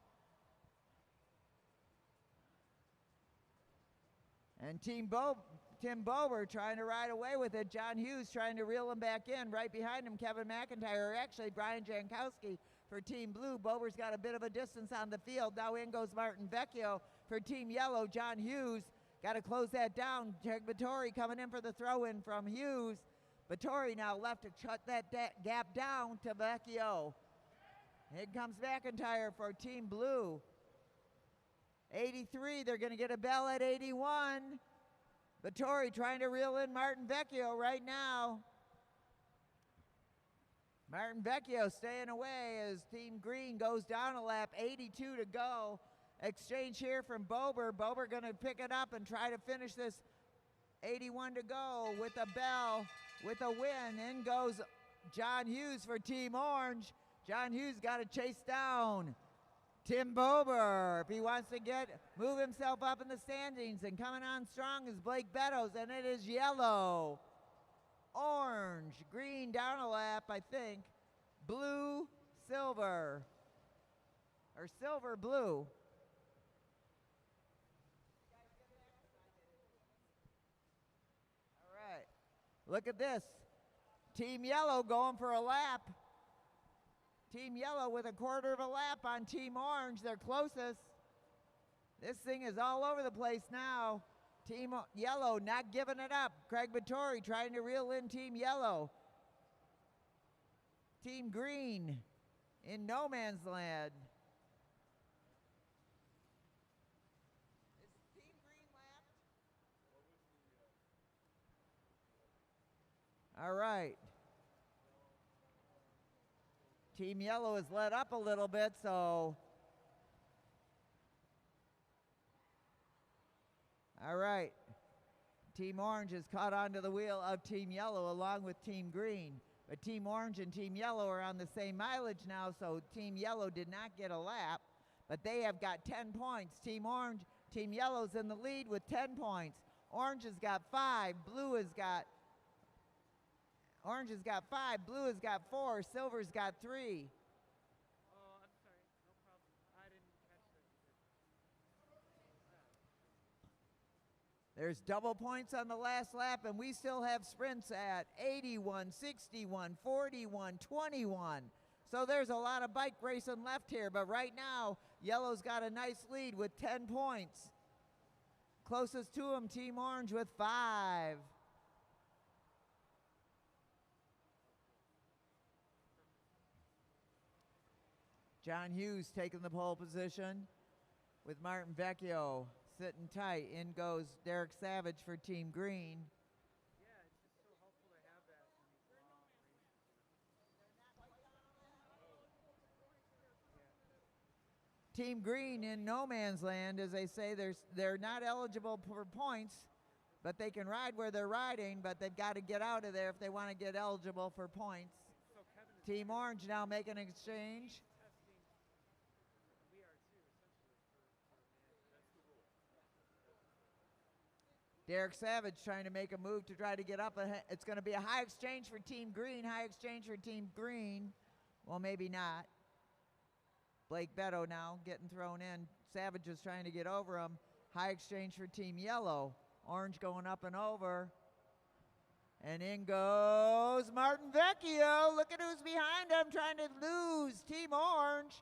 And Tim Bober trying to ride away with it. John Hughes trying to reel him back in. Right behind him, Kevin McIntyre. Actually, Brian Jankowski for Team Blue. Bober's got a bit of a distance on the field. Now in goes Martin Vecchio for Team Yellow. John Hughes got to close that down. Vittori coming in for the throw-in from Hughes. Vittori now left to shut that gap down to Vecchio. Here comes McIntyre for Team Blue. 83, they're going to get a bell at 81. Vittori trying to reel in Martin Vecchio right now. Martin Vecchio staying away as Team Green goes down a lap. 82 to go. Exchange here from Bober. Bober going to pick it up and try to finish this. 81 to go with a bell, with a win. In goes John Hughes for Team Orange. John Hughes got to chase down Tim Bober if he wants to move himself up in the standings. And coming on strong is Blake Beddoes, and it is yellow, orange, green down a lap, I think, blue, silver, or silver, blue. All right, look at this. Team Yellow going for a lap. Team Yellow with a quarter of a lap on Team Orange, their closest. This thing is all over the place now. Team Yellow not giving it up. Craig Vittori trying to reel in Team Yellow. Team Green in no man's land. Is Team Green lapped? All right. Team Yellow is let up a little bit, so. All right. Team Orange has caught onto the wheel of Team Yellow along with Team Green. But Team Orange and Team Yellow are on the same mileage now, so Team Yellow did not get a lap, but they have got 10 points. Team Yellow's in the lead with 10 points. Orange has got 5, Orange has got 5, blue has got 4, silver's got 3. Oh, I'm sorry. No problem. I didn't catch that. There's double points on the last lap, and we still have sprints at 81, 61, 41, 21. So there's a lot of bike racing left here, but right now, Yellow's got a nice lead with 10 points. Closest to him, Team Orange with 5. John Hughes taking the pole position with Martin Vecchio sitting tight. In goes Derek Savage for Team Green. Yeah, it's just so helpful to have that in these long races. Team Green in no man's land, as they say. They're not eligible for points, but they can ride where they're riding, but they've got to get out of there if they want to get eligible for points. So Team Orange now making an exchange. Derek Savage trying to make a move to try to get up ahead. It's going to be a high exchange for Team Green. High exchange for Team Green. Well, maybe not. Blake Beddoes now getting thrown in. Savage is trying to get over him. High exchange for Team Yellow. Orange going up and over. And in goes Martin Vecchio. Look at who's behind him trying to lose. Team Orange.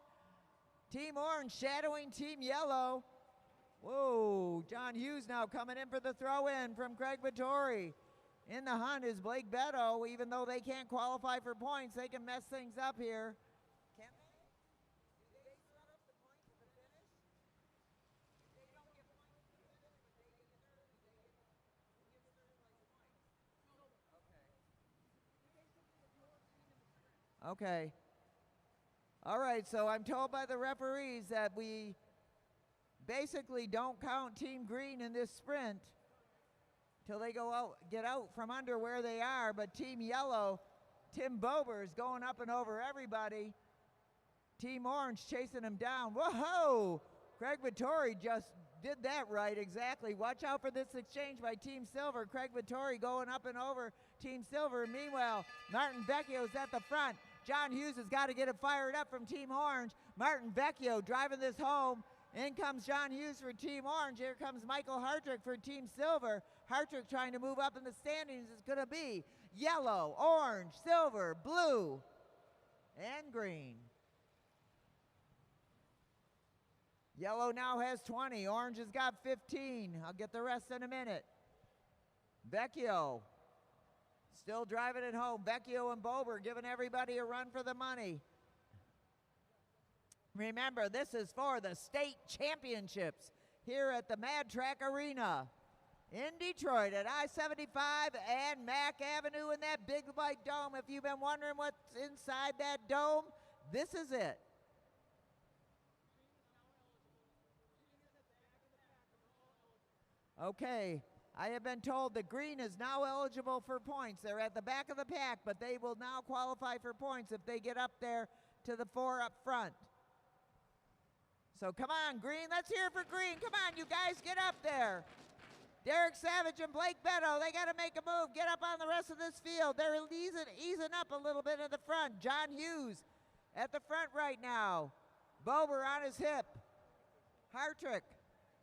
Team Orange shadowing Team Yellow. Whoa, John Hughes now coming in for the throw-in from Craig Vittori. In the hunt is Blake Beddoes. Even though they can't qualify for points, they can mess things up here. Can they? Do they set up the points at the finish? They don't get points at the finish, but they get third place points. Okay. Okay. All right, so I'm told by the referees that we basically don't count Team Green in this sprint till they get out from under where they are, but Team Yellow, Tim Bober is going up and over everybody. Team Orange chasing him down. Whoa! Craig Vittori just did that right, exactly. Watch out for this exchange by Team Silver. Craig Vittori going up and over Team Silver. Meanwhile, Martin Vecchio's at the front. John Hughes has got to get it fired up from Team Orange. Martin Vecchio driving this home. In comes John Hughes for Team Orange. Here comes Michael Hartrick for Team Silver. Hartrick trying to move up in the standings. It's going to be yellow, orange, silver, blue, and green. Yellow now has 20. Orange has got 15. I'll get the rest in a minute. Vecchio still driving it home. Vecchio and Bober giving everybody a run for the money. Remember, this is for the state championships here at the Mad Track Arena in Detroit at I-75 and Mack Avenue in that big white dome. If you've been wondering what's inside that dome, this is it. Okay, I have been told that Green is now eligible for points. They're at the back of the pack, but they will now qualify for points if they get up there to the 4 up front. So come on, Green. Let's hear for Green. Come on, you guys, get up there. Derek Savage and Blake Beto, they got to make a move. Get up on the rest of this field. They're easing up a little bit at the front. John Hughes at the front right now. Bober on his hip. Hartrick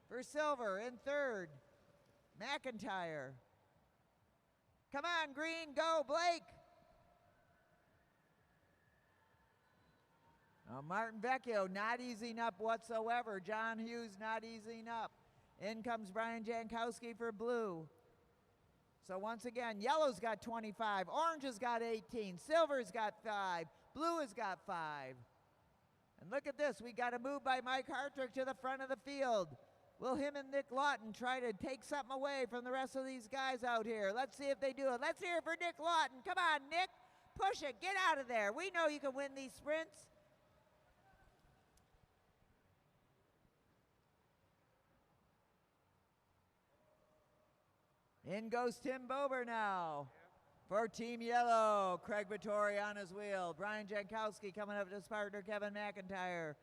for Silver in third. McIntyre. Come on, Green, go, Blake. Martin Vecchio not easing up whatsoever. John Hughes not easing up. In comes Brian Jankowski for blue. So once again, yellow's got 25, orange has got 18, silver's got 5, blue has got 5. And look at this, we got a move by Mike Hartrick to the front of the field. Will him and Nick Lawton try to take something away from the rest of these guys out here? Let's see if they do it. Let's hear it for Nick Lawton. Come on, Nick. Push it. Get out of there. We know you can win these sprints. In goes Tim Bober now for Team Yellow. Craig Vittori on his wheel. Brian Jankowski coming up to his partner, Kevin McIntyre.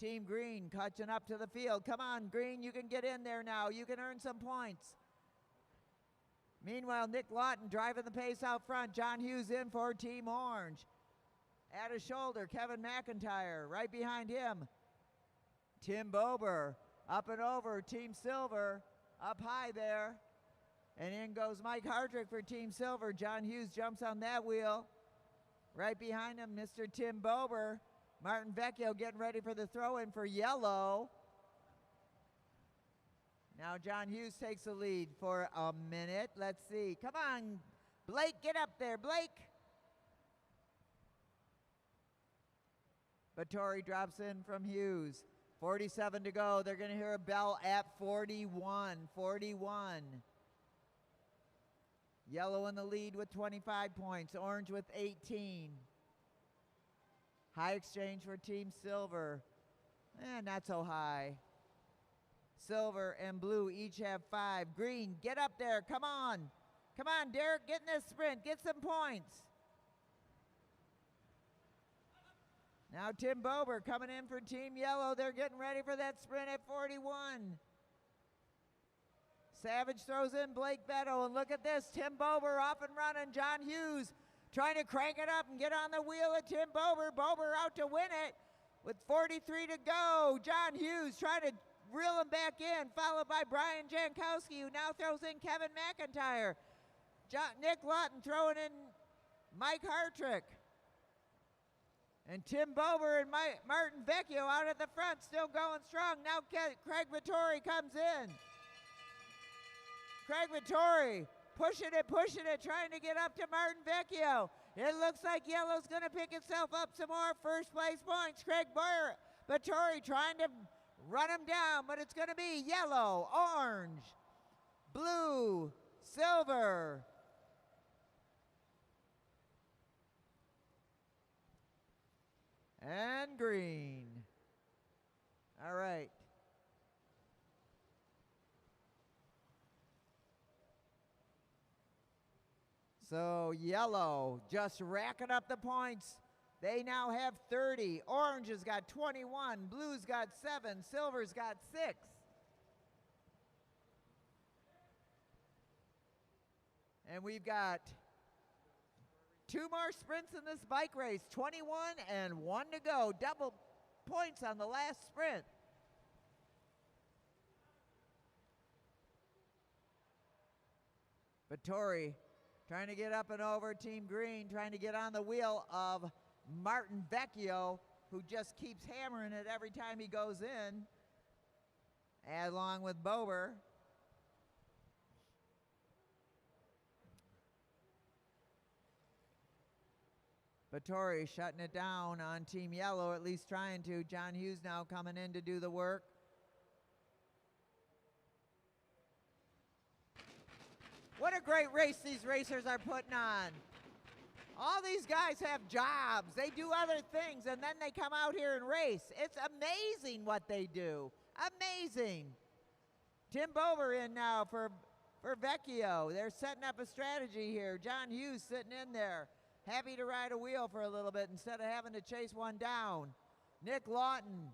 Team Green catching up to the field. Come on, Green, you can get in there now. You can earn some points. Meanwhile, Nick Lawton driving the pace out front. John Hughes in for Team Orange. At his shoulder, Kevin McIntyre. Right behind him, Tim Bober. Up and over, Team Silver. Up high there. And in goes Mike Hartrick for Team Silver. John Hughes jumps on that wheel. Right behind him, Mr. Tim Bober. Martin Vecchio getting ready for the throw-in for yellow. Now John Hughes takes the lead for a minute. Let's see. Come on, Blake, get up there, Blake. Vittori drops in from Hughes. 47 to go. They're going to hear a bell at 41. 41. Yellow in the lead with 25 points. Orange with 18. High exchange for Team Silver. Not so high. Silver and blue each have 5. Green, get up there. Come on. Come on, Derek, get in this sprint. Get some points. Now Tim Bober coming in for Team Yellow. They're getting ready for that sprint at 41. Savage throws in Blake Beto, and look at this. Tim Bober off and running. John Hughes trying to crank it up and get on the wheel of Tim Bober. Bober out to win it with 43 to go. John Hughes trying to reel him back in, followed by Brian Jankowski, who now throws in Kevin McIntyre. Nick Lawton throwing in Mike Hartrick. And Tim Bober and Martin Vecchio out at the front, still going strong. Now Craig Vittori comes in. Craig Vittori pushing it, trying to get up to Martin Vecchio. It looks like yellow's going to pick itself up some more first place points. Craig Vittori trying to run him down, but it's going to be yellow, orange, blue, silver. and green. All right. So yellow just racking up the points. They now have 30. Orange has got 21. Blue's got 7. Silver's got 6. And we've got 2 more sprints in this bike race. 21 and 1 to go. Double points on the last sprint. Vittori trying to get up and over. Team Green trying to get on the wheel of Martin Vecchio, who just keeps hammering it every time he goes in, along with Bober. Vittori shutting it down on Team Yellow, at least trying to. John Hughes now coming in to do the work. What a great race these racers are putting on. All these guys have jobs. They do other things, and then they come out here and race. It's amazing what they do. Amazing. Tim Bober in now for Vecchio. They're setting up a strategy here. John Hughes sitting in there, happy to ride a wheel for a little bit instead of having to chase one down. Nick Lawton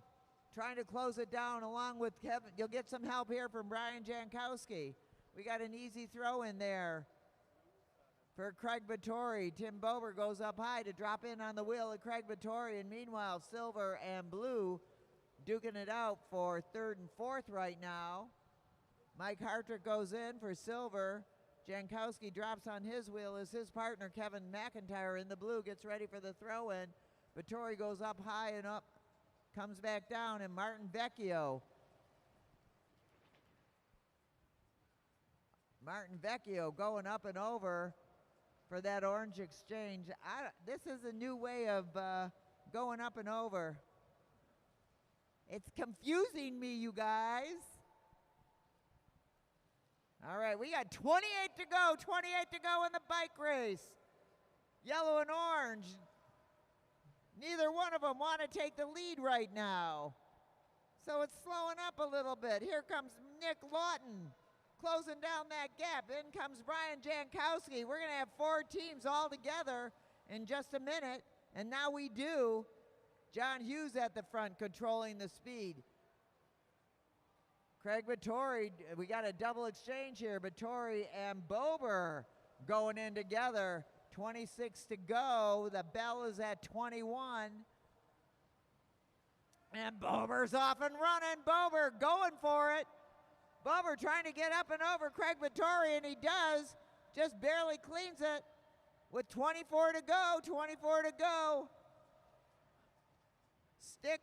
trying to close it down along with Kevin. You'll get some help here from Brian Jankowski. We got an easy throw in there for Craig Vittori. Tim Bober goes up high to drop in on the wheel of Craig Vittori, and meanwhile Silver and Blue duking it out for 3rd and 4th right now. Mike Hartrick goes in for Silver. Jankowski drops on his wheel as his partner Kevin McIntyre in the blue gets ready for the throw-in. Vittori goes up high and up, comes back down, and Martin Vecchio going up and over for that orange exchange. This is a new way of going up and over. It's confusing me, you guys. All right, we got 28 to go. 28 to go in the bike race. Yellow and orange. Neither one of them want to take the lead right now. So it's slowing up a little bit. Here comes Nick Lawton closing down that gap. In comes Brian Jankowski. We're going to have 4 teams all together in just a minute. And now we do. John Hughes at the front controlling the speed. Craig Vittori, we got a double exchange here. Vittori and Bober going in together. 26 to go. The bell is at 21. And Bober's off and running. Bober going for it. Bober trying to get up and over Craig Vittori, and he does. Just barely cleans it with 24 to go. 24 to go. Stick.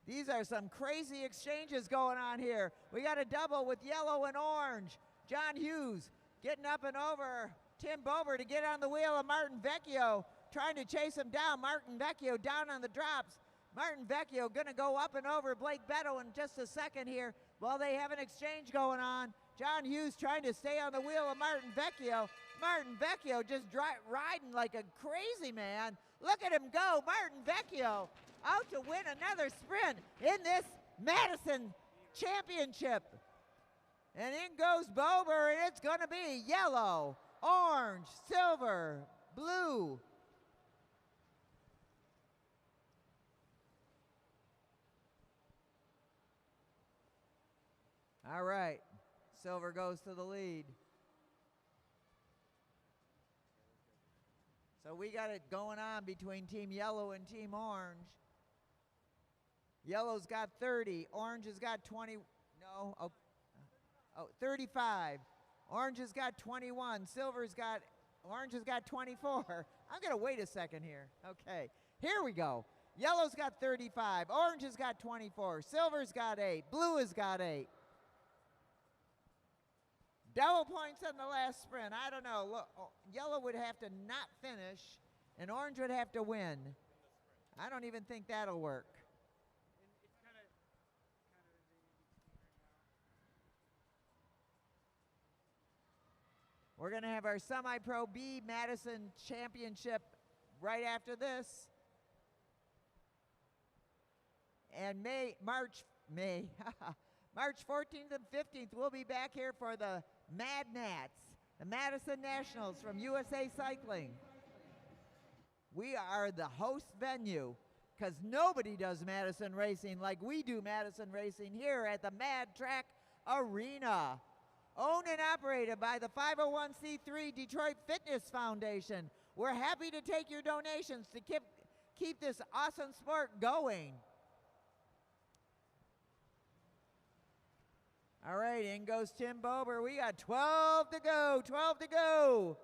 These are some crazy exchanges going on here. We got a double with yellow and orange. John Hughes getting up and over Tim Bober to get on the wheel of Martin Vecchio, trying to chase him down. Martin Vecchio down on the drops. Martin Vecchio going to go up and over Blake Beto in just a second here while they have an exchange going on. John Hughes trying to stay on the wheel of Martin Vecchio. Martin Vecchio just riding like a crazy man. Look at him go. Martin Vecchio out to win another sprint in this Madison Championship. And in goes Bober, and it's going to be yellow, orange, silver, blue. All right, silver goes to the lead. So we got it going on between Team Yellow and Team Orange. Yellow's got 30, Orange has got 20, no, 35. Orange has got 21, Orange has got 24. I'm gonna wait a second here. Okay, here we go. Yellow's got 35, Orange has got 24, Silver's got 8, Blue has got 8. Double points on the last sprint. I don't know. Look, Yellow would have to not finish, and Orange would have to win. I don't even think that'll work. We're going to have our Semi-Pro B Madison Championship right after this. And March 14th and 15th, we'll be back here for the Mad Nats, the Madison Nationals from USA Cycling. We are the host venue because nobody does Madison racing like we do Madison racing here at the Mad Track Arena. Owned and operated by the 501c3 Detroit Fitness Foundation. We're happy to take your donations to keep this awesome sport going. All right, in goes Tim Bober. We got 12 to go, 12 to go.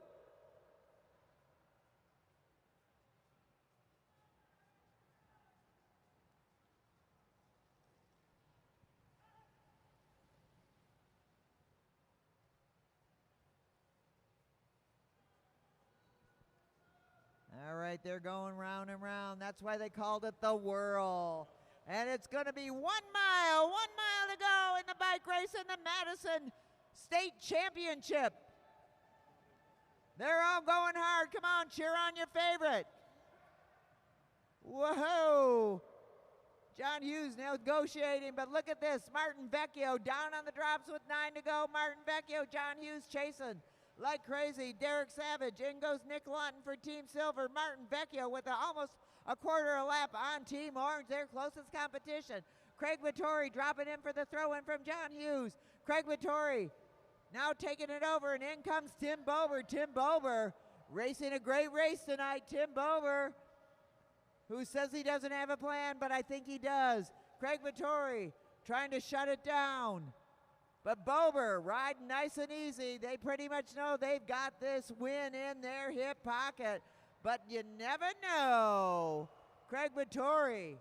All right, they're going round and round. That's why they called it the whirl. And it's going to be 1 mile to go in the bike race in the Madison State Championship. They're all going hard. Come on, cheer on your favorite. Whoa. John Hughes negotiating, but look at this. Martin Vecchio down on the drops with 9 to go. Martin Vecchio, John Hughes chasing like crazy. Derek Savage. In goes Nick Lawton for Team Silver. Martin Vecchio with almost a quarter a lap on Team Orange, their closest competition. Craig Vittori dropping in for the throw-in from John Hughes. Craig Vittori now taking it over, and in comes Tim Bober. Tim Bober racing a great race tonight. Tim Bober, who says he doesn't have a plan, but I think he does. Craig Vittori trying to shut it down. But Bober riding nice and easy. They pretty much know they've got this win in their hip pocket. But you never know. Craig Vittori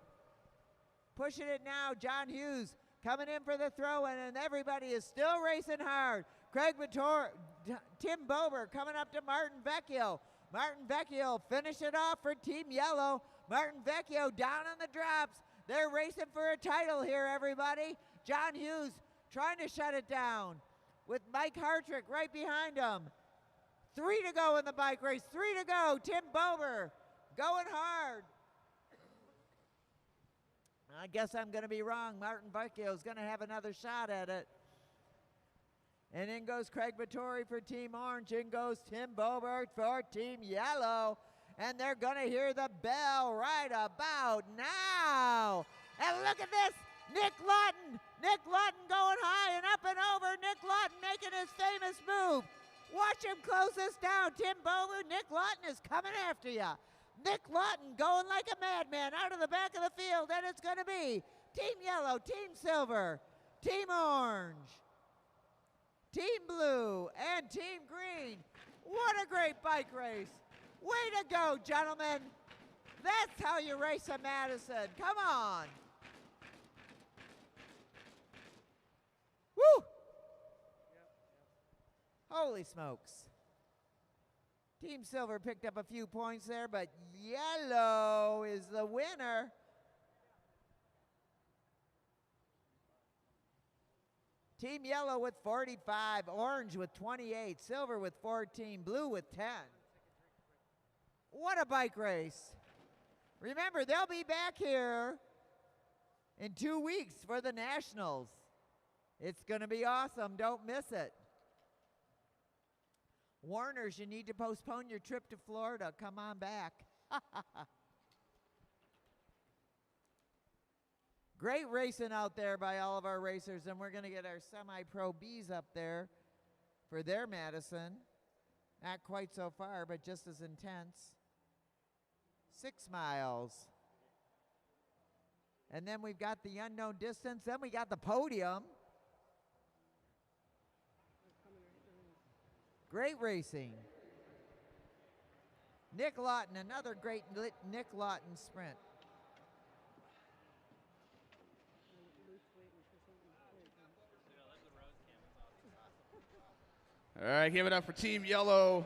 pushing it now. John Hughes coming in for the throw-in, and everybody is still racing hard. Craig Vittori, Tim Bober coming up to Martin Vecchio. Martin Vecchio finish it off for Team Yellow. Martin Vecchio down on the drops. They're racing for a title here, everybody. John Hughes trying to shut it down with Mike Hartrick right behind him. 3 to go in the bike race. 3 to go. Tim Bober going hard. I guess I'm going to be wrong. Martin Vecchio is going to have another shot at it. And in goes Craig Vittori for Team Orange. In goes Tim Bober for Team Yellow. And they're going to hear the bell right about now. And look at this. Nick Lawton. Nick Lawton going high and up and over. Nick Lawton making his famous move. Watch him close this down. Tim Bober, Nick Lawton is coming after you. Nick Lawton going like a madman out of the back of the field, and it's going to be Team Yellow, Team Silver, Team Orange, Team Blue, and Team Green. What a great bike race. Way to go, gentlemen. That's how you race a Madison. Come on. Woo! Holy smokes. Team Silver picked up a few points there, but Yellow is the winner. Team Yellow with 45, Orange with 28, Silver with 14, Blue with 10. What a bike race. Remember, they'll be back here in 2 weeks for the Nationals. It's going to be awesome. Don't miss it. Warners, you need to postpone your trip to Florida. Come on back. Great racing out there by all of our racers, and we're going to get our Semi-Pro Bs up there for their Madison. Not quite so far, but just as intense. 6 miles. And then we've got the unknown distance. Then we got the podium. Great racing. Nick Lawton, another great Nick Lawton sprint. All right, give it up for Team Yellow.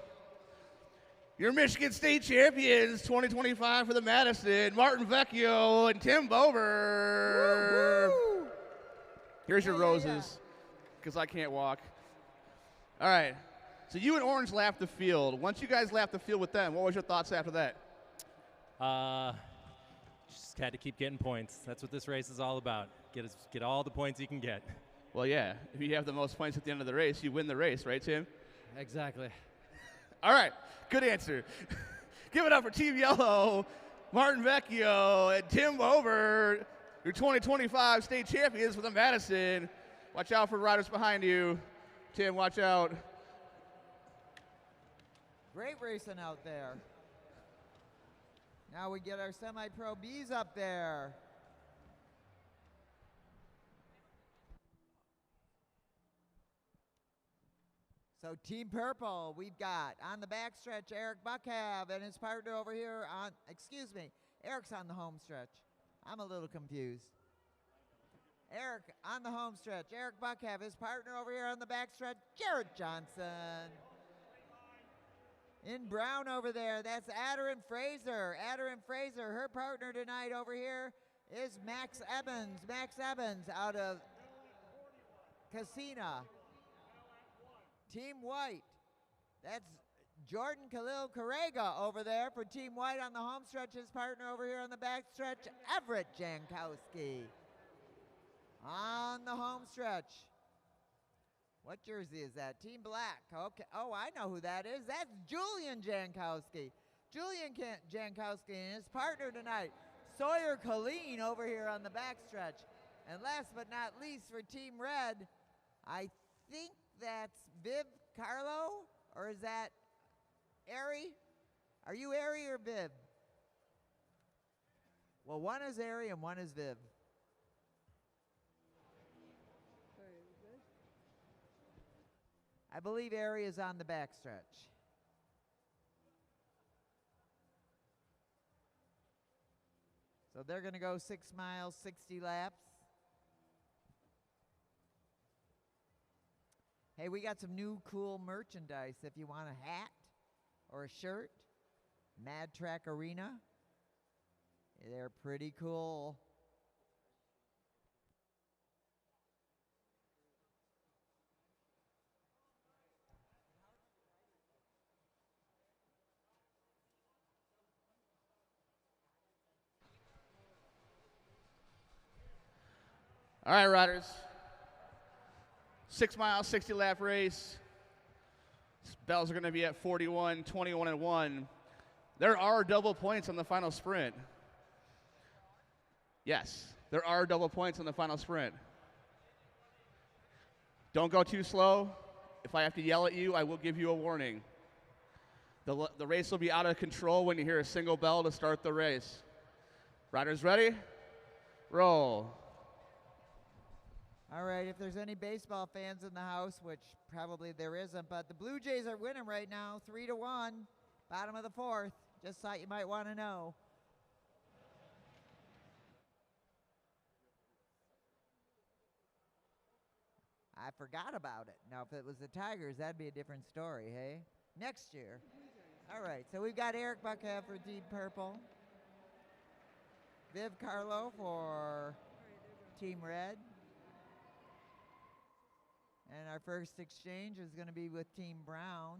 Your Michigan State champions 2025 for the Madison, Martin Vecchio and Tim Bober. Woo-hoo! Here's your roses, because I can't walk. All right. So you and Orange lapped the field. Once you guys lapped the field with them, what was your thoughts after that? Just had to keep getting points. That's what this race is all about. Get all the points you can get. Well, yeah. If you have the most points at the end of the race, you win the race, right, Tim? Exactly. All right. Good answer. Give it up for Team Yellow, Martin Vecchio, and Tim Bober, your 2025 state champions for the Madison. Watch out for riders behind you. Tim, watch out. Great racing out there. Now we get our semi-pro Bs up there. So Team Purple, we've got on the backstretch Eric Buckhav and his partner over here on, excuse me, Eric's on the home stretch. I'm a little confused. Eric on the home stretch. Eric Buckhav, his partner over here on the backstretch, Jared Johnson. In brown over there, that's Adderin Fraser. Adderin Fraser, her partner tonight over here is Max Evans. Max Evans out of Casina. Team White, that's Jordan Khalil Correga over there for Team White on the home stretch. His partner over here on the back stretch, Everett Jankowski. On the home stretch. What jersey is that? Team Black. Okay. Oh, I know who that is. That's Julian Jankowski. Julian Jankowski and his partner tonight, Sawyer Colleen over here on the back stretch. And last but not least for Team Red, I think that's Viv Carlo, or is that Ari? Are you Ari or Viv? Well, one is Ari and one is Viv. I believe Ari is on the backstretch. So they're going to go 6 miles, 60 laps. Hey, we got some new cool merchandise. If you want a hat or a shirt, Mad Track Arena. They're pretty cool. All right, riders. 6 mile, 60 lap race. Bells are going to be at 41, 21, and 1. There are double points on the final sprint. Yes, there are double points on the final sprint. Don't go too slow. If I have to yell at you, I will give you a warning. The race will be out of control when you hear a single bell to start the race. Riders ready? Roll. All right, if there's any baseball fans in the house, which probably there isn't, but the Blue Jays are winning right now, 3-1, bottom of the fourth. Just thought you might want to know. I forgot about it. Now, if it was the Tigers, that'd be a different story, hey? Next year. All right, so we've got Eric Buckhav for Team Purple. Viv Carlo for Team Red. And our first exchange is going to be with Team Brown.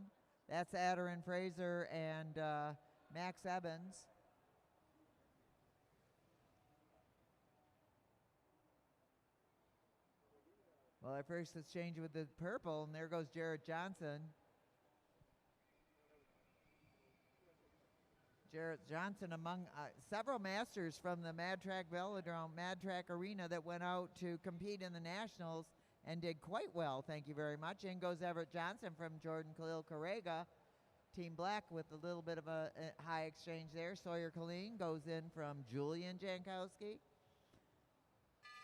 That's Adderin Fraser and Max Evans. Well, our first exchange with the purple, and there goes Jared Johnson. Jared Johnson among several masters from the Mad Track Velodrome, Mad Track Arena that went out to compete in the Nationals and did quite well, thank you very much. In goes Everett Johnson from Jordan Khalil Correga. Team Black with a little bit of a high exchange there. Sawyer Colleen goes in from Julian Jankowski.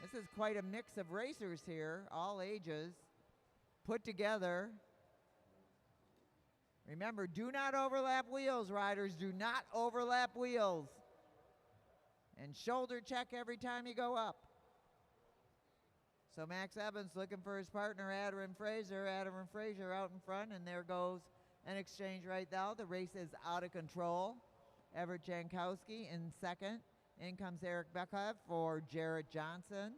This is quite a mix of racers here, all ages, put together. Remember, do not overlap wheels, riders. Do not overlap wheels. And shoulder check every time you go up. So Max Evans looking for his partner, Adderin Fraser. Adderin Fraser out in front, and there goes an exchange right now. The race is out of control. Everett Jankowski in second. In comes Eric Buckhav for Jared Johnson.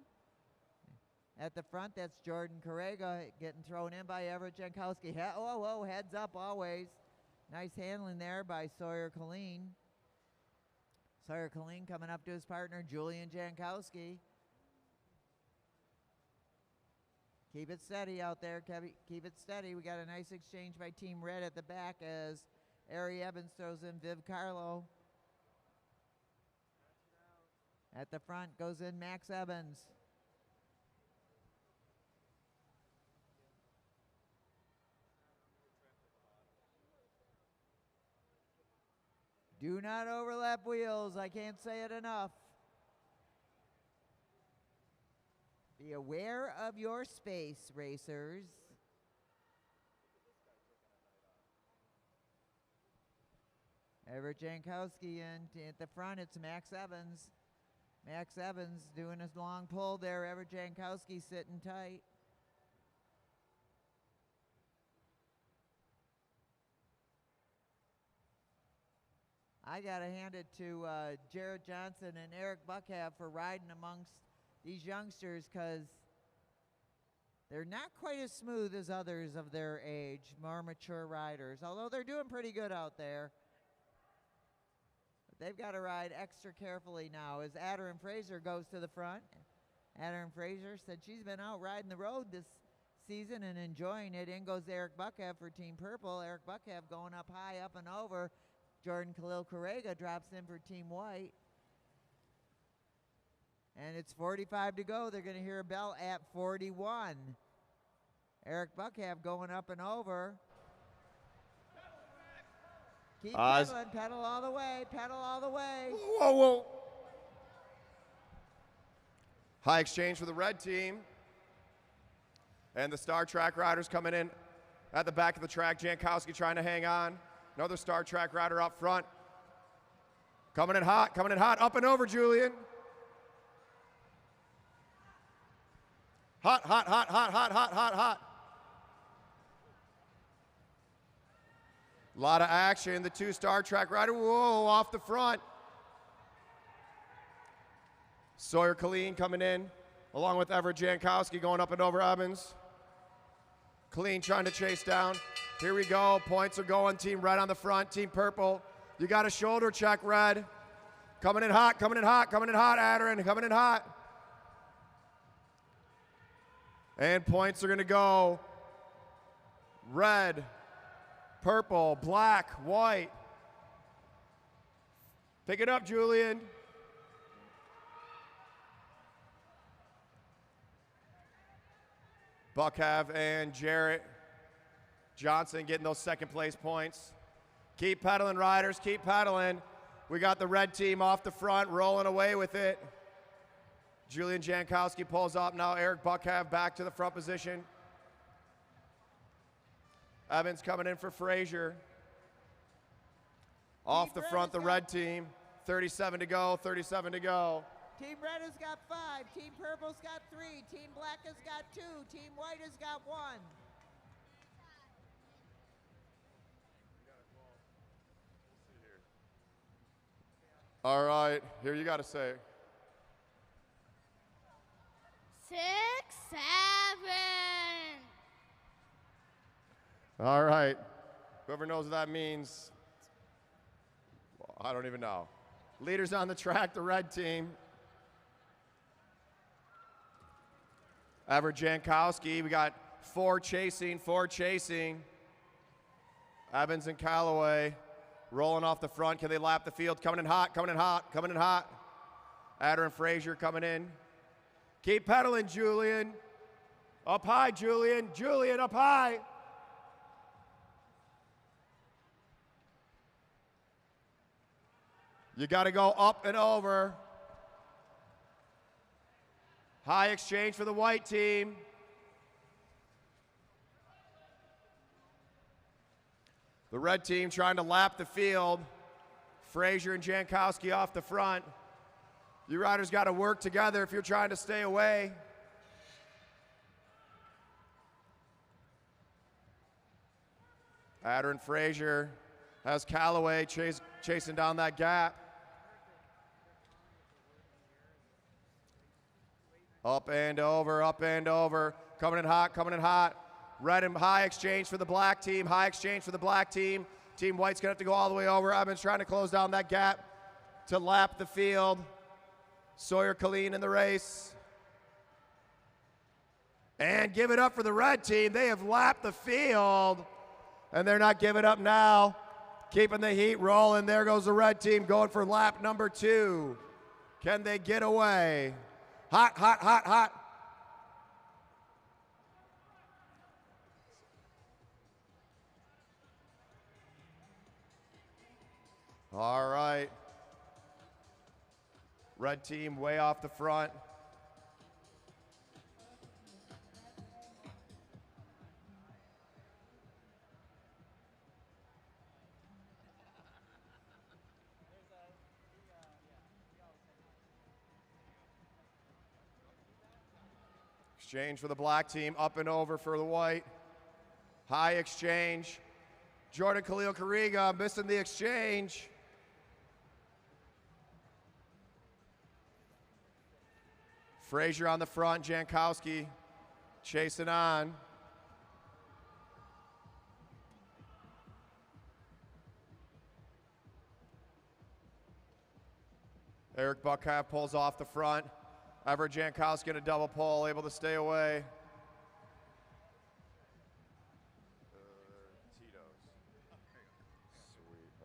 At the front, that's Jordan Correga getting thrown in by Everett Jankowski. Whoa, heads up always. Nice handling there by Sawyer Colleen. Sawyer Colleen coming up to his partner, Julian Jankowski. Keep it steady out there. Keep it steady. We got a nice exchange by Team Red at the back as Ari Evans throws in Viv Carlo. At the front goes in Max Evans. Do not overlap wheels. I can't say it enough. Be aware of your space, racers. Everett Jankowski in at the front. It's Max Evans. Max Evans doing his long pull there. Everett Jankowski sitting tight. I got to hand it to Jared Johnson and Eric Buckhav for riding amongst these youngsters because they're not quite as smooth as others of their age, more mature riders, although they're doing pretty good out there. But they've got to ride extra carefully now as Adrian Fraser goes to the front. Adrian Fraser said she's been out riding the road this season and enjoying it. In goes Eric Buckhav for Team Purple. Eric Buckhav going up high, up and over. Jordan Khalil Correga drops in for Team White. And it's 45 to go. They're going to hear a bell at 41. Eric Buckhav going up and over. Keep pedaling, pedal all the way, pedal all the way. Whoa. High exchange for the red team. And the Star Track riders coming in at the back of the track. Jankowski trying to hang on. Another Star Track rider up front. Coming in hot, up and over, Julian. Hot. A lot of action. The two Star Track rider, whoa, off the front. Sawyer Colleen coming in, along with Everett Jankowski going up and over Evans. Colleen trying to chase down. Here we go, points are going. Team Red on the front, Team Purple. You got a shoulder check, Red. Coming in hot, Adrian, coming in hot. And points are gonna go red, purple, black, white. Pick it up, Julian. Buckhav and Jarrett Johnson getting those second place points. Keep pedaling, riders, keep pedaling. We got the red team off the front, rolling away with it. Julian Jankowski pulls up now. Eric Buckhav back to the front position. Evans coming in for Frazier. Off the front, the red team. 37 to go. Team Red has got 5. Team Purple's got 3. Team Black has got 2. Team White has got 1. All right, here you got to say. 6, 7. All right. Whoever knows what that means, well, I don't even know. Leaders on the track, the red team. Everett Jankowski, we got 4 chasing. Evans and Callaway rolling off the front. Can they lap the field? Coming in hot. Adder and Frazier coming in. Keep pedaling, Julian. Up high, Julian. Julian, up high. You got to go up and over. High exchange for the white team. The red team trying to lap the field. Frazier and Jankowski off the front. You riders got to work together if you're trying to stay away. Adder and Frazier has Callaway chasing down that gap. Up and over, up and over. Coming in hot, coming in hot. Red and high exchange for the black team. High exchange for the black team. Team white's going to have to go all the way over. Evans trying to close down that gap to lap the field. Sawyer Colleen in the race. And give it up for the red team. They have lapped the field. And they're not giving up now. Keeping the heat rolling. There goes the red team going for lap number 2. Can they get away? Hot, hot, hot, hot. All right. Red team way off the front. Exchange for the black team, up and over for the white. High exchange. Jordan Khalil Kariga missing the exchange. Frazier on the front, Jankowski chasing on. Eric Buckhalf pulls off the front. Everett Jankowski in a double pull, able to stay away. Tito's. Sweet.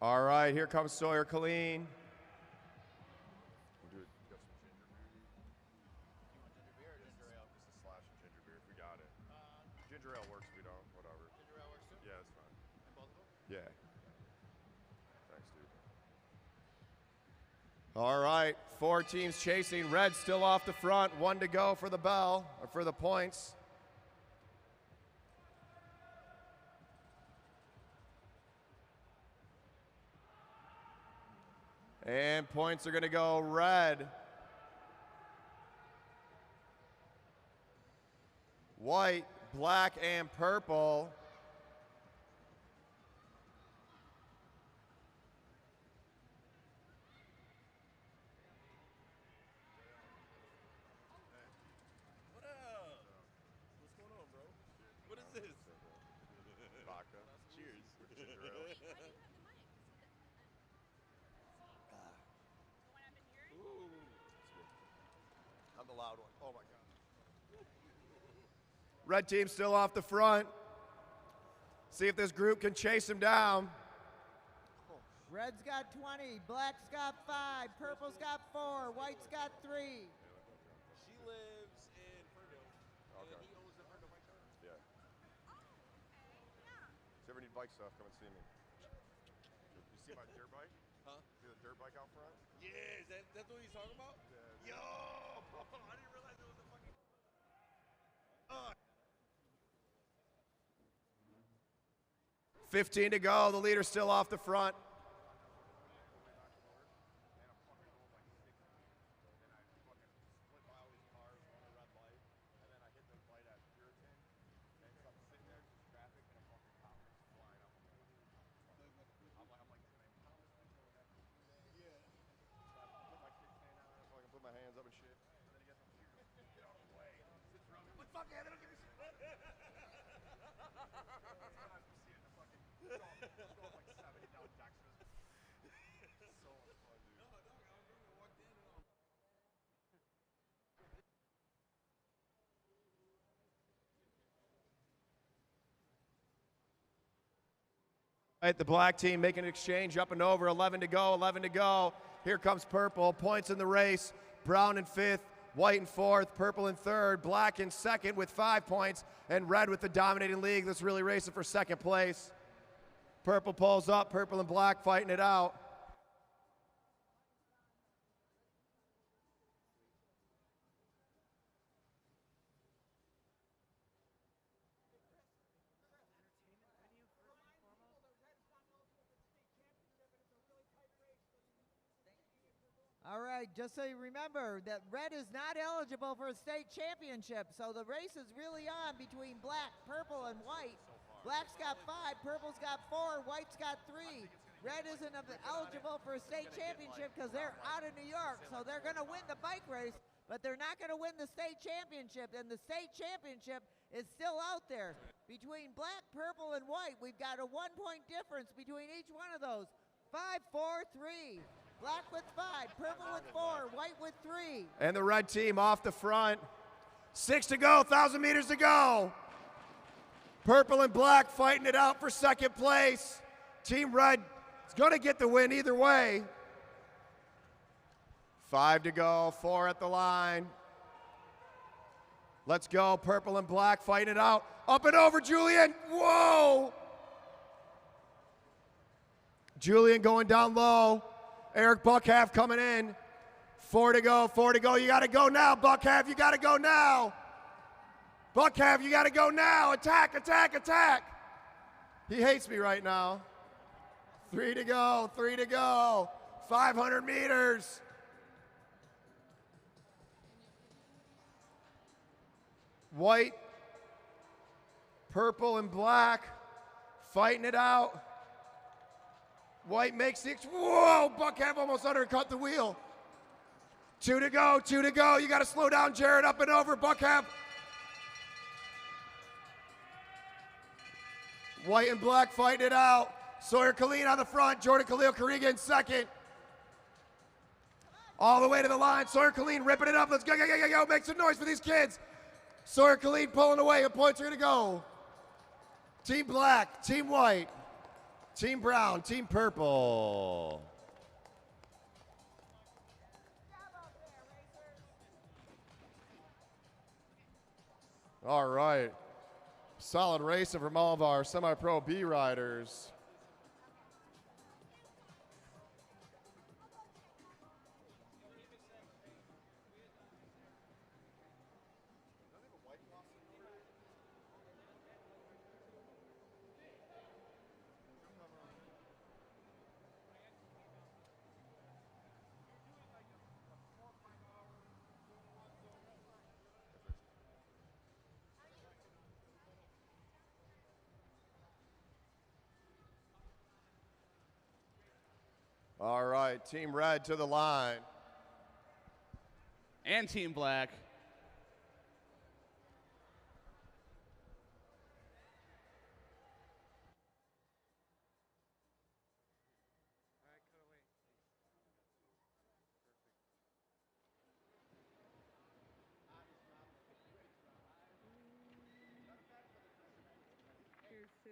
All right, here comes Sawyer Colleen. We'll do it. Got some ginger beer. Do you want ginger beer or ginger ale? Just a slash of ginger beer if we got it. Ginger ale works if we don't, whatever. Ginger ale works too? Yeah, it's fine. Both of them? Yeah. Thanks, dude. All right, 4 teams chasing. Red still off the front. 1 to go for the bell, or for the points. And points are going to go red. White, black, and purple. What is this? Vodka. Cheers. Ginger ale. I'm the loud one. Oh my God. Red team still off the front. See if this group can chase him down. Red's got 20, black's got 5, purple's got 4, white's got 3. She lives in Ferndale. Okay. And he owns the Ferndale Bike Shop. Yeah. If you ever need bike stuff, come and see me. You see my dirt bike? Huh? See the dirt bike out front? Yeah, that's what he's talking about? Yeah. Yo! I didn't realize it was a fucking... 15 to go. The leader's still off the front. My hands up and shit. And then he gets get out of the way. Sits around. Like, fuck yeah, they don't give me shit. So much fun, dude. No, dog, I remember I walked in and all. Right, the black team making an exchange up and over. 11 to go, 11 to go. Here comes purple. Points in the race. Brown in 5th, white in 4th, purple in 3rd, black in 2nd with 5 points, and red with the dominating league that's really racing for 2nd place. Purple pulls up, purple and black fighting it out. All right, just so you remember that red is not eligible for a state championship, so the race is really on between black, purple, and white. Black's got 5, purple's got 4, white's got 3. Red isn't eligible for a state championship because they're out of New York, so they're going to win the bike race, but they're not going to win the state championship, and the state championship is still out there. Between black, purple, and white, we've got a 1-point difference between each one of those. 5, 4, 3. Black with 5, purple with 4, white with 3. And the red team off the front. 6 to go, 1,000 meters to go. Purple and black fighting it out for second place. Team red is going to get the win either way. 5 to go, 4 at the line. Let's go, purple and black fighting it out. Up and over, Julian. Whoa! Julian going down low. Eric Buckhalf coming in. 4 to go, 4 to go. You got to go now, Buckhalf. You got to go now. Buckhalf, you got to go now. Attack, attack, attack. He hates me right now. 3 to go, 3 to go. 500 meters. White, purple, and black fighting it out. White makes 6. Whoa, Buckhalf almost undercut the wheel. 2 to go, 2 to go. You got to slow down, Jared. Up and over, Buckhalf. White and black fighting it out. Sawyer Colleen on the front. Jordan Khalil Kariga in second. All the way to the line. Sawyer Colleen ripping it up. Let's go, go, go, go, go. Make some noise for these kids. Sawyer Colleen pulling away. The points are going to go. Team black, team white, team brown, team purple. All right. Solid racing from all of our semi-pro B riders. All right, team red to the line. And team black. Here's 2.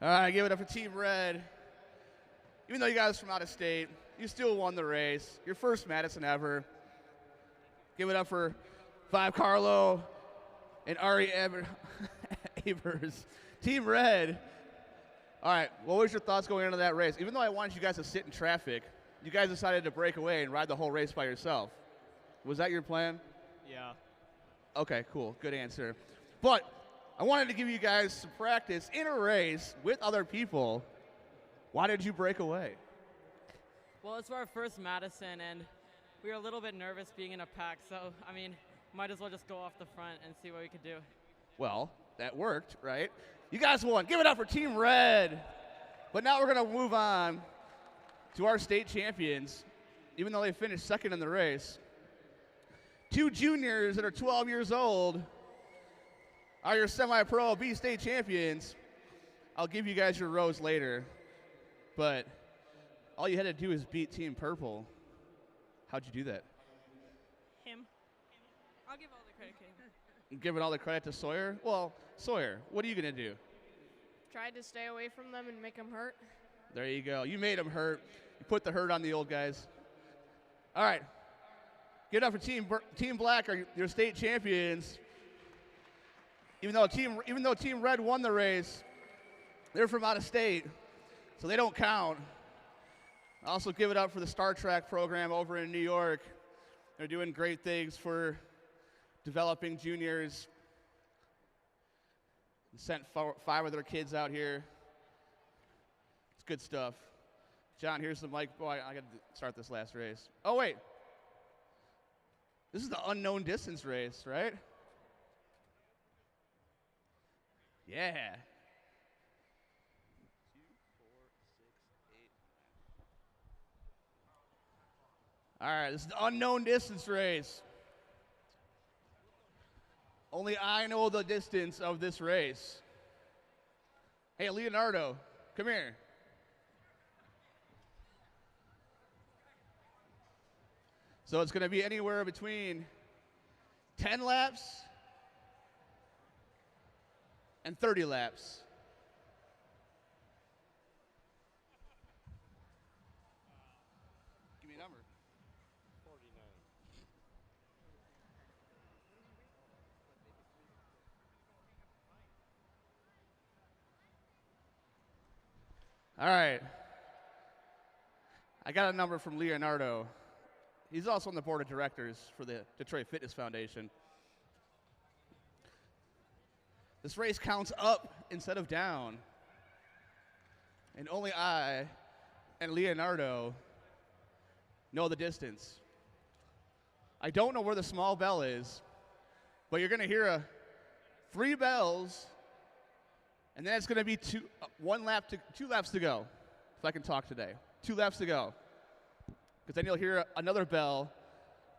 All right, give it up for Team Red. Even though you guys are from out of state, you still won the race. Your first Madison ever. Give it up for 5 Carlo and Ari Avers. Team Red. All right, what was your thoughts going into that race? Even though I wanted you guys to sit in traffic, you guys decided to break away and ride the whole race by yourself. Was that your plan? Yeah. Okay, cool. Good answer. But I wanted to give you guys some practice in a race with other people. Why did you break away? Well, it's our first Madison, and we were a little bit nervous being in a pack, so, I mean, might as well just go off the front and see what we could do. Well, that worked, right? You guys won. Give it up for Team Red. But now we're going to move on to our state champions, even though they finished second in the race. 2 juniors that are 12 years old are your semi-pro B state champions. I'll give you guys your rows later, but all you had to do is beat Team Purple. How'd you do that? Him. I'll give all the credit to him. Giving all the credit to Sawyer? Well, Sawyer, what are you going to do? Tried to stay away from them and make them hurt. There you go. You made them hurt. You put the hurt on the old guys. All right. Give it up for Team Black, are your state champions. Even though Team Red won the race, they're from out of state, so they don't count. Also give it up for the Star Track program over in New York. They're doing great things for developing juniors. Sent 5 of their kids out here good stuff. John, here's the mic. Boy, I got to start this last race. Oh, wait. This is the unknown distance race, right? Yeah. 2, 4, 6, 8. All right, this is the unknown distance race. Only I know the distance of this race. Hey, Leonardo, come here. So it's going to be anywhere between 10 laps and 30 laps. Give me a number. 49. All right. I got a number from Leonardo. He's also on the board of directors for the Detroit Fitness Foundation. This race counts up instead of down. And only I and Leonardo know the distance. I don't know where the small bell is, but you're going to hear 3 bells, and then it's going to be 2 laps to go, if I can talk today. 2 laps to go. Because then you'll hear another bell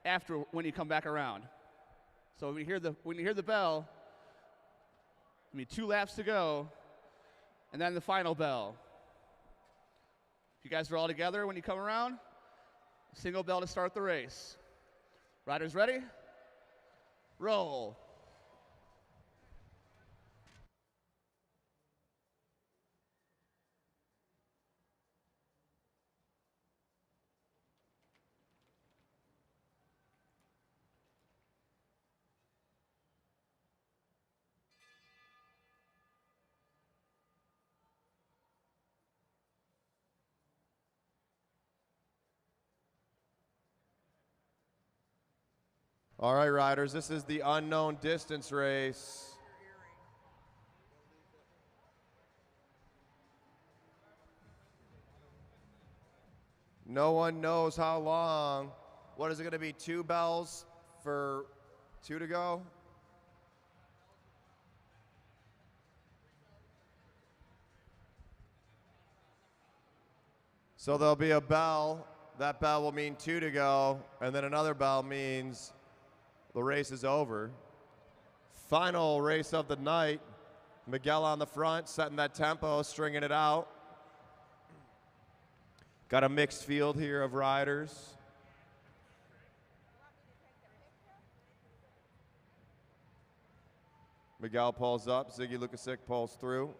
after when you come back around. So when you hear the bell, I mean 2 laps to go, and then the final bell. If you guys are all together when you come around, single bell to start the race. Riders ready? Roll. All right, riders, this is the unknown distance race. No one knows how long. What is it going to be, 2 bells for 2 to go? So there'll be a bell. That bell will mean 2 to go, and then another bell means the race is over. Final race of the night. Miguel on the front, setting that tempo, stringing it out. Got a mixed field here of riders. Miguel pulls up, Ziggy Lukasic pulls through.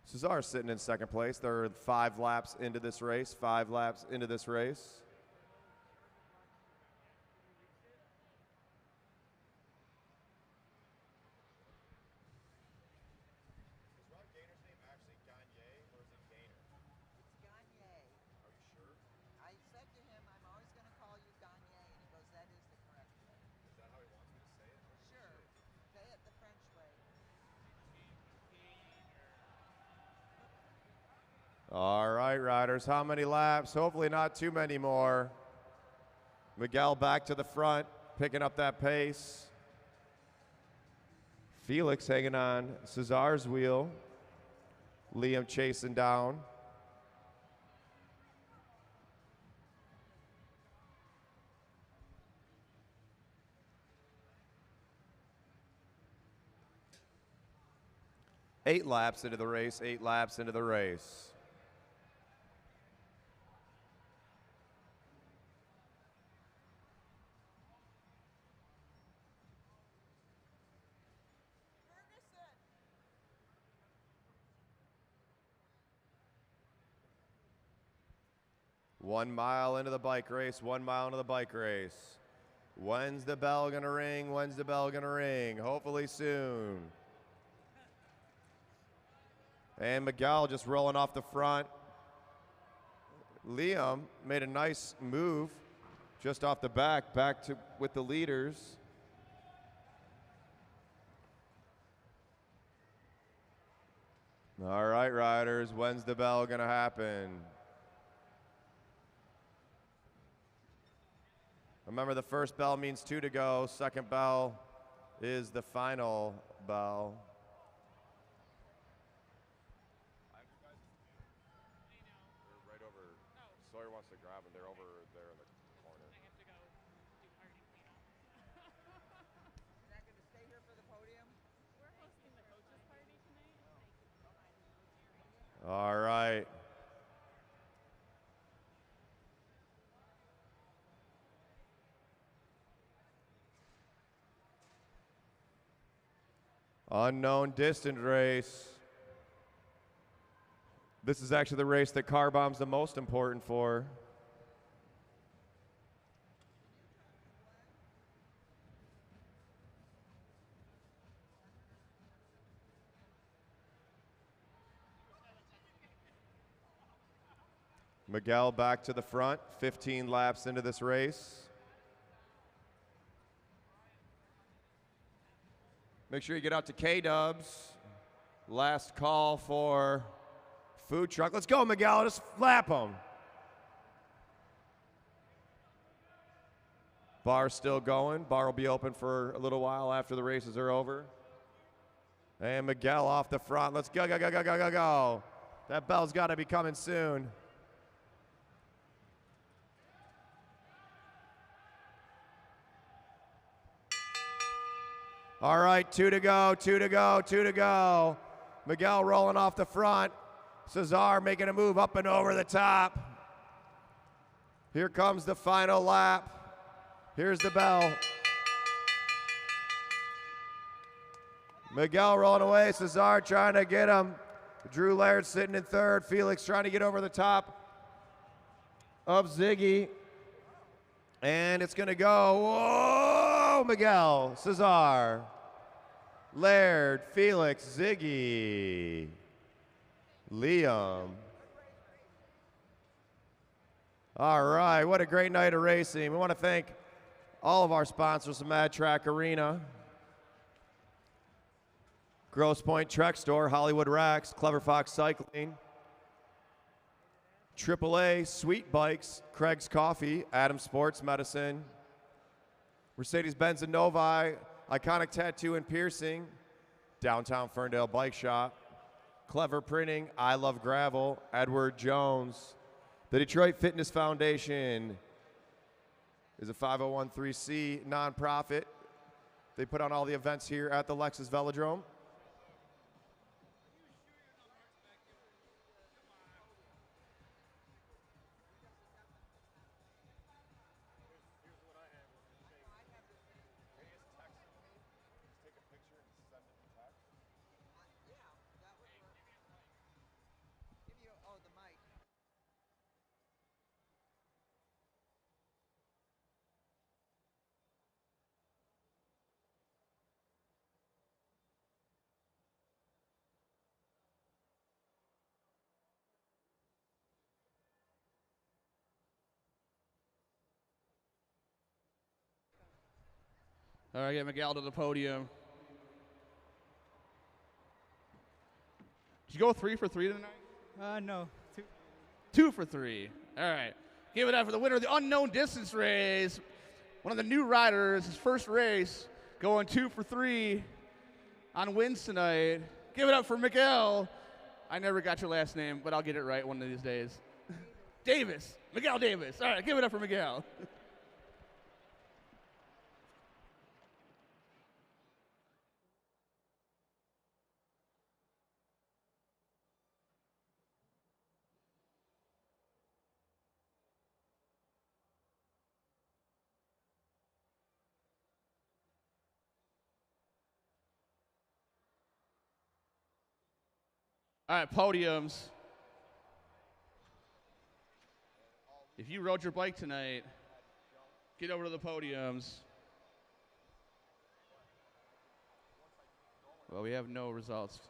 Cesar sitting in second place. They're 5 laps into this race, 5 laps into this race. Is Rob Gainer's name actually Gagne, or is it Gainer? It's Gagne. Are you sure? I said to him, I'm always going to call you Gagne, and he goes, that is the correct way. Is that how he wants me to say it? Sure. Say it the French way. All right, riders, how many laps? Hopefully not too many more. Miguel back to the front, picking up that pace. Felix hanging on Cesar's wheel. Liam chasing down. Eight laps into the race, 8 laps into the race. One mile into the bike race, 1 mile into the bike race. When's the bell gonna ring? When's the bell gonna ring? Hopefully soon. And Miguel just rolling off the front. Liam made a nice move just off the back to with the leaders. All right, riders, when's the bell gonna happen? Remember, the first bell means 2 to go. Second bell is the final bell. They're right over. Sawyer wants to grab them. They're over there in the corner. I have to go do party cleanup. You're not going to stay here for the podium? We're hosting the coaches party tonight. All right. Unknown distance race. This is actually the race that Car Bomb's the most important for. Miguel back to the front, 15 laps into this race. Make sure you get out to K-Dubs. Last call for food truck. Let's go, Miguel. Just lap them. Bar's still going. Bar will be open for a little while after the races are over. And Miguel off the front. Let's go, go, go, go, go, go, go. That bell's got to be coming soon. All right, 2 to go, 2 to go, 2 to go. Miguel rolling off the front. Cesar making a move up and over the top. Here comes the final lap. Here's the bell. Miguel rolling away. Cesar trying to get him. Drew Laird sitting in third. Felix trying to get over the top of Ziggy. And it's going to go. Whoa, Miguel, Cesar, Laird, Felix, Ziggy, Liam. All right, what a great night of racing. We want to thank all of our sponsors, the Mad Track Arena, Grosse Pointe Trek Store, Hollywood Racks, Clever Fox Cycling, AAA, Sweet Bikes, Craig's Coffee, Adam Sports Medicine, Mercedes-Benz and Novi, Iconic Tattoo and Piercing, Downtown Ferndale Bike Shop, Clever Printing, I Love Gravel, Edward Jones. The Detroit Fitness Foundation is a 501(c) nonprofit. They put on all the events here at the Lexus Velodrome. All right, get Miguel to the podium. Did you go 3 for 3 tonight? No. 2. 2 for 3. All right. Give it up for the winner of the unknown distance race. One of the new riders, his first race, going 2 for 3 on wins tonight. Give it up for Miguel. I never got your last name, but I'll get it right one of these days. Davis. Miguel Davis. All right, give it up for Miguel. All right, podiums. If you rode your bike tonight, get over to the podiums. Well, we have no results.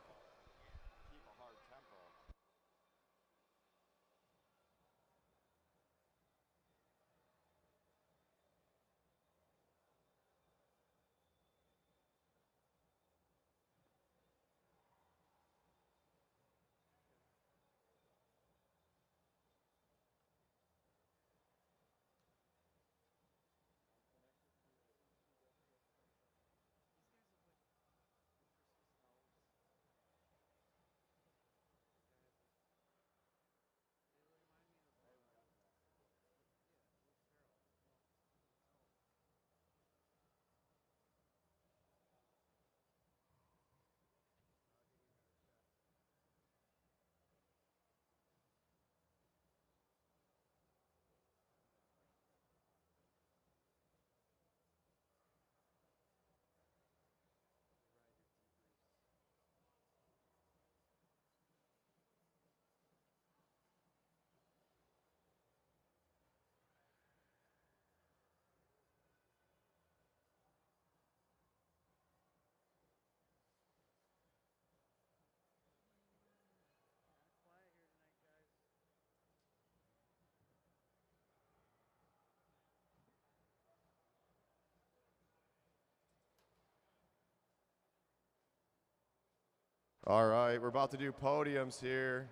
All right, we're about to do podiums here.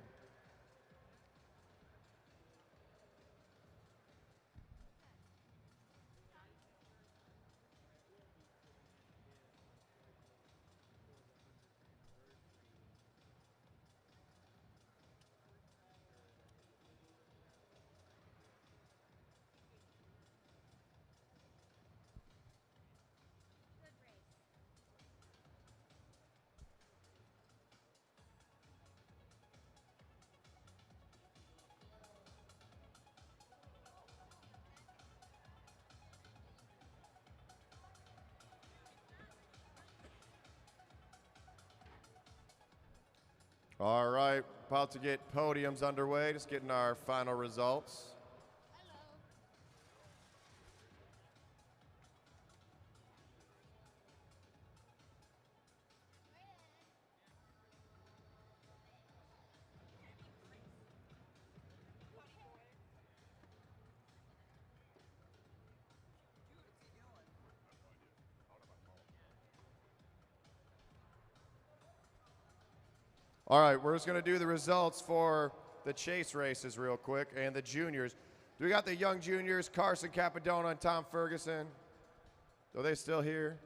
All right, about to get podiums underway, just getting our final results. All right, we're just going to do the results for the chase races real quick and the juniors. We got the young juniors, Carson Capadona and Tom Ferguson. Are they still here?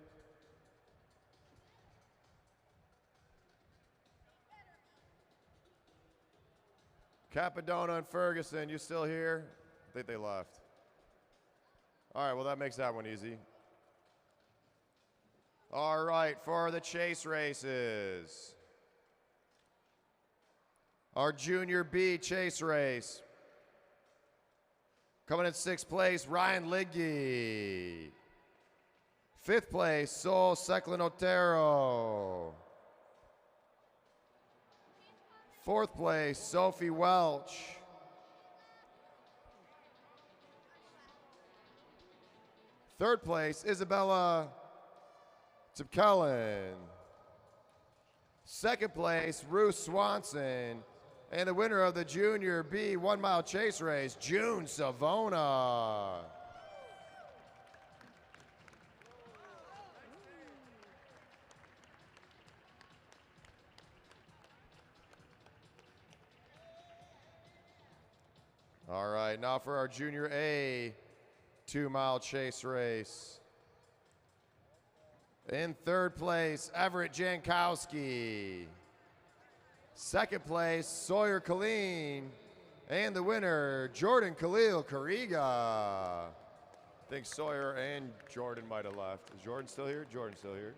Capadona and Ferguson, you still here? I think they left. All right, well, that makes that one easy. All right, for the chase races. Our Junior B chase race. Coming in 6th place, Ryan Liggy. 5th place, Sol Seclin Otero. 4th place, Sophie Welch. 3rd place, Isabella Tipkellen. 2nd place, Ruth Swanson. And the winner of the Junior B 1 mile chase race, June Savona. All right, now for our Junior A 2 mile chase race. In 3rd place, Everett Jankowski. 2nd place, Sawyer Killeen. And the winner, Jordan Khalil Kariga. I think Sawyer and Jordan might have left. Is Jordan still here? Jordan's still here.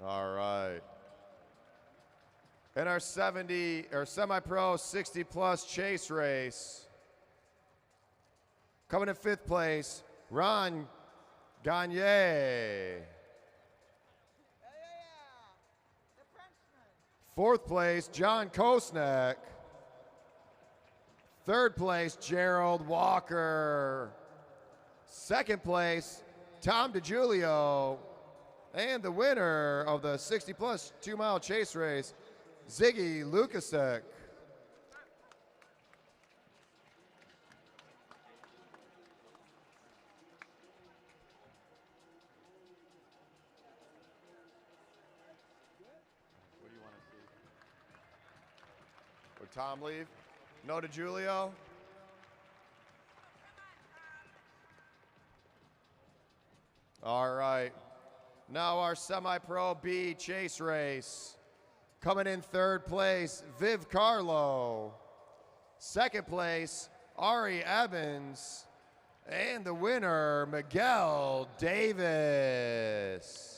All right. In our semi-pro 60 plus chase race, coming in 5th place, Ron Gagne. 4th place, John Kosnek. 3rd place, Gerald Walker. 2nd place, Tom DiGiulio. And the winner of the 60 plus 2 mile chase race, Ziggy Lukasek. What do you want to see? Would Tom leave? No to Julio? All right. Now our semi-pro B chase race. Coming in 3rd place, Viv Carlo. 2nd place, Ari Evans. And the winner, Miguel Davis.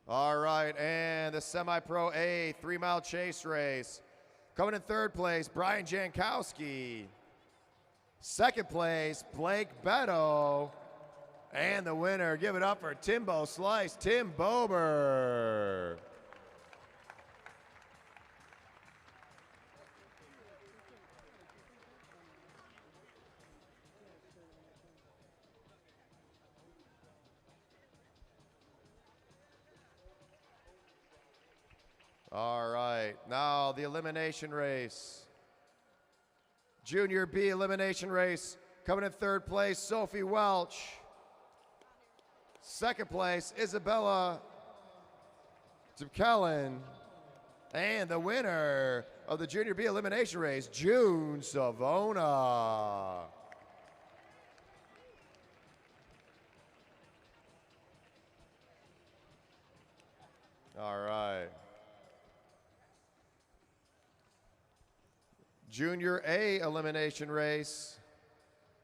All right, and the semi-pro A 3 mile chase race. Coming in 3rd place, Brian Jankowski. 2nd place, Blake Beto. And the winner, give it up for Timbo Slice, Tim Bober. All right, now the elimination race. Junior B elimination race. Coming in third place, Sophie Welch. Second place, Isabella Kellen. And the winner of the Junior B elimination race, June Savona. All right. Junior A elimination race.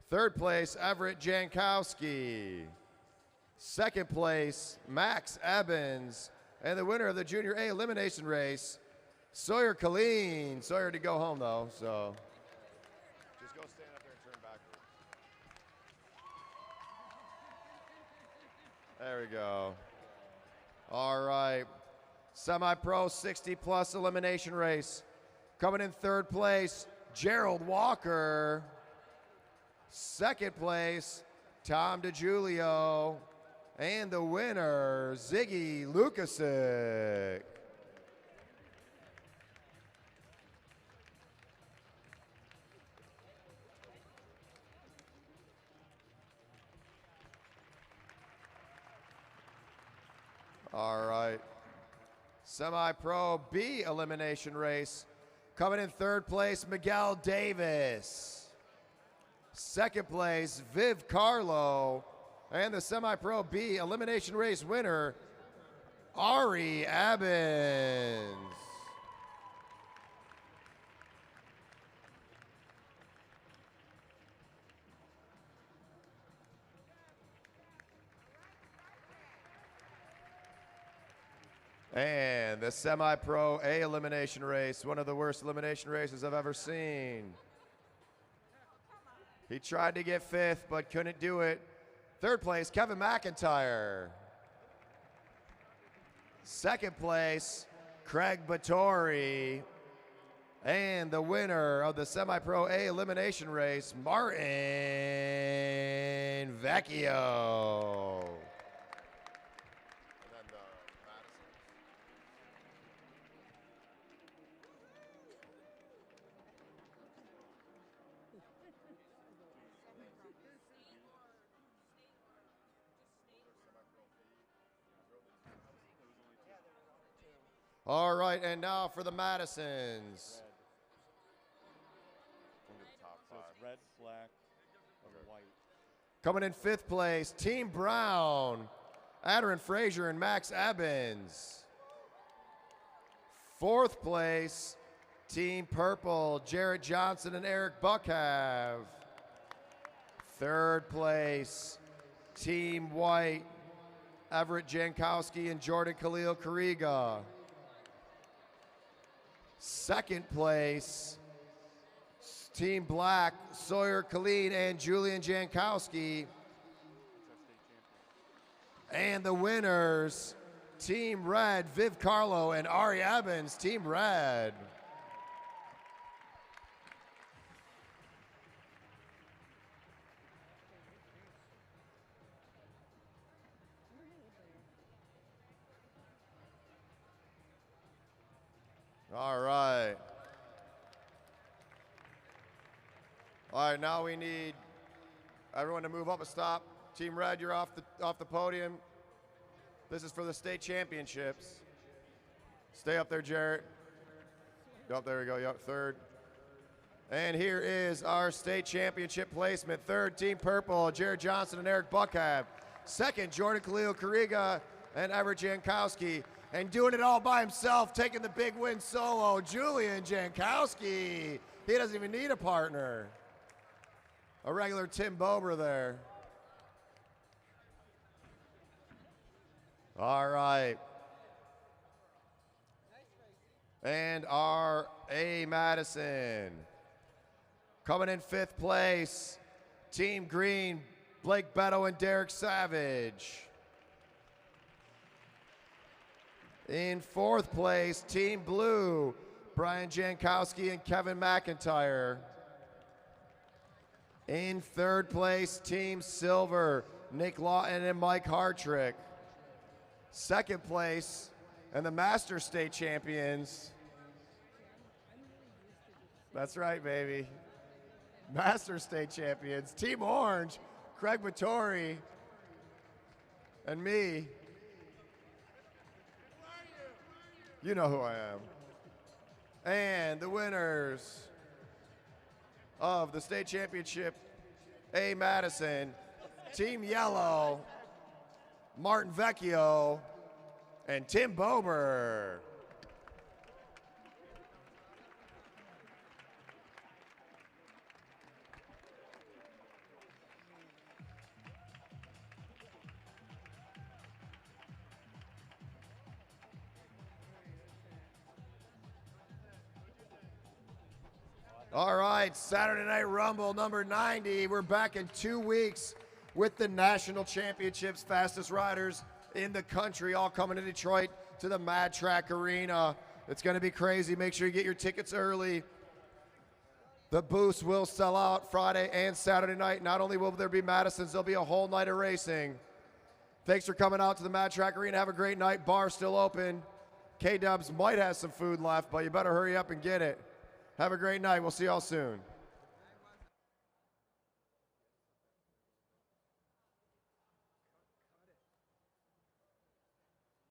Third place, Everett Jankowski. Second place, Max Evans. And the winner of the Junior A elimination race, Sawyer Colleen. Sawyer to go home though, so. Just go stand up there and turn backwards. There we go. All right. Semi-pro 60-plus elimination race. Coming in third place, Gerald Walker. Second place, Tom DiGiulio. And the winner, Ziggy Lukasic. All right. Semi-pro B elimination race. Coming in third place, Miguel Davis. Second place, Viv Carlo. And the semi-pro B elimination race winner, Ari Abbins. And the semi-pro A elimination race, one of the worst elimination races I've ever seen. He tried to get fifth, but couldn't do it. Third place, Kevin McIntyre. Second place, Craig Battori. And the winner of the semi-pro A elimination race, Martin Vecchio. All right, and now for the Madisons. So it's red, black, or white. Coming in fifth place, Team Brown, Adarin Frazier and Max Evans. Fourth place, Team Purple, Jarrett Johnson and Eric Buckhav. Third place, Team White, Everett Jankowski and Jordan Khalil Kariga. Second place, Team Black, Sawyer Colleen and Julian Jankowski. And the winners, Team Red, Viv Carlo and Ari Evans, Team Red. All right. All right, now we need everyone to move up a stop. Team Red, you're off the podium. This is for the state championships. Stay up there, Jarrett. Up there we go. Yep, third. And here is our state championship placement. Third, Team Purple, Jared Johnson and Eric Buckhav. Second, Jordan Khalil Kariga and Everett Jankowski. And doing it all by himself, taking the big win solo, Julian Jankowski. He doesn't even need a partner. A regular Tim Bober there. All right. And our A. Madison. Coming in fifth place, Team Green, Blake Beto and Derek Savage. In fourth place, Team Blue, Brian Jankowski and Kevin McIntyre. In third place, Team Silver, Nick Lawton and Mike Hartrick. Second place, And the Master State champions. That's right, baby. Master State champions. Team Orange, Craig Vittori, and me. You know who I am. And the winners of the state championship, A. Madison, Team Yellow, Martin Vecchio, and Tim Bober. All right, Saturday Night Rumble number 90. We're back in 2 weeks with the national championships, fastest riders in the country, all coming to Detroit to the Mad Track Arena. It's going to be crazy. Make sure you get your tickets early. The booths will sell out Friday and Saturday night. Not only will there be Madisons, there'll be a whole night of racing. Thanks for coming out to the Mad Track Arena. Have a great night. Bar's still open. K-Dubs might have some food left, but you better hurry up and get it. Have a great night. We'll see y'all soon.